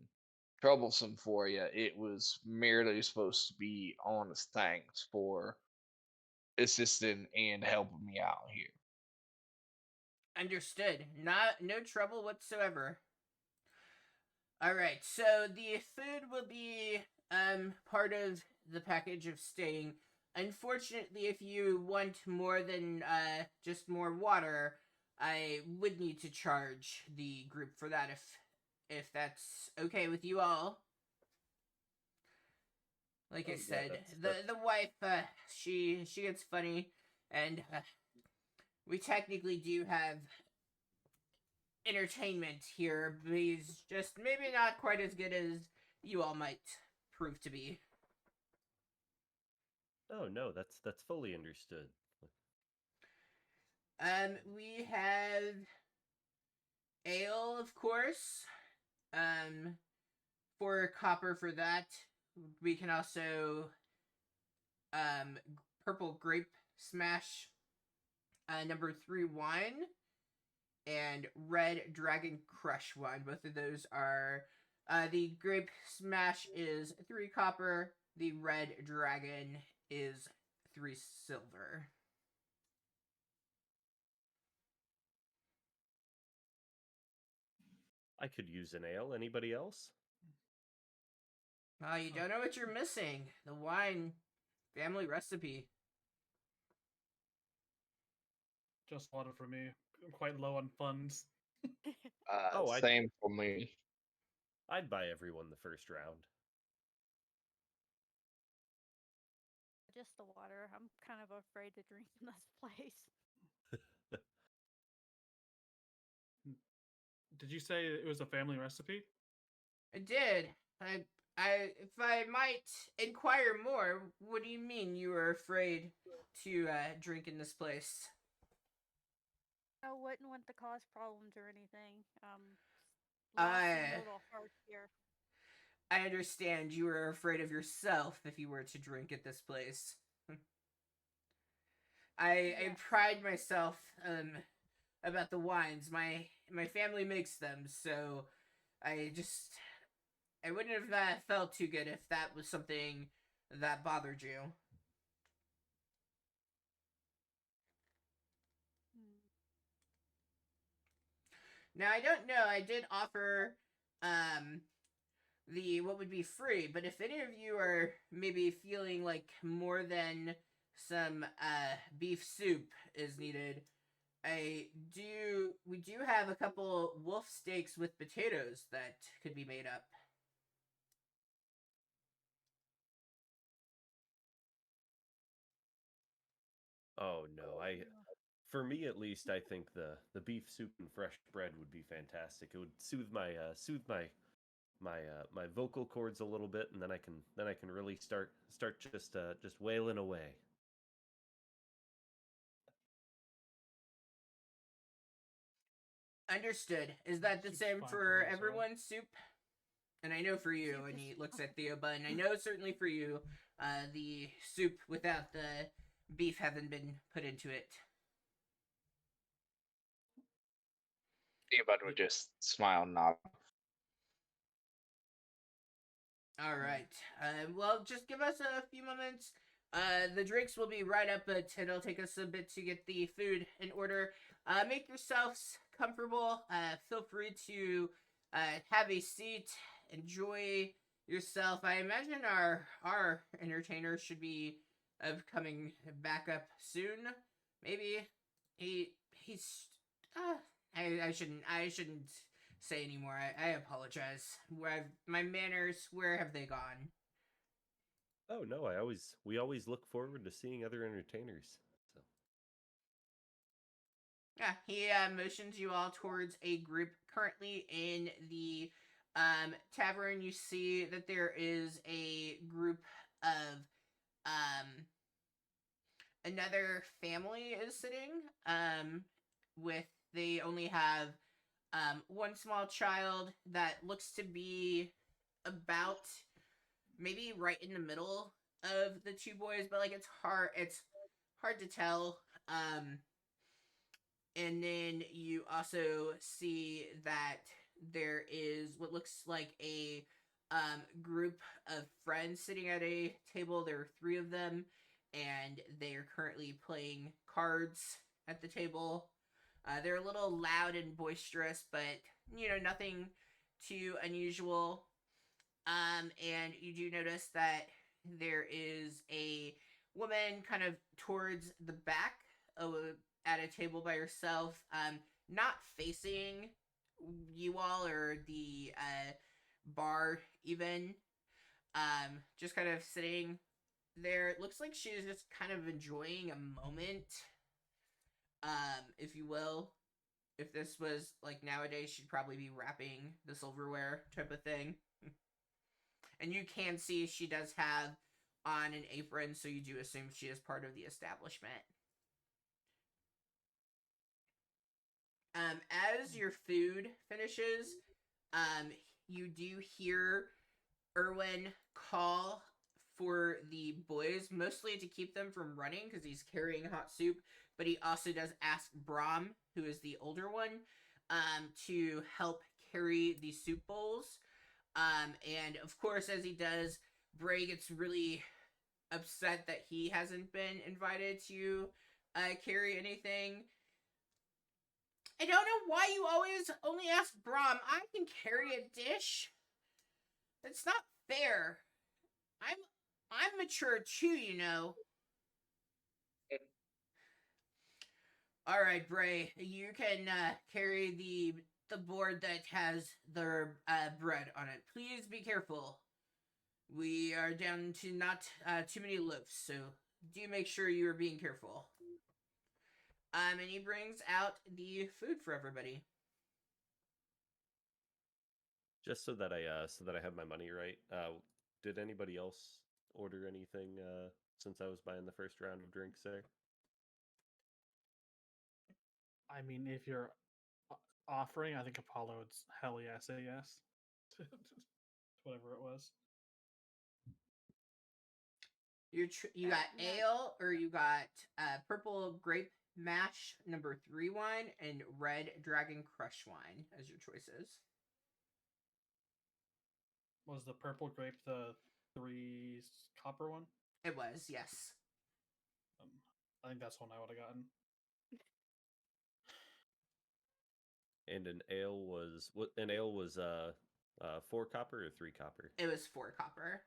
troublesome for you. It was merely supposed to be honest thanks for assisting and helping me out here. Understood. No trouble whatsoever. All right. So the food will be part of the package of staying. Unfortunately, if you want more than just more water, I would need to charge the group for that if that's okay with you all. Like I Oh, yeah, said, that's the wife she gets funny, and we technically do have entertainment here, but he's just maybe not quite as good as you all might prove to be. oh no, that's fully understood. We have ale, of course. For copper for that. We can also purple grape smash number 3 wine and red dragon crush wine. Both of those are the grape smash is 3 copper. The red dragon is 3 silver. I could use an ale. Anybody else? Oh, you don't know what you're missing. The wine family recipe. Just water for me. I'm quite low on funds. Oh, Same for me. I'd buy everyone the first round. Just the water. I'm kind of afraid to drink in this place. Did you say it was a family recipe? I did. If I might inquire more, what do you mean you were afraid to drink in this place? I wouldn't want to cause problems or anything. Lost seems a I little harsh here. I understand you were afraid of yourself if you were to drink at this place. I Yes. pride myself about the wines. My family makes them, so I just I wouldn't have felt too good if that was something that bothered you. Hmm. Now I don't know. I did offer um the what would be free, but if any of you are maybe feeling like more than some beef soup is needed, we do have a couple wolf steaks with potatoes that could be made up. Oh no, for me at least, I think the beef soup and fresh bread would be fantastic. It would soothe my vocal cords a little bit, and then I can really start just wailing away. Understood. Is that the Soup's same fine for me as well. everyone? Soup? And I know for you, Soup and is he looks at Theoba, and I know certainly for you, the soup without the beef having been put into it. Theobald would just smile and nod. All right. Well, just give us a few moments. The drinks will be right up, but it'll take us a bit to get the food in order. Make yourselves comfortable. Feel free to have a seat. Enjoy yourself. I imagine our entertainer should be coming back up soon. Maybe he's. I shouldn't say anymore. I apologize. My manners, where have they gone? Oh no, we always look forward to seeing other entertainers. So Yeah, he motions you all towards a group currently in the tavern. You see that there is a group of um, another family is sitting with they only have one small child that looks to be about maybe right in the middle of the two boys, but like it's hard to tell. And then you also see that there is what looks like a group of friends sitting at a table. There are three of them, and they are currently playing cards at the table. They're a little loud and boisterous, but nothing too unusual. And you do notice that there is a woman kind of towards the back of at a table by herself, not facing you all or the bar even, just kind of sitting there. It looks like she's just kind of enjoying a moment, if you will. If this was like nowadays, she'd probably be wrapping the silverware type of thing. And you can see she does have on an apron, so you do assume she is part of the establishment. As your food finishes, you do hear Erwin call for the boys, mostly to keep them from running because he's carrying hot soup, but he also does ask Brom, who is the older one, to help carry the soup bowls. And of course, as he does, Bray gets really upset that he hasn't been invited to carry anything. I don't know why you always only ask Brom. I can carry a dish. It's not fair. I'm mature too, you know. All right, Bray, you can carry the board that has the bread on it. Please be careful. We are down to not too many loaves, so do make sure you are being careful. And he brings out the food for everybody. Just so that I have my money right. Did anybody else order anything since I was buying the first round of drinks there? I mean, if you're offering, I think Apollo would hell yes say yes. Whatever it was. You got ale, or you got purple grape mash number 3 wine and red dragon crush wine as your choices. Was the purple grape the 3 copper one? It was, yes. I think that's one I would have gotten. And an ale was 4 copper or 3 copper? It was 4 copper.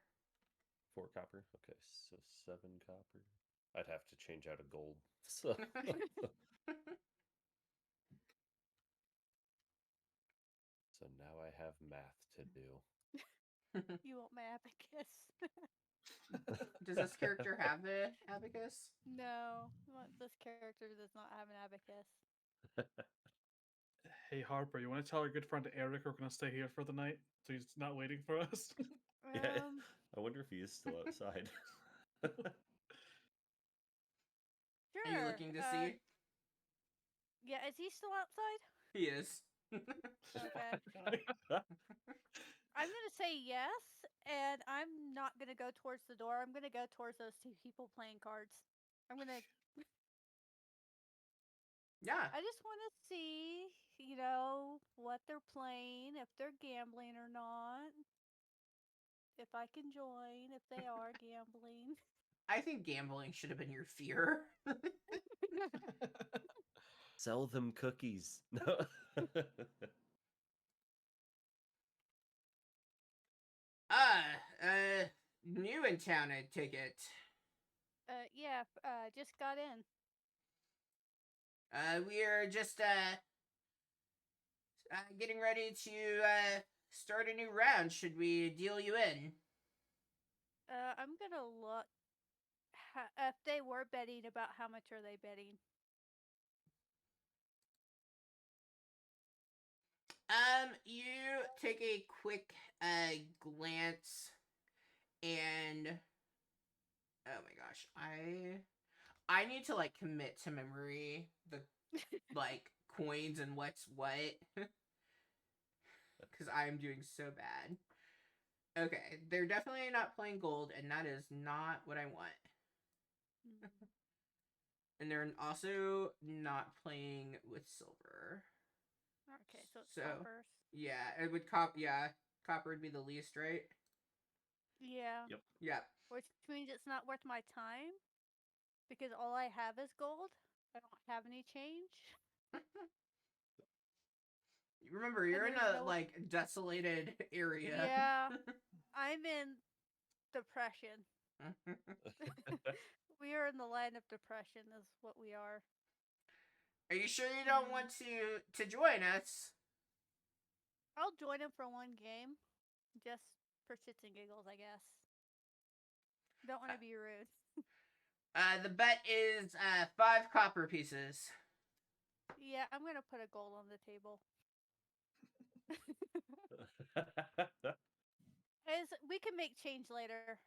4 copper. Okay, so 7 copper. I'd have to change out a gold. So so now I have math to do. You want my abacus? Does this character have the abacus? No, this character does not have an abacus. Hey Harper, you want to tell our good friend Eric we're gonna stay here for the night, so he's not waiting for us? Yeah, Um, I wonder if he is still outside. sure. Are you looking to see? Yeah, is he still outside? He is. Okay. I'm gonna say yes, and I'm not gonna go towards the door. I'm gonna go towards those 2 people playing cards. I'm gonna. Yeah. I just want to see, you know, what they're playing, if they're gambling or not, if I can join, if they are gambling. I think gambling should have been your fear. Sell them cookies. No. New in town, I take it. Yeah, just got in. We are just getting ready to start a new round. Should we deal you in? I'm gonna look. If they were betting, about how much are they betting? You take a quick glance, and oh my gosh, I need to like commit to memory the like coins and what's what, because I am doing so bad. Okay, they're definitely not playing gold, and that is not what I want. Mm. And they're also not playing with silver. Okay, so it's So, coppers. Yeah, it would copper would be the least, right? Yeah. Yep. Yep. Which means it's not worth my time because all I have is gold. I don't have any change. Remember, you're in there's a no- like desolated area. Yeah. I'm in depression. We are in the line of depression, is what we are. Are you sure you don't want to join us? I'll join him for one game, just for shits and giggles, I guess. Don't want to be rude. The bet is 5 copper pieces. Yeah, I'm gonna put a gold on the table. We can make change later.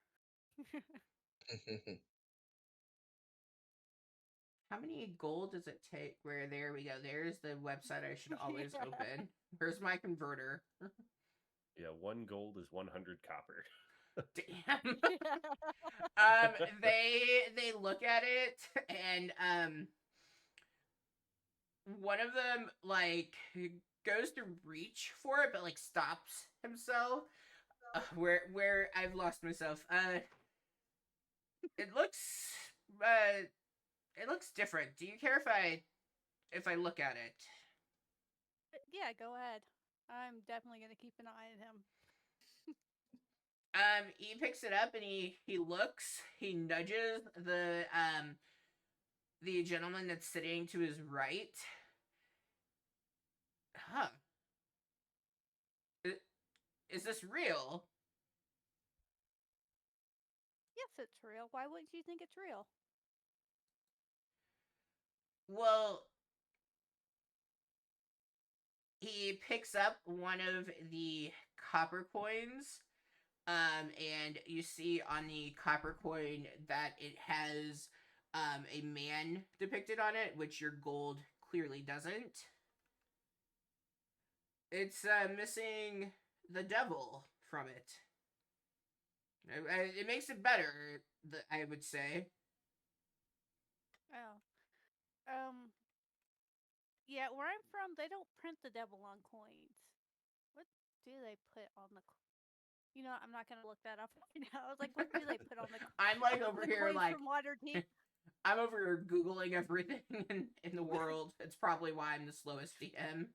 How many gold does it take? Where there we go. There's the website I should always Yeah. open. Where's my converter? Yeah, 1 gold is 100 copper. Damn. Yeah. They look at it, and one of them like goes to reach for it, but like stops himself. Where I've lost myself. It looks it looks different. Do you care if I look at it? Yeah, go ahead. I'm definitely gonna keep an eye on him. He picks it up and he looks. He nudges the gentleman that's sitting to his right. Huh. Is this real? Yes, it's real. Why wouldn't you think it's real? Well, he picks up one of the copper coins. And you see on the copper coin that it has a man depicted on it, which your gold clearly doesn't. It's missing the devil from it. It makes it better, I would say. Oh. Yeah, where I'm from, they don't print the devil on coins. What do they put on the? You know, I'm not gonna look that up right now. I was like, what do they put on the? I'm like over the here, coins like from Waterdeep. I'm over here googling everything in the world. It's probably why I'm the slowest DM.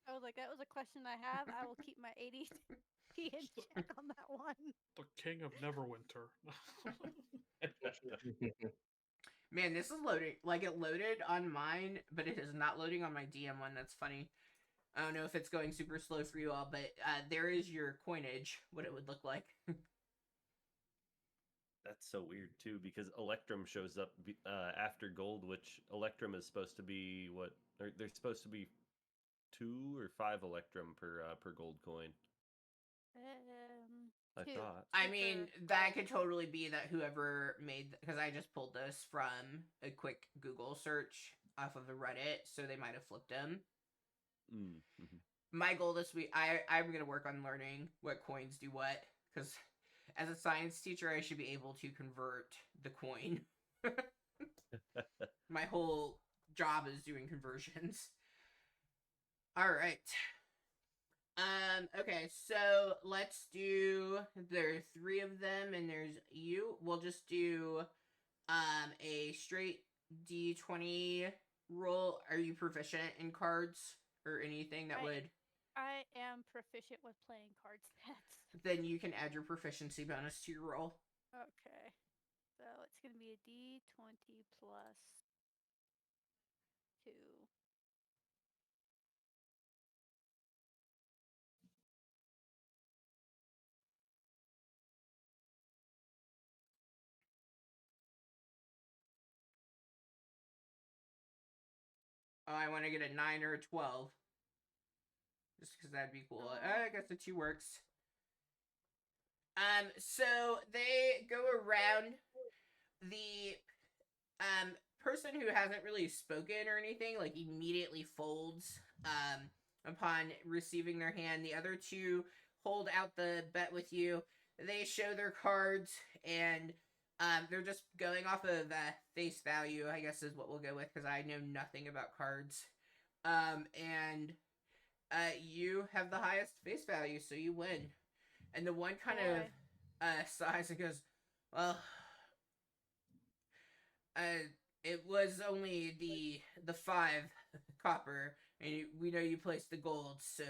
I was like, that was a question I have. I will keep my ADP in check on that one. The King of Neverwinter. Man, this is loading. Like, it loaded on mine, but it is not loading on my DM one. That's funny. I don't know if it's going super slow for you all, but there is your coinage, what it would look like. That's so weird too, because Electrum shows up after gold, which Electrum is supposed to be what? There's supposed to be 2 or 5 Electrum per gold coin. I Two. thought. I Two mean, for that gold. could totally be that whoever made, because I just pulled this from a quick Google search off of the Reddit, so they might have flipped them. Mm-hmm. My goal this week, I'm going to work on learning what coins do what, because as a science teacher, I should be able to convert the coin. My whole job is doing conversions. All right. Okay, so let's do, there are 3 of them and there's you. We'll just do a straight D20 roll. Are you proficient in cards or anything that would? I am proficient with playing card sets. Then you can add your proficiency bonus to your roll. Okay. So it's going to be a D20 plus 2. Oh, I want to get a 9 or a 12. Just because that'd be cool. I guess the 2 works. So they go around the person who hasn't really spoken or anything, like, immediately folds upon receiving their hand. The other 2 hold out the bet with you. They show their cards, and they're just going off of face value, I guess is what we'll go with, because I know nothing about cards. And you have the highest face value, so you win. And the one kind of sighs and goes, well, it was only the 5 copper, and we know you placed the gold, so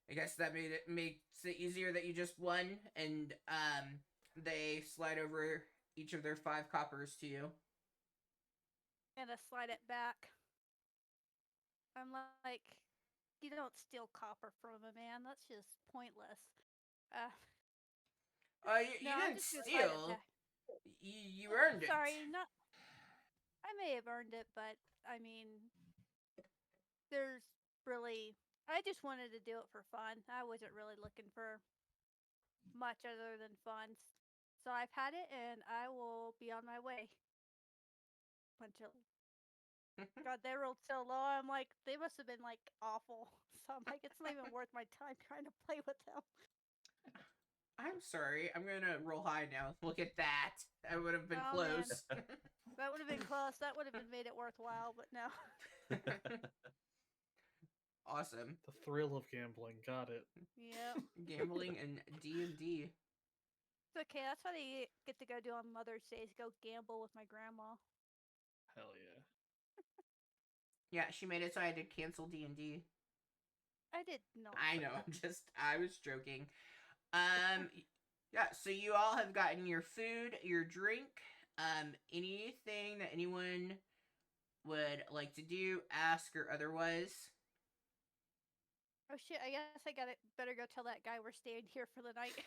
I guess that makes it easier that you just won. And they slide over each of their 5 coppers to you. And I slide it back. I'm like, you don't steal copper from a man. That's just pointless. You no, I'm didn't just gonna slide it steal. back. You earned it. Sorry, not. I may have earned it, but I mean, there's really. I just wanted to do it for fun. I wasn't really looking for much other than fun. So I've had it, and I will be on my way. Bunch of. God, they rolled so low. I'm like, they must have been like awful. So I'm like, it's not even worth my time trying to play with them. I'm sorry. I'm gonna roll high now. Look at that. I would have been Oh, close. That would have been close. That would have made it worthwhile, but no. Awesome. The thrill of gambling. Got it. Yep. Gambling and D&D. It's okay. That's what I get to go do on Mother's Day is go gamble with my grandma. Hell yeah. Yeah, she made it so I had to cancel D&D. I did not. I know. I was joking. Yeah, so you all have gotten your food, your drink, anything that anyone would like to do, ask, or otherwise. Oh shit! I guess I better go tell that guy we're staying here for the night.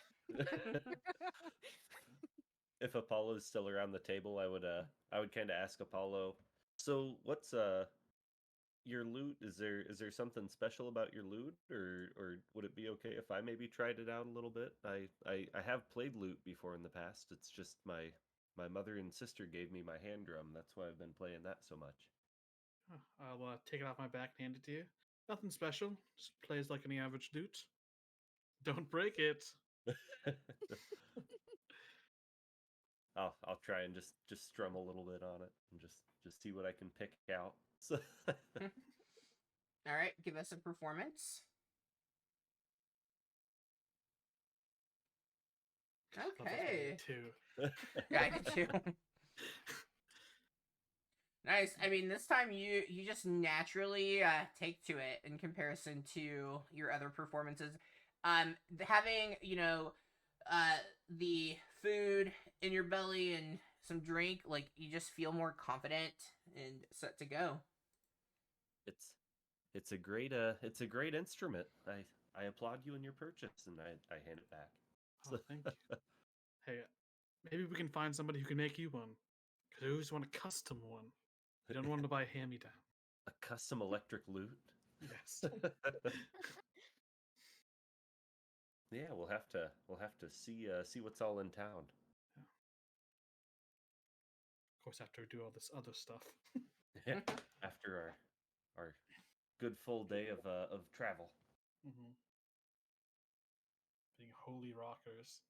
If Apollo's still around the table, I would kind of ask Apollo. So what's your loot, is there something special about your loot, or would it be okay if I maybe tried it out a little bit? I have played loot before in the past. It's just my mother and sister gave me my hand drum. That's why I've been playing that so much. I'll take it off my back and hand it to you. Nothing special. Just plays like any average dude. Don't break it. I'll try and just strum a little bit on it and just see what I can pick out. So All right, give us a performance. Oh, that's gonna be Okay. 2. Yeah, I did too. Nice. I mean, this time you just naturally take to it in comparison to your other performances. Having the food in your belly and some drink, like you just feel more confident and set to go. it's a great instrument. I applaud you in your purchase, and I hand it back. Oh, thank you. Hey, maybe we can find somebody who can make you one. Because I always want a custom one. I don't want to buy a hand-me-down. A custom electric lute. Yes. Yeah, we'll have to see what's all in town. Of course, after we do all this other stuff. After our good full day of travel. Mm-hmm. Being holy rockers.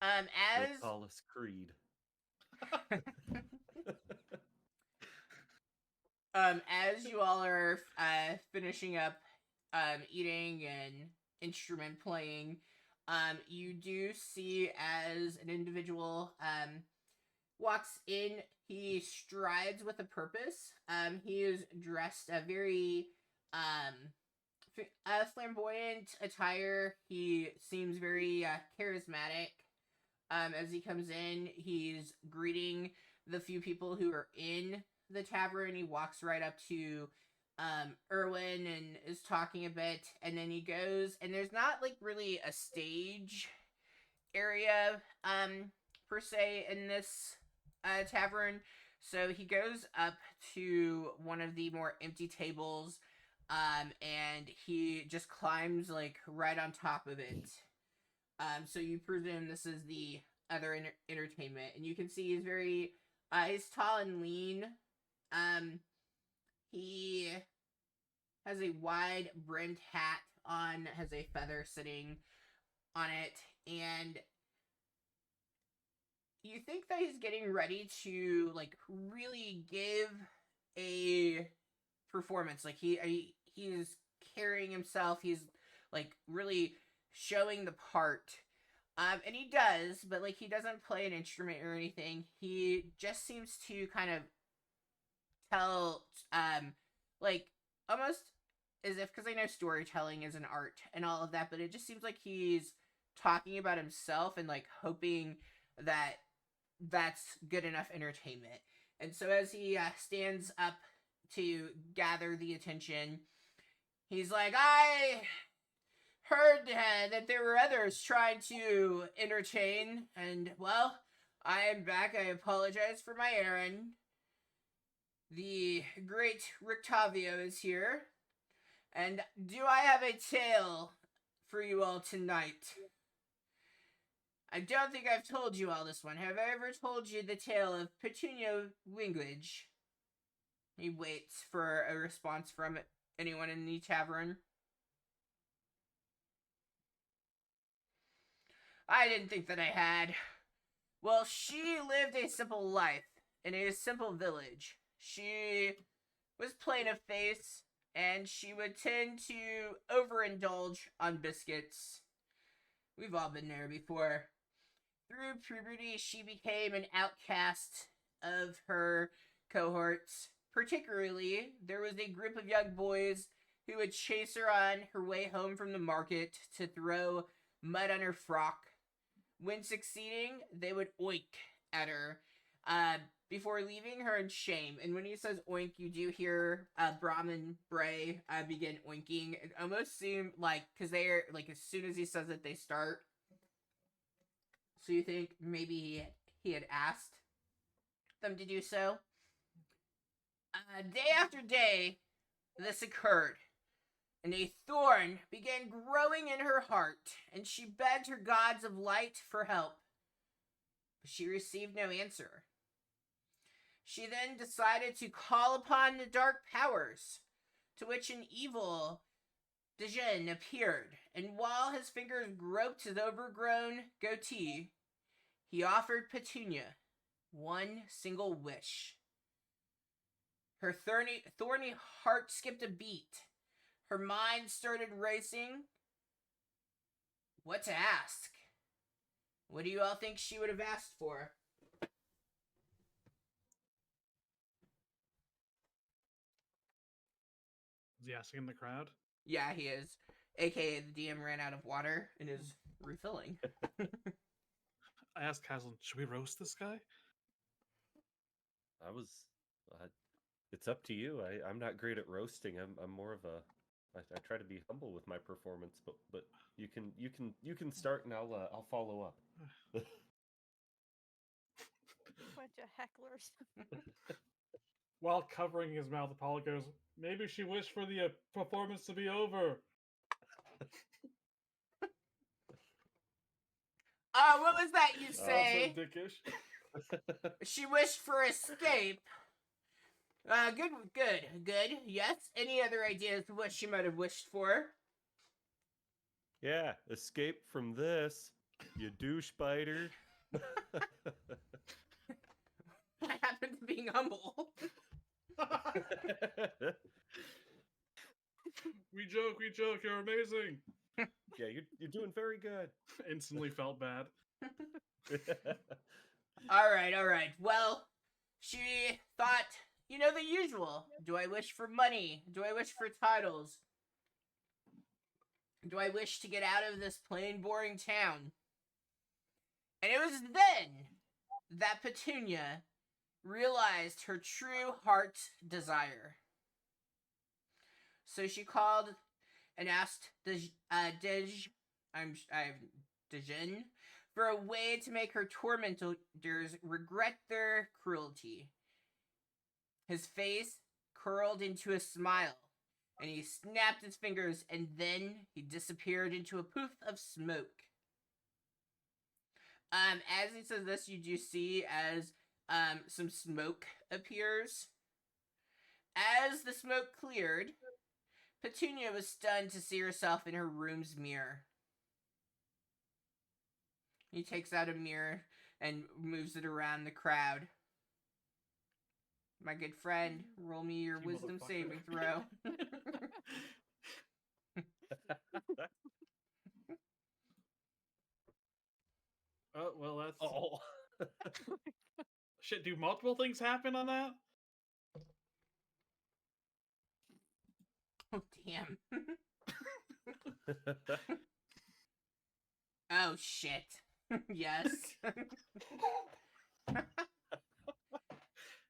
We'll As call us Creed. as you all are finishing up eating and instrument playing, you do see as an individual walks in. He strides with a purpose. He is dressed a very flamboyant attire. He seems very charismatic. As he comes in, he's greeting the few people who are in the tavern. He walks right up to Erwin and is talking a bit, and then he goes, and there's not like really a stage area per se in this tavern. So he goes up to one of the more empty tables, and he just climbs like right on top of it. So you presume this is the other entertainment, and you can see he's very, he's tall and lean. He has a wide brimmed hat on, has a feather sitting on it, and you think that he's getting ready to like really give a performance. Like he's carrying himself. He's like really showing the part. And he does, but like he doesn't play an instrument or anything. He just seems to kind of tell, like almost as if, because I know storytelling is an art and all of that, but it just seems like he's talking about himself and like hoping that that's good enough entertainment. And so as he stands up to gather the attention, he's like, I heard that there were others trying to entertain, and well, I am back. I apologize for my errand. The great Rictavio is here, and do I have a tale for you all tonight? I don't think I've told you all this one. Have I ever told you the tale of Petunia Wingage? He waits for a response from anyone in the tavern. I didn't think that I had. Well, she lived a simple life in a simple village. She was plain of face, and she would tend to overindulge on biscuits. We've all been there before. Through puberty, she became an outcast of her cohorts. Particularly, there was a group of young boys who would chase her on her way home from the market to throw mud on her frock. When succeeding, they would oink at her before leaving her in shame. And when he says oink, you do hear Brahmin Bray begin oinking. It almost seemed like, because they're, like, as soon as he says it, they start. So you think maybe he had asked them to do so? Day after day, this occurred, and a thorn began growing in her heart, and she begged her gods of light for help, but she received no answer. She then decided to call upon the dark powers, to which an evil Djinn appeared, and while his fingers groped his overgrown goatee, he offered Petunia one single wish. Her thorny heart skipped a beat. Her mind started racing. What to ask? What do you all think she would have asked for? Is he asking in the crowd? Yeah, he is. AKA the DM ran out of water and is refilling. I asked Haslin, should we roast this guy? I was. It's up to you. I'm not great at roasting. I'm more of a. I try to be humble with my performance, but you can start and I'll follow up. Bunch of hecklers. While covering his mouth, Apollo goes, maybe she wished for the performance to be over. What was that you say? So dickish. She wished for escape. Good. Yes. Any other ideas of what she might have wished for? Yeah, escape from this, you douche biter. What happened to being humble? We joke, you're amazing. Yeah, you're doing very good. Instantly felt bad. All right. Well, she thought, the usual. Do I wish for money? Do I wish for titles? Do I wish to get out of this plain, boring town? And it was then that Petunia realized her true heart's desire. So she called and asked Djinn for a way to make her tormentors regret their cruelty. His face curled into a smile, and he snapped his fingers, and then he disappeared into a poof of smoke. As he says this, you do see as some smoke appears. As the smoke cleared, Petunia was stunned to see herself in her room's mirror. He takes out a mirror and moves it around the crowd. My good friend, roll me your You wisdom motherfucker. saving throw. Oh, well, that's... Oh. Shit, do multiple things happen on that? Oh, damn. Oh, shit. Yes.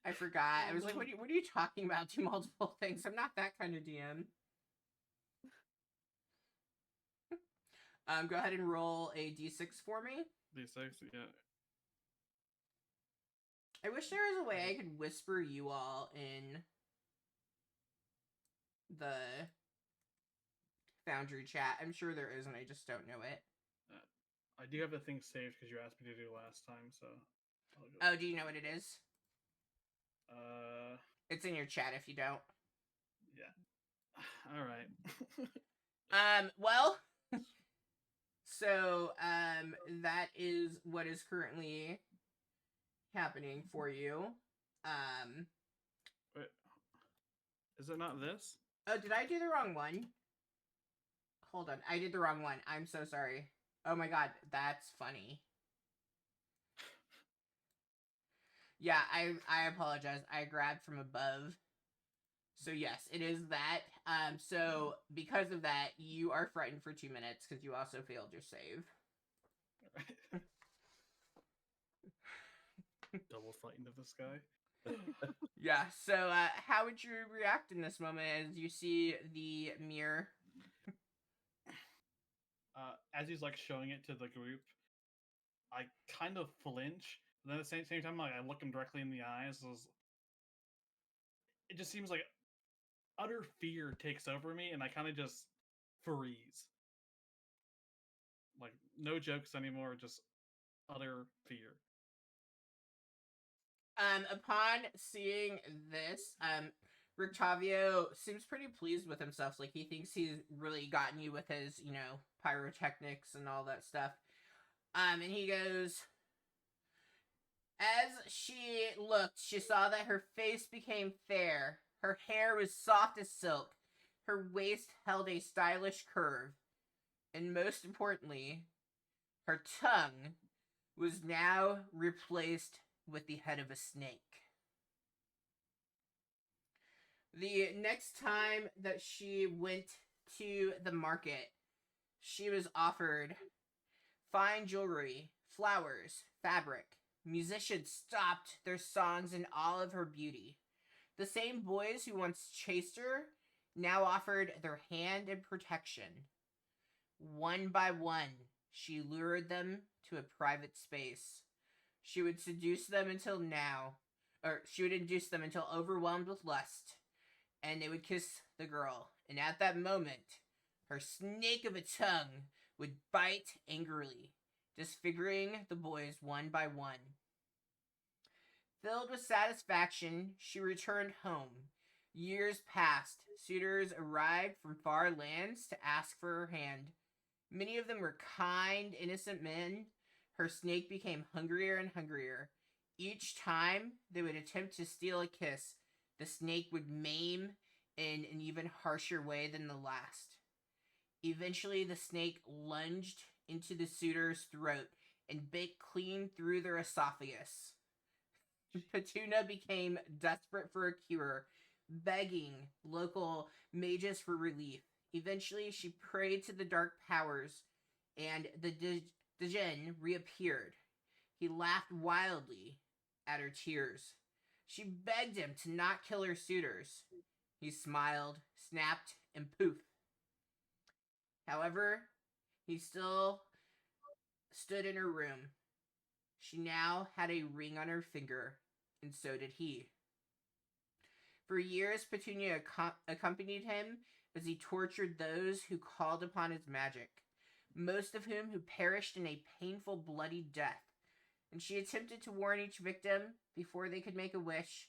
I forgot. I was like, what are you talking about? Do multiple things. I'm not that kind of DM. Go ahead and roll a d6 for me. D6, yeah. I wish there was a way I could whisper you all in the Foundry chat. I'm sure there is, and I just don't know it. I do have the thing saved because you asked me to do last time, so... I'll go. Oh, do you know what it is? Uh... It's in your chat if you don't. Yeah. Alright. Well... So, that is what is currently happening for you. Wait. Is it not this? Oh, did I do the wrong one? Hold on, I did the wrong one. I'm so sorry. Oh my god, that's funny. Yeah, I apologize. I grabbed from above. So yes, it is that. So because of that, you are frightened for 2 minutes because you also failed your save. Alright. Double frightened of this guy. Yeah, so how would you react in this moment as you see the mirror? As he's like showing it to the group, I kind of flinch. And then at the same time, like I look him directly in the eyes. it just seems like utter fear takes over me, and I kind of just freeze. Like, no jokes anymore, just utter fear. Upon seeing this, Rictavio seems pretty pleased with himself. Like, he thinks he's really gotten you with his, pyrotechnics and all that stuff. And he goes, as she looked, she saw that her face became fair. Her hair was soft as silk. Her waist held a stylish curve. And most importantly, her tongue was now replaced with the head of a snake. The next time that she went to the market, she was offered fine jewelry, flowers, fabric. Musicians stopped their songs in awe of her beauty. The same boys who once chased her now offered their hand and protection. One by one, she lured them to a private space. She would induce them until overwhelmed with lust, and they would kiss the girl. And at that moment, her snake of a tongue would bite angrily, disfiguring the boys one by one. Filled with satisfaction, she returned home. Years passed. Suitors arrived from far lands to ask for her hand. Many of them were kind, innocent men. Her snake became hungrier and hungrier. Each time they would attempt to steal a kiss, the snake would maim in an even harsher way than the last. Eventually, the snake lunged into the suitor's throat and bit clean through their esophagus. Petunia became desperate for a cure, begging local mages for relief. Eventually, she prayed to the dark powers, and the djinn reappeared. He laughed wildly at her tears. She begged him to not kill her suitors. He smiled, snapped, and poof. However, he still stood in her room. She now had a ring on her finger, and so did he. For years, Petunia accompanied him as he tortured those who called upon his magic, most of whom who perished in a painful, bloody death. And she attempted to warn each victim before they could make a wish,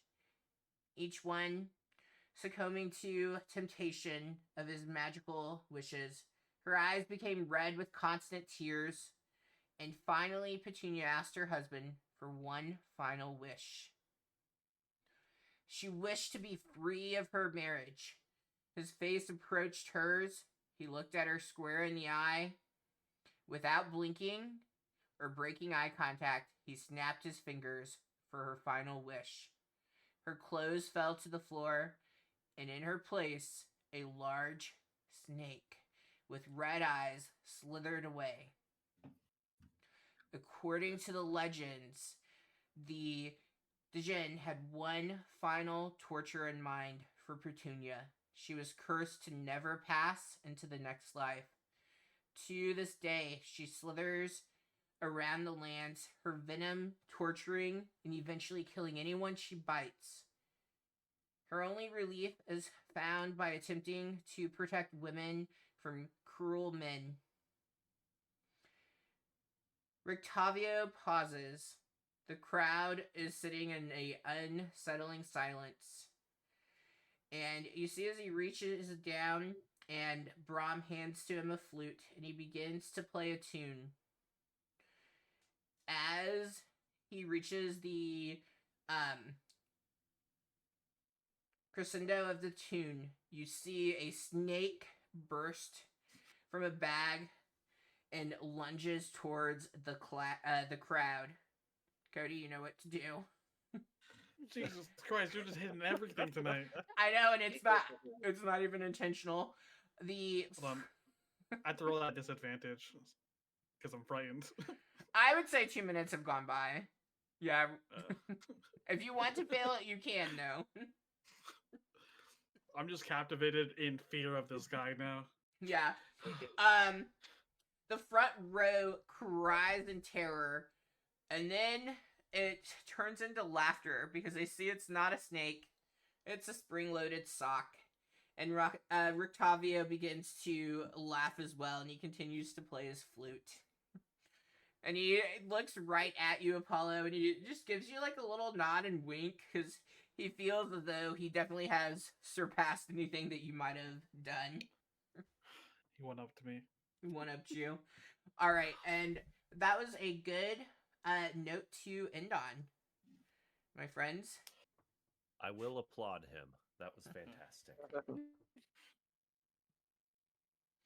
each one succumbing to temptation of his magical wishes. Her eyes became red with constant tears, and finally Petunia asked her husband for one final wish. She wished to be free of her marriage. His face approached hers. He looked at her square in the eye. Without blinking or breaking eye contact, he snapped his fingers for her final wish. Her clothes fell to the floor, and in her place, a large snake with red eyes slithered away. According to the legends, the djinn had one final torture in mind for Petunia. She was cursed to never pass into the next life. To this day, she slithers around the lands, her venom torturing and eventually killing anyone she bites. Her only relief is found by attempting to protect women from cruel men. Rictavio pauses. The crowd is sitting in an unsettling silence. And you see as he reaches down and Brahm hands to him a flute and he begins to play a tune. As he reaches the crescendo of the tune, you see a snake burst from a bag and lunges towards the crowd. Cody, you know what to do. Jesus Christ, you're just hitting everything tonight. I know, and it's not even intentional. Hold on. I have to roll at disadvantage because I'm frightened. I would say 2 minutes have gone by. Yeah. If you want to fail it, you can, though. I'm just captivated in fear of this guy now. Yeah. The front row cries in terror, and then it turns into laughter because they see it's not a snake, It's a spring-loaded sock. And Rictavio begins to laugh as well, and he continues to play his flute. And he looks right at you, Apollo, and he just gives you like a little nod and wink because he feels as though he definitely has surpassed anything that you might have done. He went up to me. He one-upped you. All right, and that was a good note to end on, my friends. I will applaud him. That was fantastic.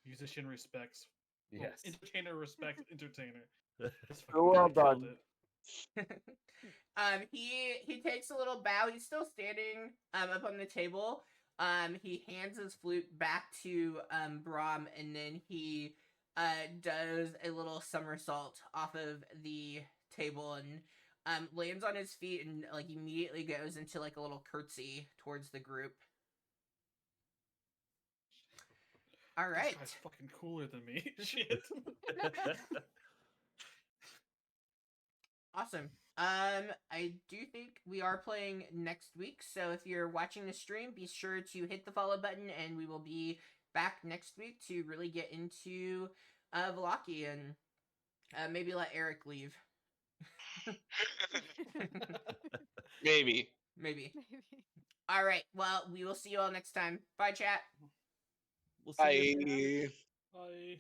Musician respects. Well, Yes. entertainer respects entertainer. This So fucking well guy killed done. it. He takes a little bow. He's still standing up on the table. He hands his flute back to Brahm, and then he does a little somersault off of the table and lands on his feet and like immediately goes into like a little curtsy towards the group. All right. This guy's fucking cooler than me. Shit. Awesome. I do think we are playing next week, so if you're watching the stream, be sure to hit the follow button, and we will be back next week to really get into Vallaki and maybe let Eric leave. Maybe. Maybe. Maybe. All right. Well, we will see you all next time. Bye, chat. We'll see you. Bye. Bye.